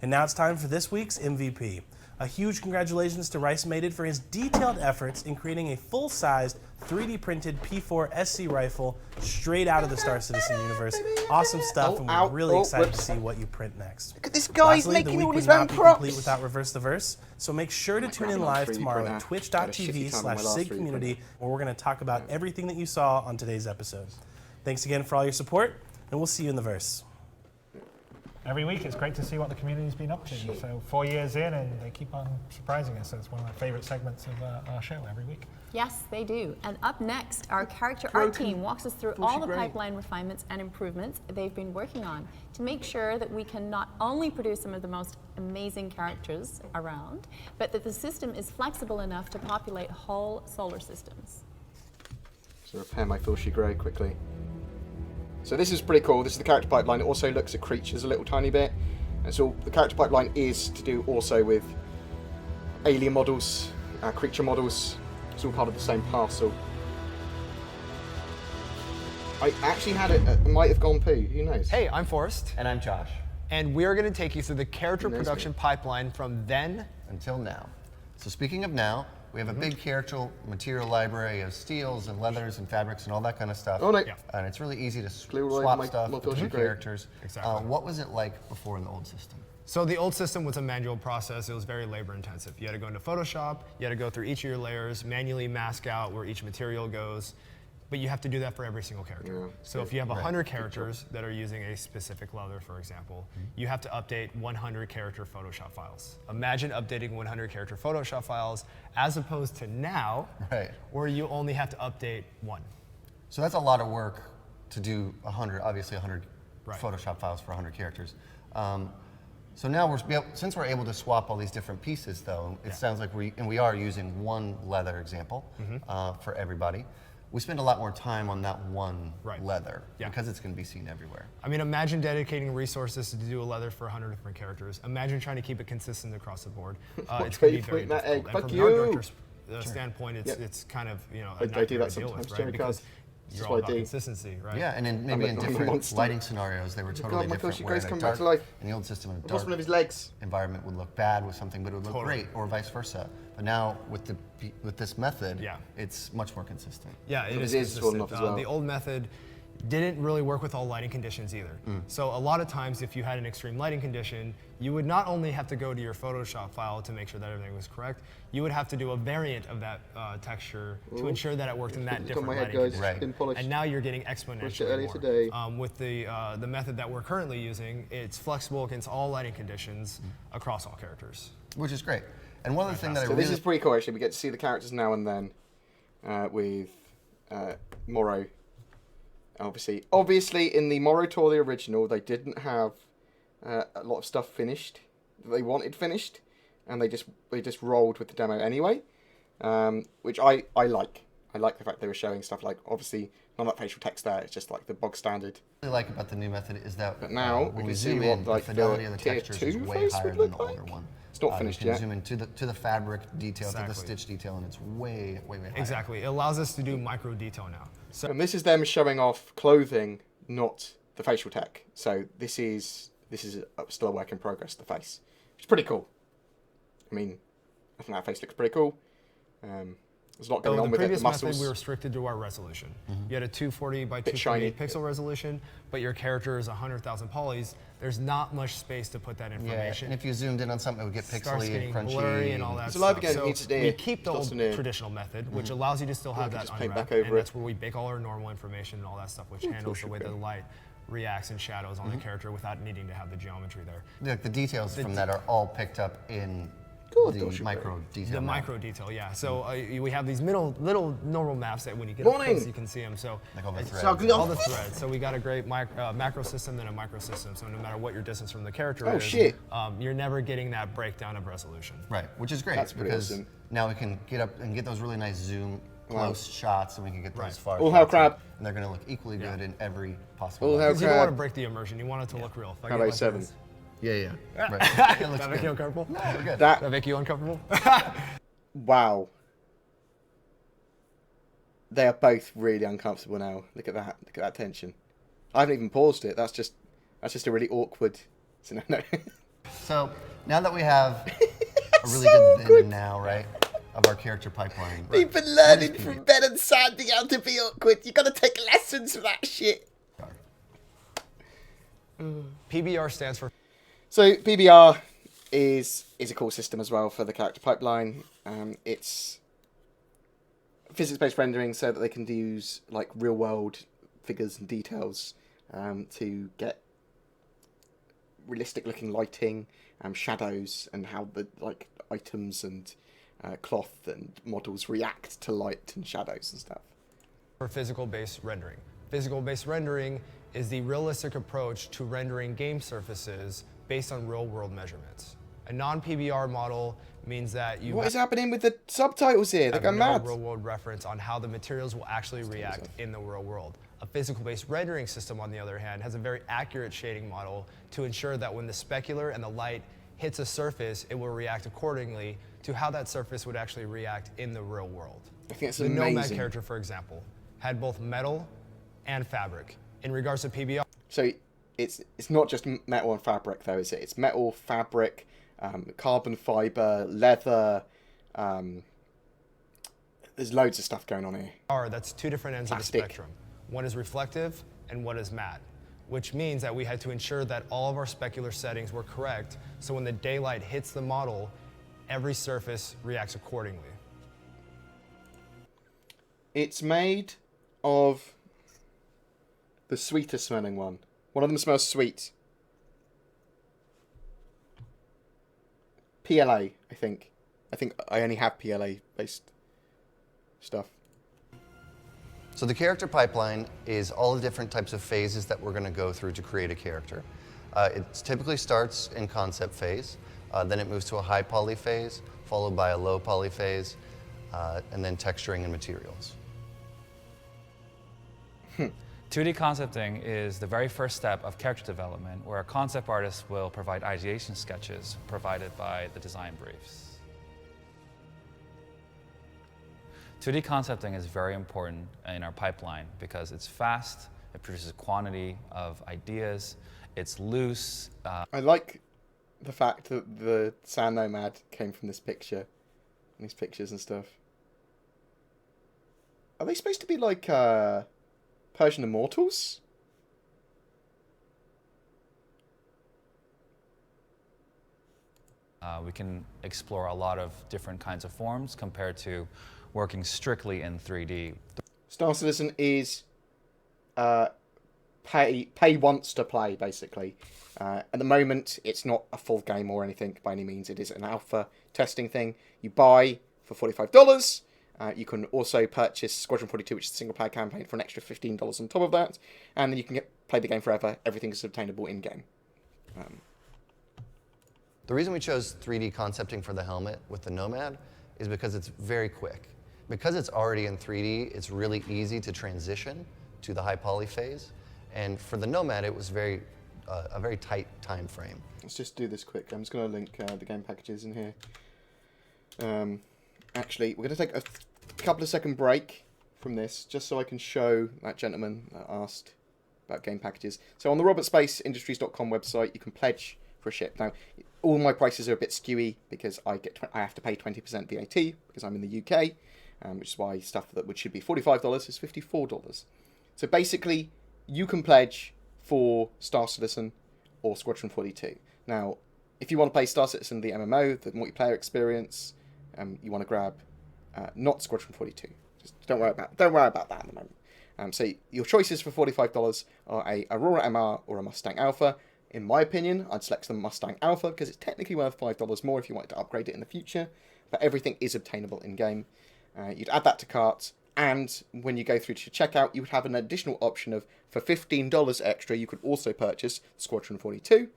And now it's time for this week's MVP. A huge congratulations to Rice Mated for his detailed efforts in creating a full-sized 3D printed P4 SC rifle straight out of the Star Citizen universe. Awesome stuff, and we're really excited to see what you print next. Look at this guy, he's Lastly, making all his the own week would not be props. complete without Reverse the Verse, so make sure to tune in live tomorrow at twitch.tv/sigcommunity, where we're going to talk about everything that you saw on today's episode. Thanks again for all your support, and we'll see you in the verse. Every week, it's great to see what the community's been up to. So 4 years in, and they keep on surprising us. So it's one of my favorite segments of our show every week. Yes, they do. And up next, our character art team walks us through all the pipeline refinements and improvements they've been working on to make sure that we can not only produce some of the most amazing characters around, but that the system is flexible enough to populate whole solar systems. So repair my Fulci Grey quickly. So this is pretty cool. This is the character pipeline. It also looks at creatures a little tiny bit. And so the character pipeline is to do also with alien models, creature models. It's all part of the same parcel. I actually had it might have gone poo. Who knows? Hey, I'm Forrest. And I'm Josh. And we're going to take you through the character production pipeline from then until now. So speaking of now, we have a big character material library of steels and leathers and fabrics and all that kind of stuff. Oh, no. And it's really easy to swap stuff between characters. Exactly. What was it like before in the old system? So the old system was a manual process. It was very labor intensive. You had to go into Photoshop. You had to go through each of your layers, manually mask out where each material goes. but you have to do that for every single character. Yeah. So if you have 100 characters that are using a specific leather, for example, you have to update 100 character Photoshop files. Imagine updating 100 character Photoshop files as opposed to now, where you only have to update 1. So that's a lot of work to do 100, obviously 100 Photoshop files for 100 characters. So now, since we're able to swap all these different pieces, though, it sounds like we are using one leather example for everybody. We spend a lot more time on that one leather because it's going to be seen everywhere. I mean, imagine dedicating resources to do a leather for 100 different characters. Imagine trying to keep it consistent across the board. It's going to be very difficult. And from the art director's standpoint, it's kind of a nightmare to deal with, right? Because you're all about consistency, right? Yeah, and maybe in different lighting scenarios, they were totally different. Where in the old system, a dark one of his legs. environment would look bad with something, but it would look great, or vice versa. But now with this method, it's much more consistent. Yeah, it is consistent. The old method didn't really work with all lighting conditions either. So a lot of times, if you had an extreme lighting condition, you would not only have to go to your Photoshop file to make sure that everything was correct, you would have to do a variant of that texture to ensure that it worked in that different lighting condition. And now you're getting exponentially more. With the method that we're currently using, it's flexible against all lighting conditions across all characters. Which is great. And one other thing that this is pretty cool, actually. We get to see the characters now and then with Morrow. Obviously, in the Morrow tour, the original, they didn't have a lot of stuff finished that they wanted finished, and they just rolled with the demo anyway, which I like. I like the fact they were showing stuff like, obviously, none of that facial text there. It's just like the bog standard. What I like about the new method is that but now when we you can zoom see in, what like the fidelity of the tier textures 2 is way face higher would than look the like. older one. It's not finished you yet. can zoom in to the fabric detail, to the stitch detail, and it's way higher. Exactly. It allows us to do micro detail now. So, and this is them showing off clothing, not the facial tech. So this is still a work in progress, the face. It's pretty cool. I mean, I think that face looks pretty cool. There's a lot going on with it. The previous muscles. method, we were restricted to our resolution. You had a 240 by 248 pixel resolution, but your character is 100,000 polys. There's not much space to put that information. And if you zoomed in on something, it would get pixely and crunchy. Blurry and all that stuff. So we keep the old traditional method, which allows you to still have that unwrap, and that's where we bake all our normal information and all that stuff, which handles the way the light reacts and shadows on the character without needing to have the geometry there. The details from that are all picked up in the micro detail. The micro detail, yeah. So we have these little normal maps that when you get up close, you can see them. So like all the threads. All the threads. So we got a great macro system and a micro system. So no matter what your distance from the character is, you're never getting that breakdown of resolution. Right, which is great because now we can get up and get those really nice zoom close shots, and we can get those far shots. And they're going to look equally good in every possible way. Because you don't want to break the immersion. You want it to look real. How about 7? Yeah. Right. Does that make you uncomfortable? No, we're good. Does that make you uncomfortable? Wow. They are both really uncomfortable now. Look at that. Look at that tension. I haven't even paused it. That's just a really awkward. So no. So now that we have a really good then and now, right, of our character pipeline. We've been learning from Ben and Sandy how to be awkward. You got to take lessons from that shit. PBR stands for. So PBR is a cool system as well for the character pipeline. It's physics-based rendering so that they can use like real-world figures and details to get realistic-looking lighting, shadows, and how the like items and cloth and models react to light and shadows and stuff. For physical-based rendering. Physical-based rendering is the realistic approach to rendering game surfaces based on real-world measurements. A non-PBR model means that you. What is happening with the subtitles here? They're going mad. Real-world reference on how the materials will actually react in the real world. A physical-based rendering system, on the other hand, has a very accurate shading model to ensure that when the specular and the light hits a surface, it will react accordingly to how that surface would actually react in the real world. I think it's the amazing. Nomad character, for example, had both metal and fabric. In regards to PBR, so it's not just metal and fabric, though, is it? It's metal, fabric, carbon fiber, leather. There's loads of stuff going on here. That's two different ends of the spectrum. One is reflective and one is matte, which means that we had to ensure that all of our specular settings were correct, so when the daylight hits the model, every surface reacts accordingly. It's made of the sweeter smelling one. One of them smells sweet. PLA, I think. I think I only have PLA-based stuff. So the character pipeline is all the different types of phases that we're going to go through to create a character. It typically starts in concept phase, then it moves to a high poly phase, followed by a low poly phase, and then texturing and materials. 2D concepting is the very first step of character development, where a concept artist will provide ideation sketches provided by the design briefs. 2D concepting is very important in our pipeline because it's fast, it produces quantity of ideas, it's loose. I like the fact that the Sand Nomad came from this picture, these pictures and stuff. Are they supposed to be like Persian Immortals? We can explore a lot of different kinds of forms compared to working strictly in 3D. Star Citizen is pay once to play, basically. At the moment, it's not a full game or anything by any means. It is an alpha testing thing. You buy for $45. You can also purchase Squadron 42, which is the single-player campaign, for an extra $15 on top of that. And then you can play the game forever. Everything is obtainable in-game. The reason we chose 3D concepting for the helmet with the Nomad is because it's very quick. Because it's already in 3D, it's really easy to transition to the high poly phase. And for the Nomad, it was a very tight time frame. Let's just do this quick. I'm just going to link the game packages in here. Actually, we're going to take a couple of second break from this, just so I can show that gentleman that asked about game packages. So on the robertspaceindustries.com website, you can pledge for a ship. Now, all my prices are a bit skewy because I have to pay 20% VAT because I'm in the UK, which is why stuff that should be $45 is $54. So basically, you can pledge for Star Citizen or Squadron 42. Now, if you want to play Star Citizen, the MMO, the multiplayer experience, you want to grab not Squadron 42. Just don't worry about that at the moment. So your choices for $45 are a Aurora MR or a Mustang Alpha. In my opinion, I'd select the Mustang Alpha because it's technically worth $5 more if you wanted to upgrade it in the future, but everything is obtainable in-game. You'd add that to cart, and when you go through to checkout, you would have an additional option of, for $15 extra, you could also purchase Squadron 42,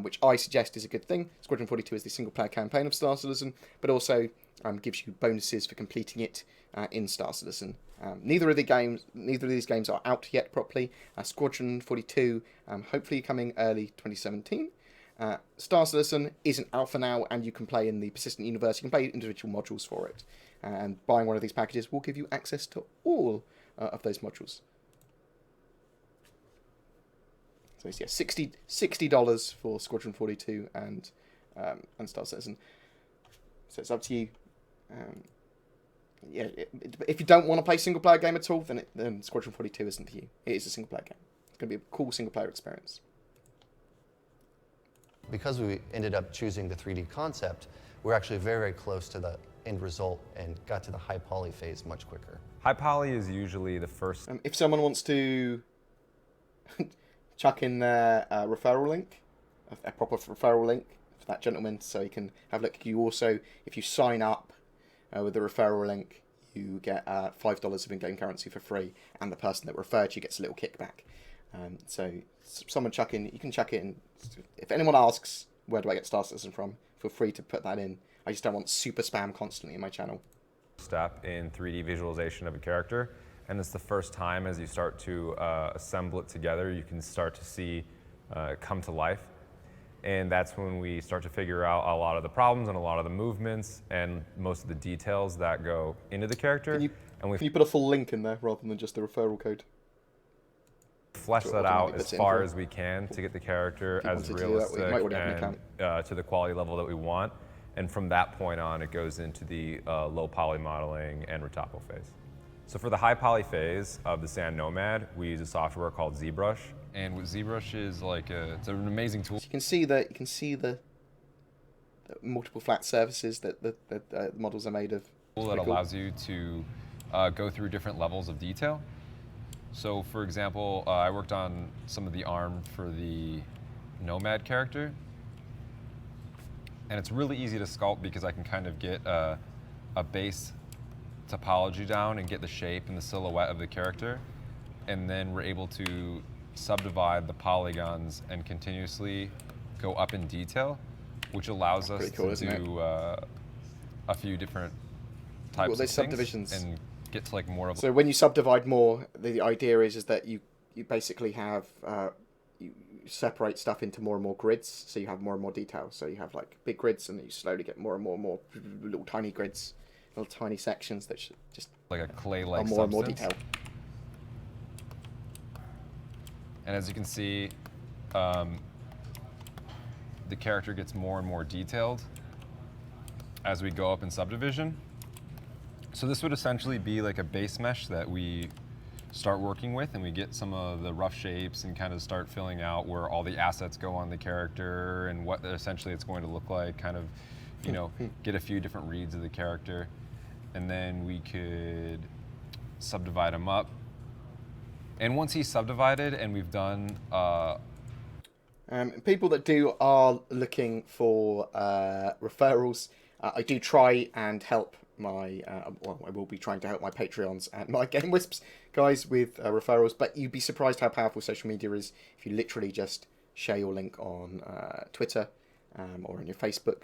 which I suggest is a good thing. Squadron 42 is the single-player campaign of Star Citizen, but also gives you bonuses for completing it in Star Citizen. Neither of these games are out yet properly. Squadron 42, hopefully coming early 2017. Star Citizen is an alpha now, and you can play in the Persistent Universe. You can play individual modules for it. And buying one of these packages will give you access to all of those modules. So it's, yeah, $60 for Squadron 42 and Star Citizen. So it's up to you. If you don't want to play single player game at all, then Squadron 42 isn't for you. It is a single player game. It's going to be a cool single player experience. Because we ended up choosing the 3D concept, we're actually very, very close to the end result and got to the high poly phase much quicker. High poly is usually the first. If someone wants to chuck in their referral link, a proper referral link for that gentleman, so he can have a look. You also, if you sign up with the referral link, you get $5 of in-game currency for free, and the person that referred you gets a little kickback. So someone chuck in, you can chuck it in. If anyone asks, where do I get Star Citizen from, feel free to put that in. I just don't want super spam constantly in my channel. Step in 3D visualization of a character, and it's the first time as you start to assemble it together, you can start to see come to life. And that's when we start to figure out a lot of the problems and a lot of the movements and most of the details that go into the character. Can you put a full link in there rather than just the referral code? Flesh that out as far as we can to get the character as realistic and to the quality level that we want. And from that point on, it goes into the low poly modeling and retopo phase. So for the high poly phase of the Sand Nomad, we use a software called ZBrush. And what ZBrush is like, it's an amazing tool. So you can see the multiple flat surfaces that the models are made of. Tool that allows you to go through different levels of detail. So for example, I worked on some of the arm for the Nomad character. And it's really easy to sculpt because I can kind of get a base topology down and get the shape and the silhouette of the character. And then we're able to subdivide the polygons and continuously go up in detail, which allows us to do a few different types of things subdivisions and get to like more of. So when you subdivide more, the idea is that you basically have you separate stuff into more and more grids, so you have more and more detail. So you have like big grids, and you slowly get more and more little tiny grids, little tiny sections that just like a clay-like more and more detail. And as you can see, the character gets more and more detailed as we go up in subdivision. So this would essentially be like a base mesh that we start working with, and we get some of the rough shapes and kind of start filling out where all the assets go on the character and what essentially it's going to look like, kind of, you know, get a few different reads of the character. And then we could subdivide him up. And once he's subdivided and we've done... people that are looking for referrals, I do try and help my, well, I will be trying to help my Patreons and my Game Wisps guys with referrals, but you'd be surprised how powerful social media is if you literally just share your link on Twitter or on your Facebook.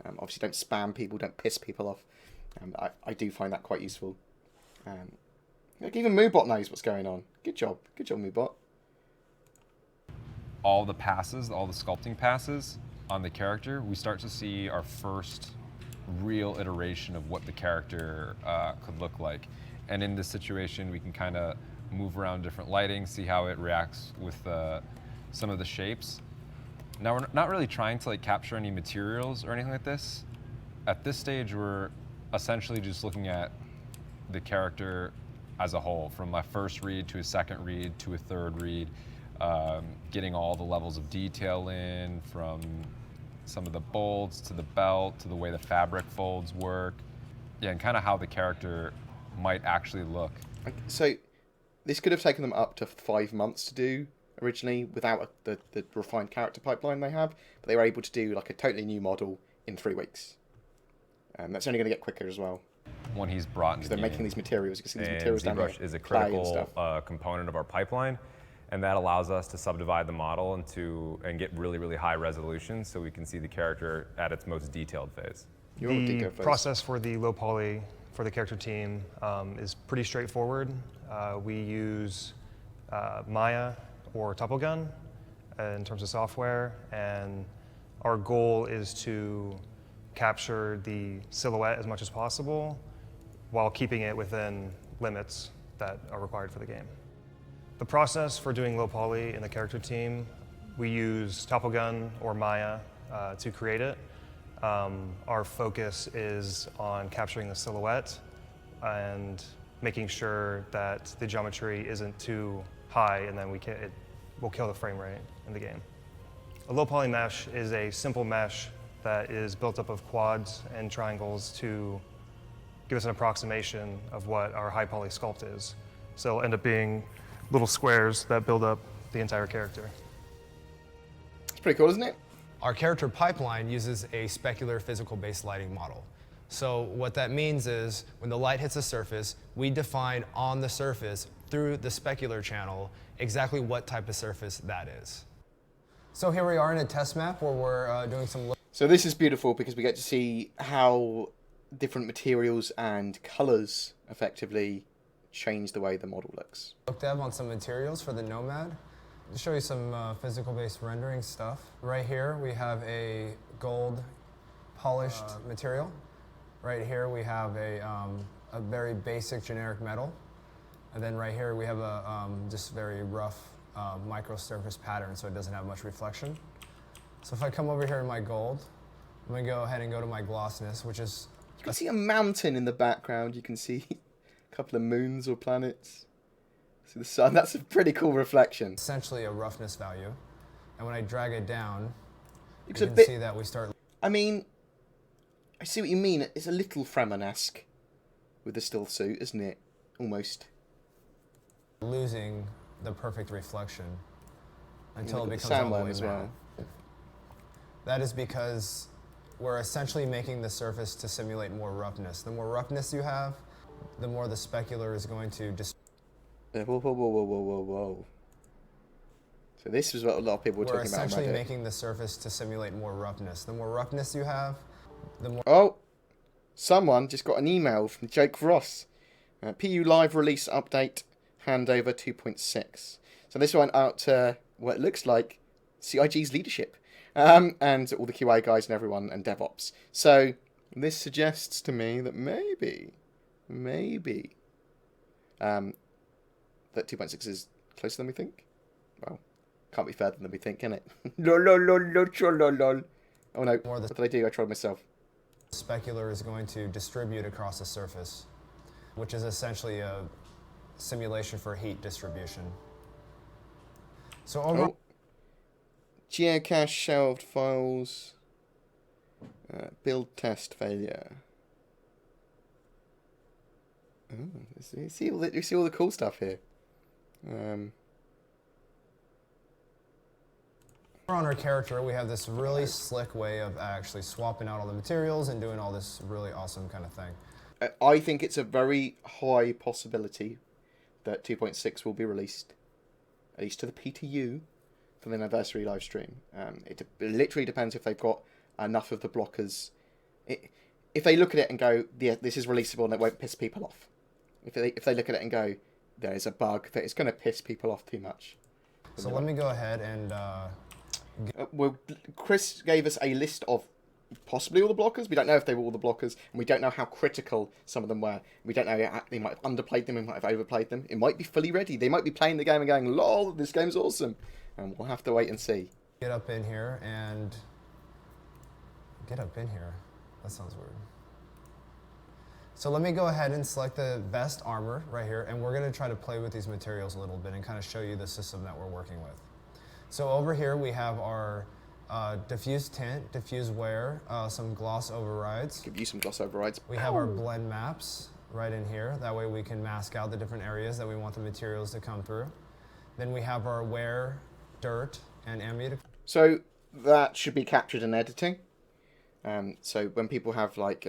Obviously don't spam people, don't piss people off. I do find that quite useful. Like even Moobot knows what's going on. Good job, Moobot. All the passes, all the sculpting passes on the character, we start to see our first real iteration of what the character could look like. And in this situation, we can kind of move around different lighting, see how it reacts with some of the shapes. Now, we're not really trying to like capture any materials or anything like this. At this stage, we're essentially just looking at the character as a whole, from my first read to a second read to a third read, getting all the levels of detail in, from some of the bolts to the belt to the way the fabric folds work, yeah, and kind of how the character might actually look. So this could have taken them up to 5 months to do originally without the refined character pipeline they have, but they were able to do like a totally new model in 3 weeks. That's only going to get quicker as well. When he's brought in, because they're making these materials. You can see these and materials down here. ZBrush is a critical component of our pipeline, and that allows us to subdivide the model and get really, really high resolution, so we can see the character at its most detailed phase. The process for the low poly for the character team is pretty straightforward. We use Maya or Topogun in terms of software, and our goal is to capture the silhouette as much as possible while keeping it within limits that are required for the game. The process for doing low poly in the character team, we use Topogun or Maya to create it. Our focus is on capturing the silhouette and making sure that the geometry isn't too high, and then it will kill the frame rate in the game. A low poly mesh is a simple mesh that is built up of quads and triangles to give us an approximation of what our high poly sculpt is. So it'll end up being little squares that build up the entire character. It's pretty cool, isn't it? Our character pipeline uses a specular physical-based lighting model. So what that means is when the light hits the surface, we define on the surface through the specular channel exactly what type of surface that is. So here we are in a test map where we're doing some... So this is beautiful because we get to see how different materials and colors effectively change the way the model looks. Look dev on some materials for the Nomad. To show you some physical-based rendering stuff. Right here we have a gold polished material. Right here we have a very basic generic metal. And then right here we have a just very rough microsurface pattern, so it doesn't have much reflection. So if I come over here in my gold, I'm gonna go ahead and go to my glossness, which is... You can see a mountain in the background. You can see a couple of moons or planets. See the sun. That's a pretty cool reflection. Essentially a roughness value. And when I drag it down, it's you can see that we start... I mean, I see what you mean. It's a little Fremen-esque with the still suit, isn't it? Almost. losing the perfect reflection until it becomes sandworm all the way as matte. well. That is because we're essentially making the surface to simulate more roughness. The more roughness you have, the more the specular is going to Whoa. So this is what a lot of people were talking about on We're essentially Reddit. making the surface to simulate more roughness. The more roughness you have, the more... Oh, someone just got an email from Jake Ross. PU Live release update, handover 2.6. So this went out to what it looks like CIG's leadership. And all the QA guys and everyone and DevOps. So this suggests to me that maybe, that 2.6 is closer than we think. Well, can't be further than we think, can it? Lol. Oh no, what did I do? I tried myself. Specular is going to distribute across the surface, which is essentially a simulation for heat distribution. So overall... Geocache shelved files. Build test failure. Oh, you see all the cool stuff here. On our character, we have this really slick way of actually swapping out all the materials and doing all this really awesome kind of thing. I think it's a very high possibility that 2.6 will be released, at least to the PTU, for the anniversary live stream. It literally depends if they've got enough of the blockers. If they look at it and go, yeah, this is releasable and it won't piss people off. If they look at it and go, there's a bug that is going to piss people off too much. So let me go ahead and... well, Chris gave us a list of possibly all the blockers. We don't know if they were all the blockers, and we don't know how critical some of them were. We don't know, they might have underplayed them, they might have overplayed them. It might be fully ready. They might be playing the game and going, lol, this game's awesome. And we'll have to wait and see. Get up in here and... Get up in here? That sounds weird. So let me go ahead and select the best armor right here, and we're going to try to play with these materials a little bit and kind of show you the system that we're working with. So over here we have our diffuse tint, diffuse wear, some gloss overrides. Give you some gloss overrides. We have our blend maps right in here. That way we can mask out the different areas that we want the materials to come through. Then we have our wear, dirt, and ambient. So that should be captured in editing. So when people have like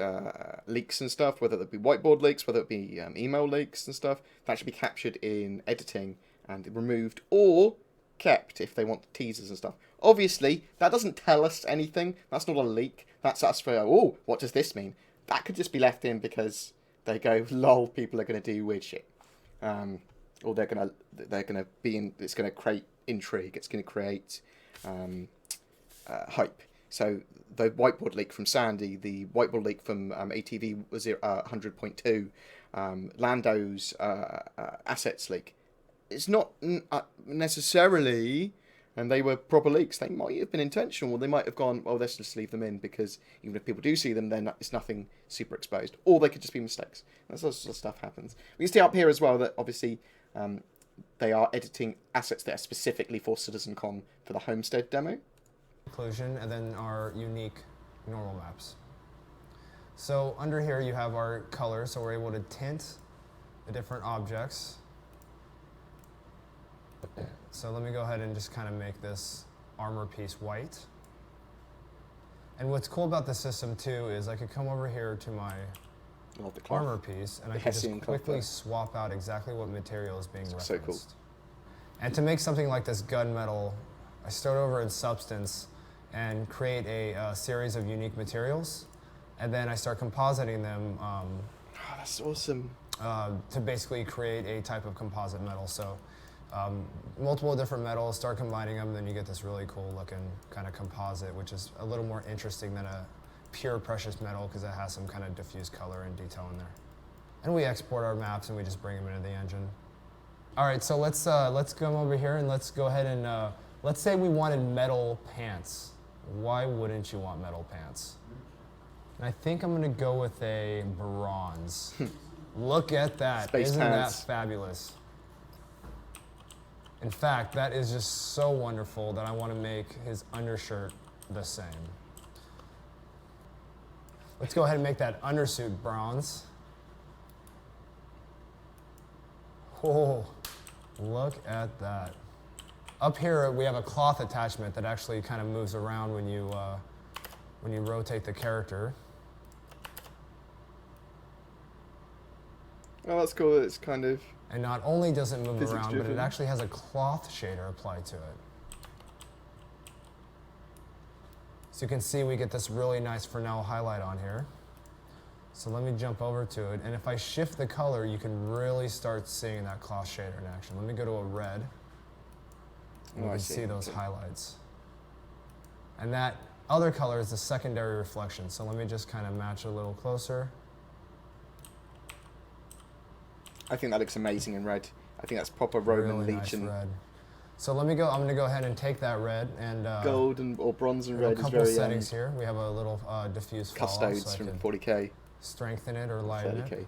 leaks and stuff, whether it be whiteboard leaks, whether it be email leaks and stuff, that should be captured in editing and removed or kept if they want teasers and stuff. Obviously, that doesn't tell us anything. That's not a leak. That's us for, oh, what does this mean? That could just be left in because they go, lol, people are going to do weird shit. Or they're gonna be in, it's going to create intrigue. It's going to create hype. So the whiteboard leak from Sandy, the whiteboard leak from ATV was 100.2, Lando's assets leak. It's not necessarily, and they were proper leaks. They might have been intentional, or they might have gone, well, let's just leave them in because even if people do see them, then it's nothing super exposed. Or they could just be mistakes. That sort of stuff happens. We can see up here as well that obviously they are editing assets that are specifically for CitizenCon for the Homestead demo. Inclusion, and then our unique normal maps. So under here you have our colors, so we're able to tint the different objects. So let me go ahead and just kind of make this armor piece white. And what's cool about the system too is I could come over here to my armor piece and I can just quickly swap out exactly what material is being referenced. So cool. And to make something like this gunmetal, I start over in Substance and create a series of unique materials, and then I start compositing them. That's awesome. To basically create a type of composite metal. So multiple different metals, start combining them, then you get this really cool looking kind of composite, which is a little more interesting than a pure precious metal because it has some kind of diffuse color and detail in there. And we export our maps and we just bring them into the engine. All right, so let's come over here and let's go ahead and let's say we wanted metal pants. Why wouldn't you want metal pants? And I think I'm gonna go with a bronze. Look at that. Space Isn't pants. that fabulous? In fact, that is just so wonderful that I want to make his undershirt the same. Let's go ahead and make that undersuit bronze. Oh, Look at that. Up here, we have a cloth attachment that actually kind of moves around when you rotate the character. Oh, that's cool. It's kind of... And not only does it move around, but it actually has a cloth shader applied to it. So you can see we get this really nice Fresnel highlight on here. So let me jump over to it. And if I shift the color, you can really start seeing that cloth shader in action. Let me go to a red. And you can see those highlights. And that other color is the secondary reflection. So let me just kind of match a little closer. I think that looks amazing in red. I think that's proper Roman really Legion. Nice red. So let me go. I'm going to go ahead and take that red and gold or bronze and red is very. A couple settings here. We have a little diffuse custodes so from 40k. Strengthen it or lighten 30K. it.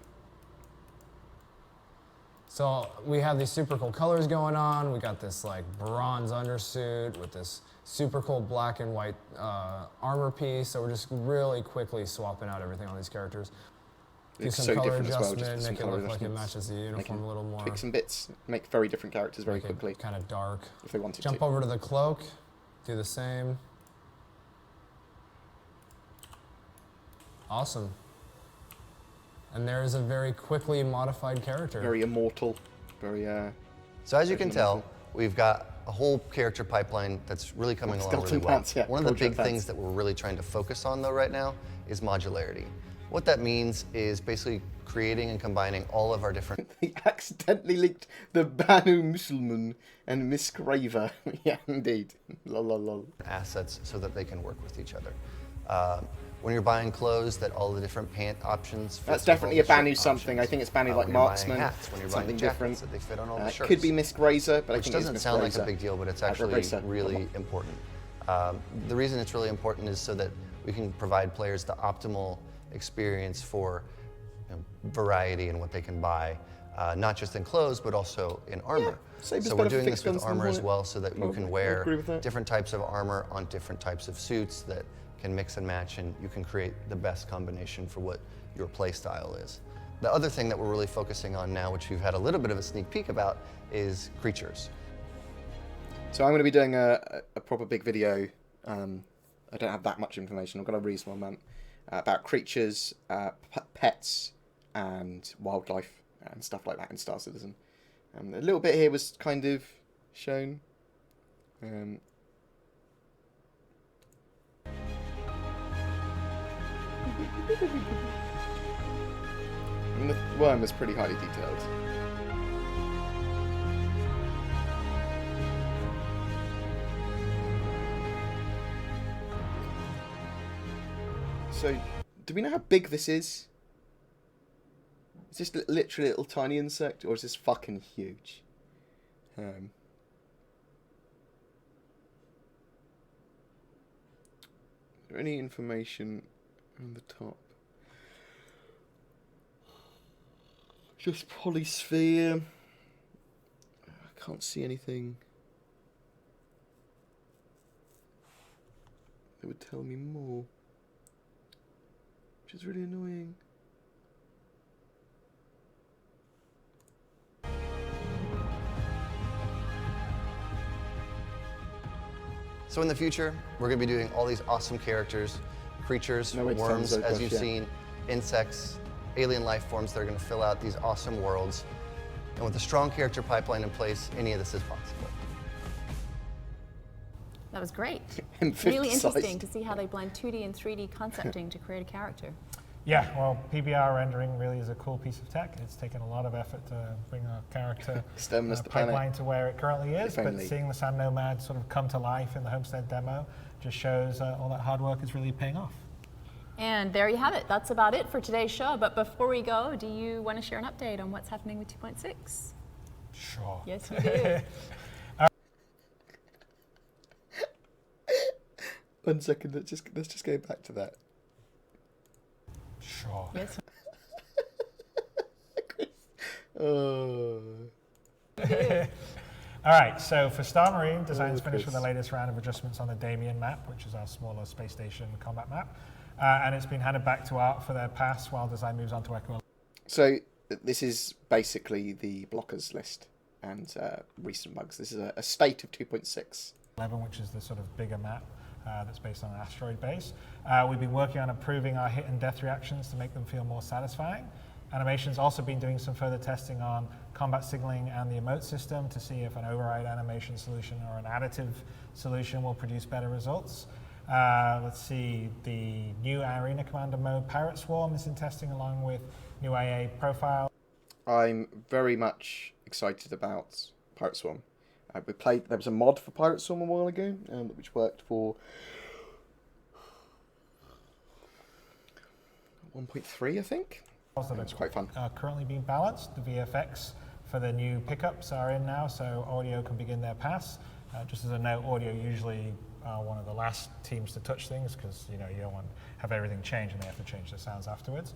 So we have these super cool colors going on. We got this like bronze undersuit with this super cool black and white armor piece. So we're just really quickly swapping out everything on these characters. Do some color adjustment, make it look like it matches the uniform a little more. Tweak some bits, make very different characters very quickly. Kind of dark. If they wanted Jump over to the cloak, do the same. Awesome. And there is a very quickly modified character. Very immortal, very So as you can tell, we've got a whole character pipeline that's really coming along really well. One of the big things that we're really trying to focus on though right now is modularity. What that means is basically creating and combining all of our different... He accidentally linked the Banu Musulman and Miss Graver. Yeah, indeed. Lol, lol, lol. ...assets so that they can work with each other. When you're buying clothes, that all the different pant options... That's definitely a Banu something. I think it's Banu like Marksman, something different. That they fit on all the shirts. Could be Miss Grazer, but I think doesn't sound like a big deal, but it's actually really important. The reason it's really important is so that we can provide players the optimal experience for variety in what they can buy, not just in clothes, but also in armor. So we're doing this with armor as well so that you can wear different types of armor on different types of suits that can mix and match, and you can create the best combination for what your play style is. The other thing that we're really focusing on now, which we've had a little bit of a sneak peek about, is creatures. So I'm going to be doing a proper big video. I don't have that much information. I've got a reasonable amount about creatures, pets, and wildlife and stuff like that in Star Citizen. A little bit here was kind of shown. I mean, the worm is pretty highly detailed. So, do we know how big this is? Is this literally a little tiny insect, or is this fucking huge? Is there any information on the top? Just polysphere. I can't see anything that would tell me more, which is really annoying. So in the future, we're going to be doing all these awesome characters, creatures, worms, as you've seen, insects, alien life forms that are going to fill out these awesome worlds. And with a strong character pipeline in place, any of this is possible. That was great. Really interesting to see how they blend 2D and 3D concepting to create a character. Yeah, well, PBR rendering really is a cool piece of tech. It's taken a lot of effort to bring our character pipeline to where it currently is, but seeing the Sand Nomad sort of come to life in the Homestead demo just shows all that hard work is really paying off. And there you have it. That's about it for today's show. But before we go, do you want to share an update on what's happening with 2.6? Sure. Yes, you do. 1 second, let's just go back to that. Sure. Yes. All right, so for Star Marine, design's finished with the latest round of adjustments on the Damien map, which is our smaller space station combat map. And it's been handed back to Art for their pass while design moves on to Echo. So this is basically the blockers list. and recent bugs. This is a state of 2.6. 11, which is the sort of bigger map that's based on an asteroid base. We've been working on improving our hit and death reactions to make them feel more satisfying. Animation's also been doing some further testing on combat signaling and the emote system to see if an override animation solution or an additive solution will produce better results. Let's see, the new Arena Commander mode, Pirate Swarm, is in testing along with new IA profile. I'm very much excited about Pirate Swarm. There was a mod for Pirate Swarm a while ago, which worked for 1.3, I think. It's quite fun. Currently being balanced. The VFX for the new pickups are in now, so audio can begin their pass. Just as a note, audio usually one of the last teams to touch things because you don't want to have everything change and they have to change the sounds afterwards.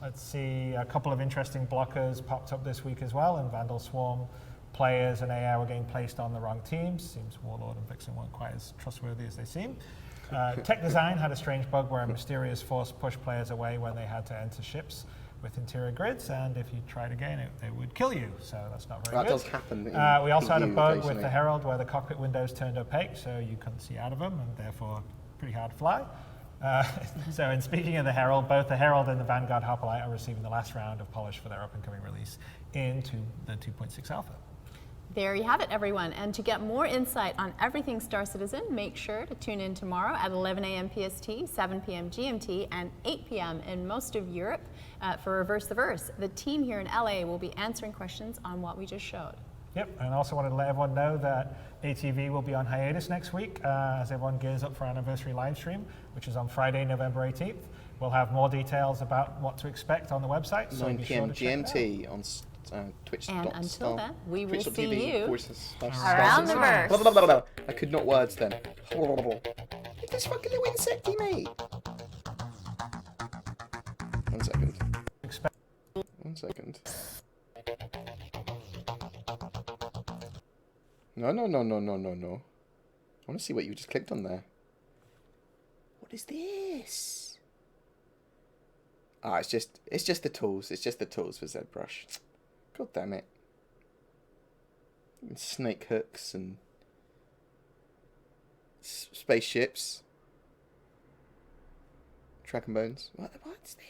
Let's see, a couple of interesting blockers popped up this week as well, and Vanduul Swarm players and AI were getting placed on the wrong teams. Seems Warlord and Vixen weren't quite as trustworthy as they seem. Tech Design had a strange bug where a mysterious force pushed players away when they had to enter ships with interior grids, and if you tried again, they would kill you, so that's not very good. That does happen. We also had a bug with the Herald where the cockpit windows turned opaque, so you couldn't see out of them, and therefore pretty hard to fly. So in speaking of the Herald, both the Herald and the Vanguard Hoplite are receiving the last round of polish for their up-and-coming release into the 2.6 alpha. There you have it, everyone. And to get more insight on everything Star Citizen, make sure to tune in tomorrow at 11 a.m. PST, 7 p.m. GMT, and 8 p.m. in most of Europe for Reverse the Verse. The team here in LA will be answering questions on what we just showed. Yep, and I also wanted to let everyone know that ATV will be on hiatus next week as everyone gears up for our anniversary live stream, which is on Friday, November 18th. We'll have more details about what to expect on the website. So 9 p.m. GMT on Twitch. And until then, we will see Twitch.tv you around the verse. I could not words then. This fucking little insecty, mate. 1 second. 1 second. No. I want to see what you just clicked on there. What is this? Ah, it's just the tools. It's just the tools for ZBrush. God damn it. And snake hooks and spaceships. Dragon bones. What's this?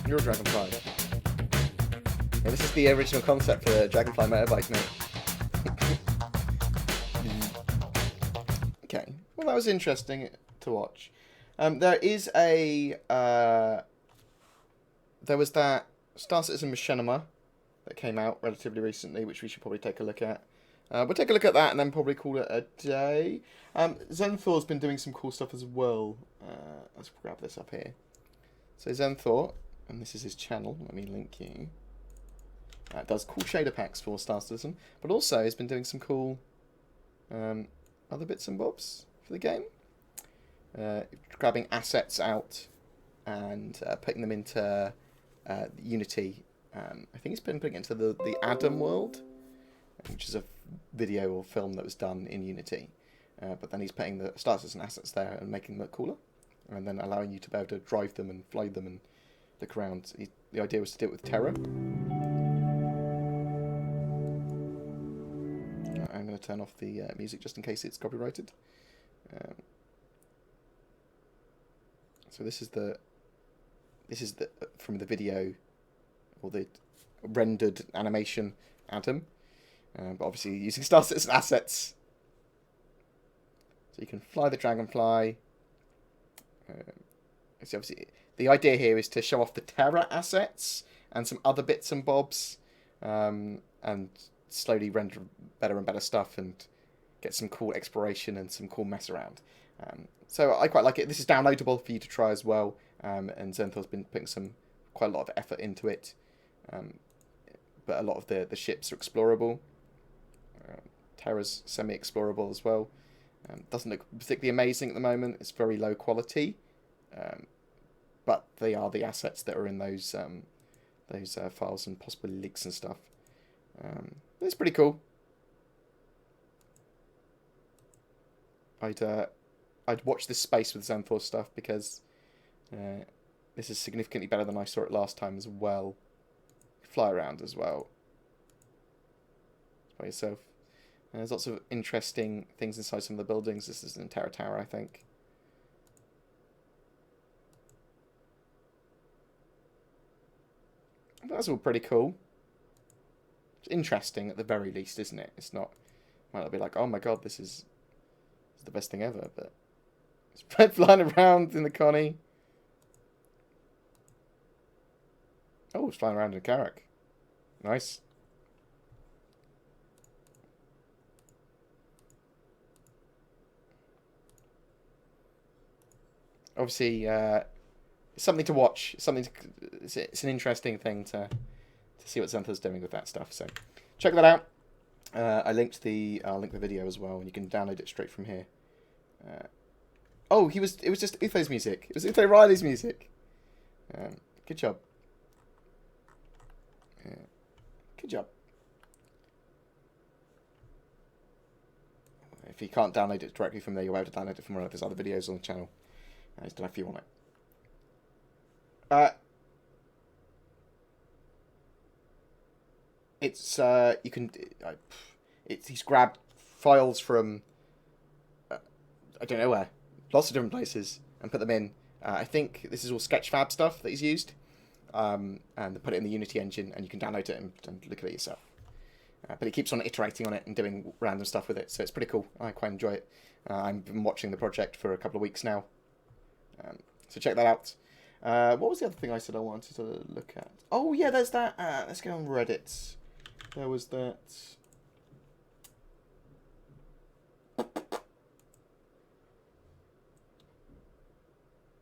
You're a dragonfly. Yeah, this is the original concept for dragonfly motorbikes, mate. Okay. Well, that was interesting to watch. There is a there was that Star Citizen Machinima that came out relatively recently, which we should probably take a look at. We'll take a look at that and then probably call it a day. Zenthor's been doing some cool stuff as well. Let's grab this up here. So Zenthor, and this is his channel. Let me link you. Does cool shader packs for Star Citizen, but also has been doing some cool other bits and bobs for the game. Grabbing assets out and putting them into Unity. I think he's been putting it into the Adam world, which is a video or film that was done in Unity. But then he's putting the Star Citizen assets there and making them look cooler, and then allowing you to be able to drive them and fly them and look around. The idea was to do it with Terra. I'm going to turn off the music just in case it's copyrighted. So this is the from the video or the rendered animation Adam, but obviously using Star Citizen assets. So you can fly the dragonfly. So obviously the idea here is to show off the Terra assets and some other bits and bobs, and slowly render better and better stuff and get some cool exploration and some cool mess around. So I quite like it. This is downloadable for you to try as well, and Zenthor's been putting quite a lot of effort into it. But a lot of the ships are explorable. Terra's semi-explorable as well. Doesn't look particularly amazing at the moment. It's very low quality, but they are the assets that are in those files and possibly leaks and stuff. It's pretty cool. I'd watch this space with Zenthor stuff because This is significantly better than I saw it last time as well. Fly around as well. By yourself. And there's lots of interesting things inside some of the buildings. This is an Terra Tower, I think. That's all pretty cool. It's interesting at the very least, isn't it? It's not... Might not be like, oh my god, this is the best thing ever, but... It's flying around in the Connie. Oh, it's flying around in a Carrack. Nice. Obviously, it's something to watch. It's an interesting thing to see what Xantha's doing with that stuff. So check that out. I'll link the video as well, and you can download it straight from here. Oh, it was just Utho's music. It was Utho Riley's music. Good job. Good job. If you can't download it directly from there, you'll be able to download it from one of his other videos on the channel. I just don't know if you want it. It's you can. He's grabbed files from I don't know where, lots of different places, and put them in. I think this is all Sketchfab stuff that he's used, and put it in the Unity engine, and you can download it and look at it yourself. But he keeps on iterating on it and doing random stuff with it, so it's pretty cool. I quite enjoy it. I've been watching the project for a couple of weeks now. So check that out. What was the other thing I said I wanted to look at? Oh yeah, there's that. Let's go on Reddit. There was that.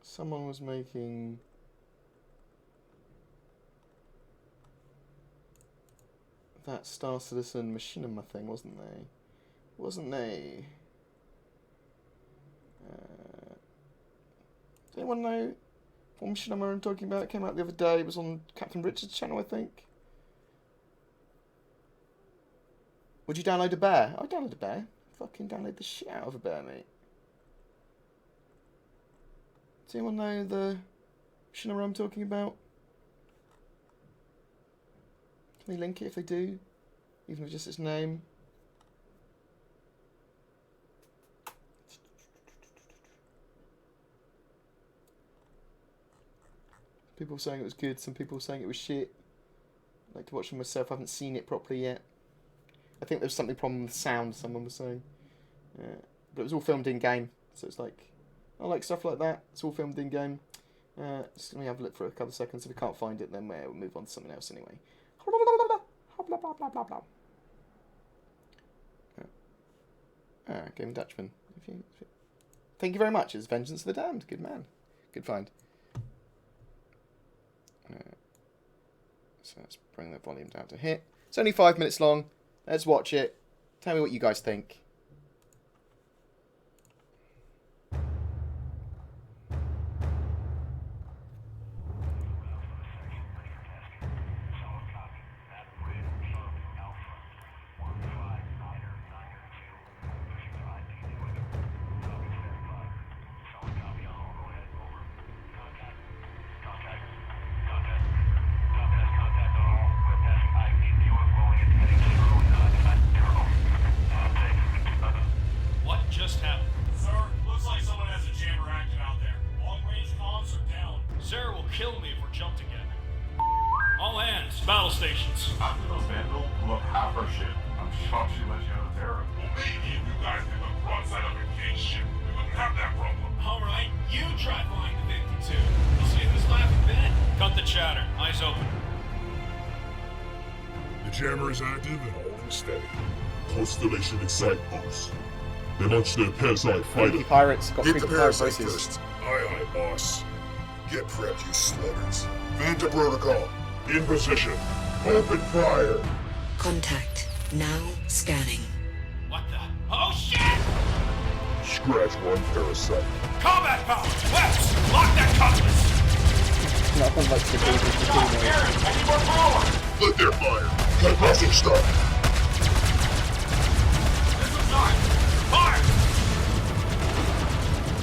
Someone was making. That Star Citizen machinima thing, wasn't they? Wasn't they? Does anyone know what machinima I'm talking about? It came out the other day. It was on Captain Richard's channel, I think. Would you download a bear? I download a bear. Fucking download the shit out of a bear, mate. Does anyone know the machinima I'm talking about? Can they link it if they do? Even with just its name? People were saying it was good, some people were saying it was shit. I'd like to watch it myself, I haven't seen it properly yet. I think there was something problem with the sound, someone was saying. But it was all filmed in-game, so it's like... I like stuff like that, it's all filmed in-game. Just let me have a look for a couple of seconds, if we can't find it then we'll move on to something else anyway. Game Dutchman. Thank you very much, it's Vengeance of the Damned, good man. Good find. So let's bring the volume down to here. It's only 5 minutes long. Let's watch it. Tell me what you guys think. Battle stations. After the Vanduul blew up half our ship, I'm shocked she let you out of Terra. Well, maybe if you guys did the broadside of a king ship, we wouldn't have that problem. Alright, you try flying the 52. We'll see who's laughing then. Cut the chatter. Eyes open. The jammer is active and holding steady. Constellation Excite Post. They launched their parasite fighter. Pirates got Get the parasite first. Aye, aye, boss. Get prepped, you sluggards. Vanta protocol. In position. Open fire. Contact. Now scanning. What the? Oh shit! Scratch one parasite. Combat power! West! Lock that cutlass! Nothing like the Aaron, I need more power! Let their fire. Cut crossing start. This is not. Fire!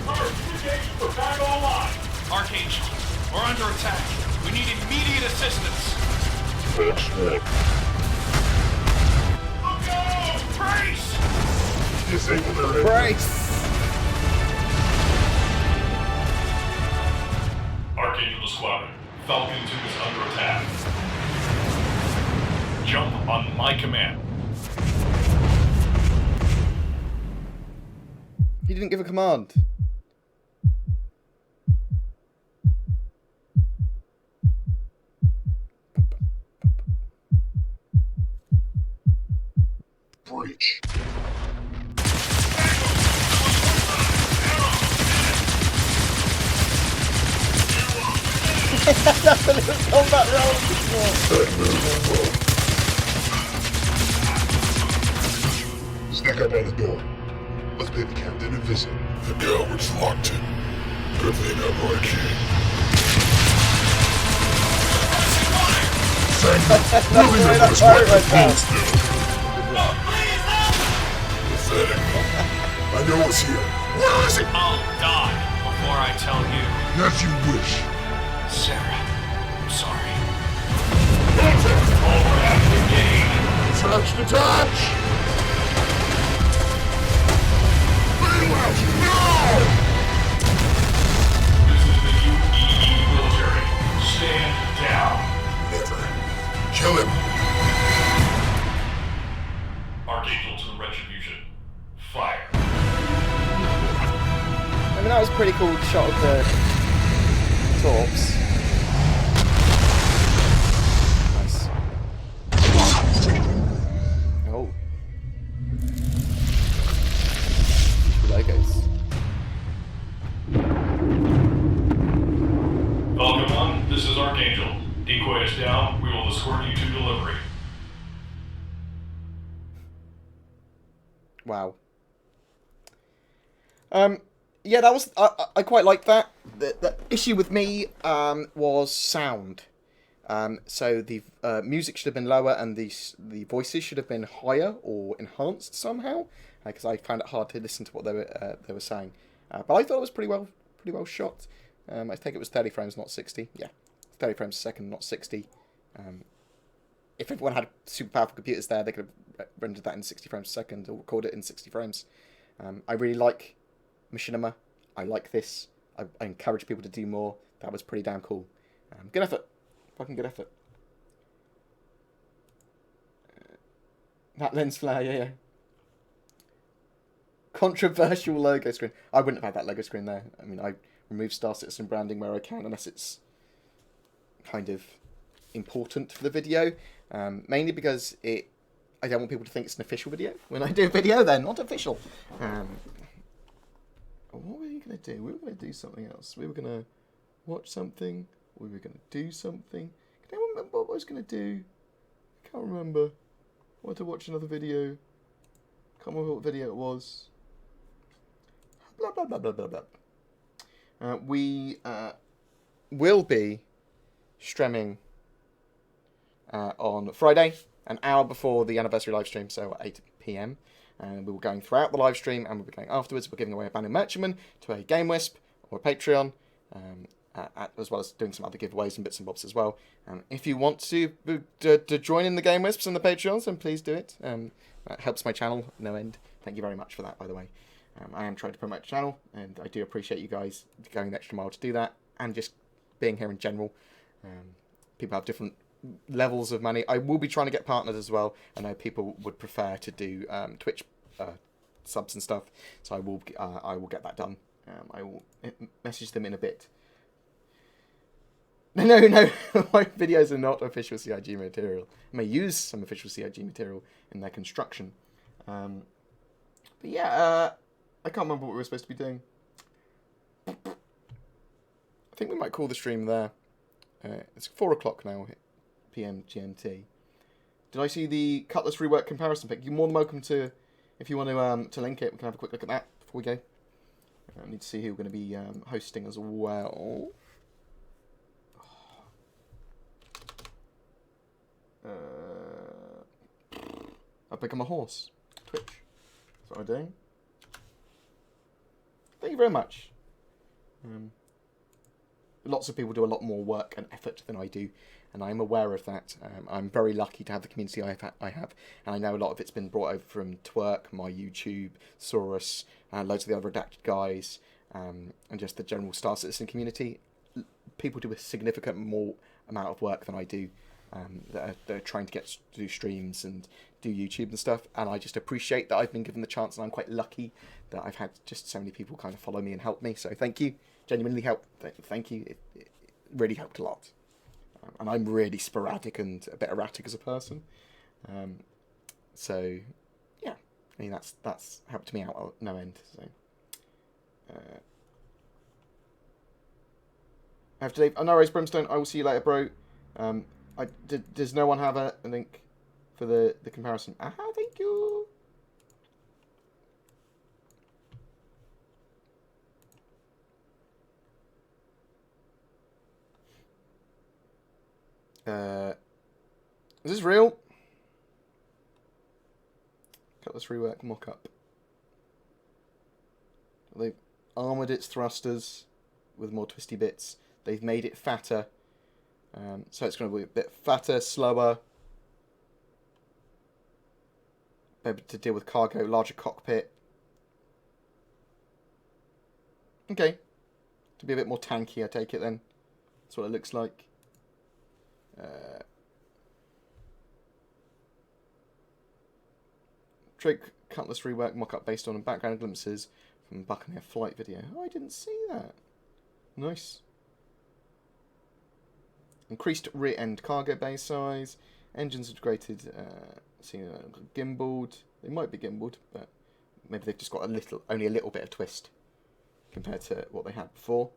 First, engage for battle line. Archangel, we're under disable their engine. Brace! Archangel to Squadron. Falcon 2 is under attack. Jump on my command. He didn't give a command. Breach. That's a little combat roll. Snack up on the door. Let's pay the captain a visit. The coward's locked in. Good thing I'm right here. Really know what it's like to build still. Pathetic. I know it's here. Where is it? I'll die before I tell you. As you wish. Sarah, I'm sorry. Detach, detach! Bail out now! This is the UEE military. Stand down. Never. Kill him. Archangel to the Retribution. Fire. I mean, that was a pretty cool shot of the torps. Nice. Oh. Logos. Falcon 1, this is Archangel. Decoy is down. We will escort you to delivery. Wow. Yeah, that was I quite liked that. The issue with me was sound. So the music should have been lower and the voices should have been higher or enhanced somehow, because I found it hard to listen to what they were saying. But I thought it was pretty well shot. I think it was 30 frames, not 60. Yeah, 30 frames a second, not 60. If everyone had super powerful computers there, they could have rendered that in 60 frames a second or record it in 60 frames. I really like Machinima. I like this. I encourage people to do more. That was pretty damn cool. Good effort. Fucking good effort. That lens flare, yeah. Controversial logo screen. I wouldn't have had that logo screen there. I mean, I remove Star Citizen branding where I can, unless it's kind of important for the video. Mainly because I don't want people to think it's an official video. When I do a video, they're not official. What were you going to do? We were going to do something else. We were going to watch something. We were going to do something. Can anyone remember what I was going to do? I can't remember. I wanted to watch another video. Can't remember what video it was. Blah, blah, blah, blah, blah, blah. We will be streaming on Friday, an hour before the anniversary live stream, so at 8 PM. And we were going throughout the live stream, and we'll be going afterwards. We're giving away a Vanduul Merchantman to a Game Wisp or a Patreon, as well as doing some other giveaways and bits and bobs as well. If you want to join in the Game Wisps and the Patreons, then please do it. That helps my channel no end. Thank you very much for that, by the way. I am trying to promote the channel, and I do appreciate you guys going the extra mile to do that, and just being here in general. People have different levels of money. I will be trying to get partnered as well. I know people would prefer to do Twitch subs and stuff, so I will get that done. I will message them in a bit. No, my videos are not official CIG material. I may use some official CIG material in their construction. But yeah, I can't remember what we were supposed to be doing. I think we might call the stream there. It's 4 o'clock now, PM GMT. Did I see the Cutlass rework comparison pic? You're more than welcome to, if you want to link it, we can have a quick look at that before we go. I need to see who we're going to be hosting as well. I've become a horse. Twitch. That's what I'm doing. Thank you very much. lots of people do a lot more work and effort than I do, and I'm aware of that. I'm very lucky to have the community I have, and I know a lot of it's been brought over from Twerk, my YouTube, Saurus, loads of the other redacted guys, and just the general Star Citizen community. People do a significant more amount of work than I do. That are trying to get to do streams and do YouTube and stuff, and I just appreciate that I've been given the chance, and I'm quite lucky that I've had just so many people kind of follow me and help me. So thank you, genuinely help. Thank you. It really helped a lot. And I'm really sporadic and a bit erratic as a person. So yeah, I mean that's helped me out at no end. So I have to leave. Oh, no worries, Brimstone. I will see you later, bro. Does no one have a link for the comparison? Aha, thank you. Is this real? Cutlass rework mock-up. They've armoured its thrusters with more twisty bits. They've made it fatter. So it's going to be a bit fatter, slower. Able to deal with cargo, larger cockpit. Okay. To be a bit more tanky, I take it then. That's what it looks like. Drake Cutlass rework mock-up based on background glimpses from Buccaneer flight video. Oh, I didn't see that. Nice. Increased rear end cargo bay size. Engines integrated. Gimbaled. They might be gimbaled, but maybe they've just got only a little bit of twist compared to what they had before.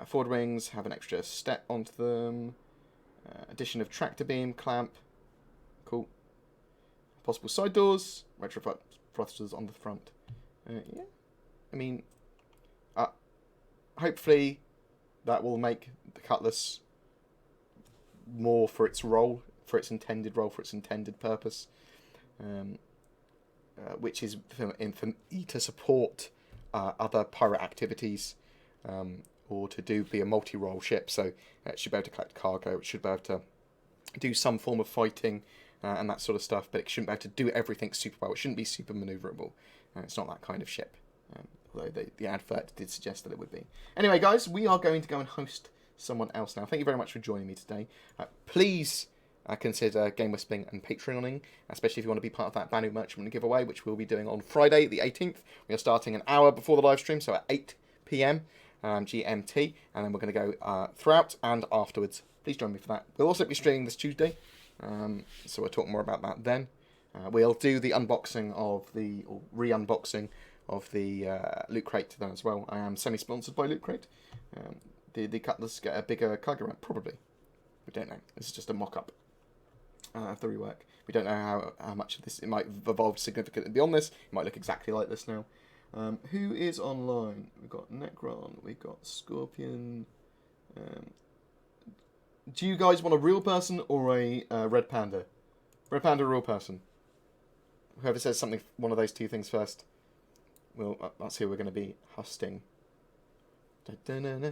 Forward wings have an extra step onto them. Addition of tractor beam clamp. Cool. Possible side doors. Retro thrusters on the front. Yeah. I mean, hopefully that will make the Cutlass more for its role, for its intended role, for its intended purpose, which is for me to support other pirate activities, or to be a multi-role ship. So it should be able to collect cargo, it should be able to do some form of fighting and that sort of stuff, but it shouldn't be able to do everything super well. It shouldn't be super manoeuvrable. It's not that kind of ship, although the advert did suggest that it would be. Anyway, guys, we are going to go and host someone else now. Thank you very much for joining me today. Please consider game whispering and Patreoning, especially if you want to be part of that Vanduul merchant giveaway, which we'll be doing on Friday the 18th. We are starting an hour before the live stream, so at 8 PM GMT, and then we're going to go throughout and afterwards. Please join me for that. We'll also be streaming this Tuesday, so we'll talk more about that then. We'll do the unboxing or re-unboxing of the Loot Crate then as well. I am semi-sponsored by Loot Crate. The Cutlass get a bigger cargo ramp? Probably. We don't know. This is just a mock-up of the rework. We don't know how much of this... It might have evolved significantly beyond this. It might look exactly like this now. Who is online? We've got Necron. We've got Scorpion. Do you guys want a real person or a Red Panda? Red Panda, real person. Whoever says something, one of those two things first. Well, that's who we're going to be hosting. Da-da-da-da.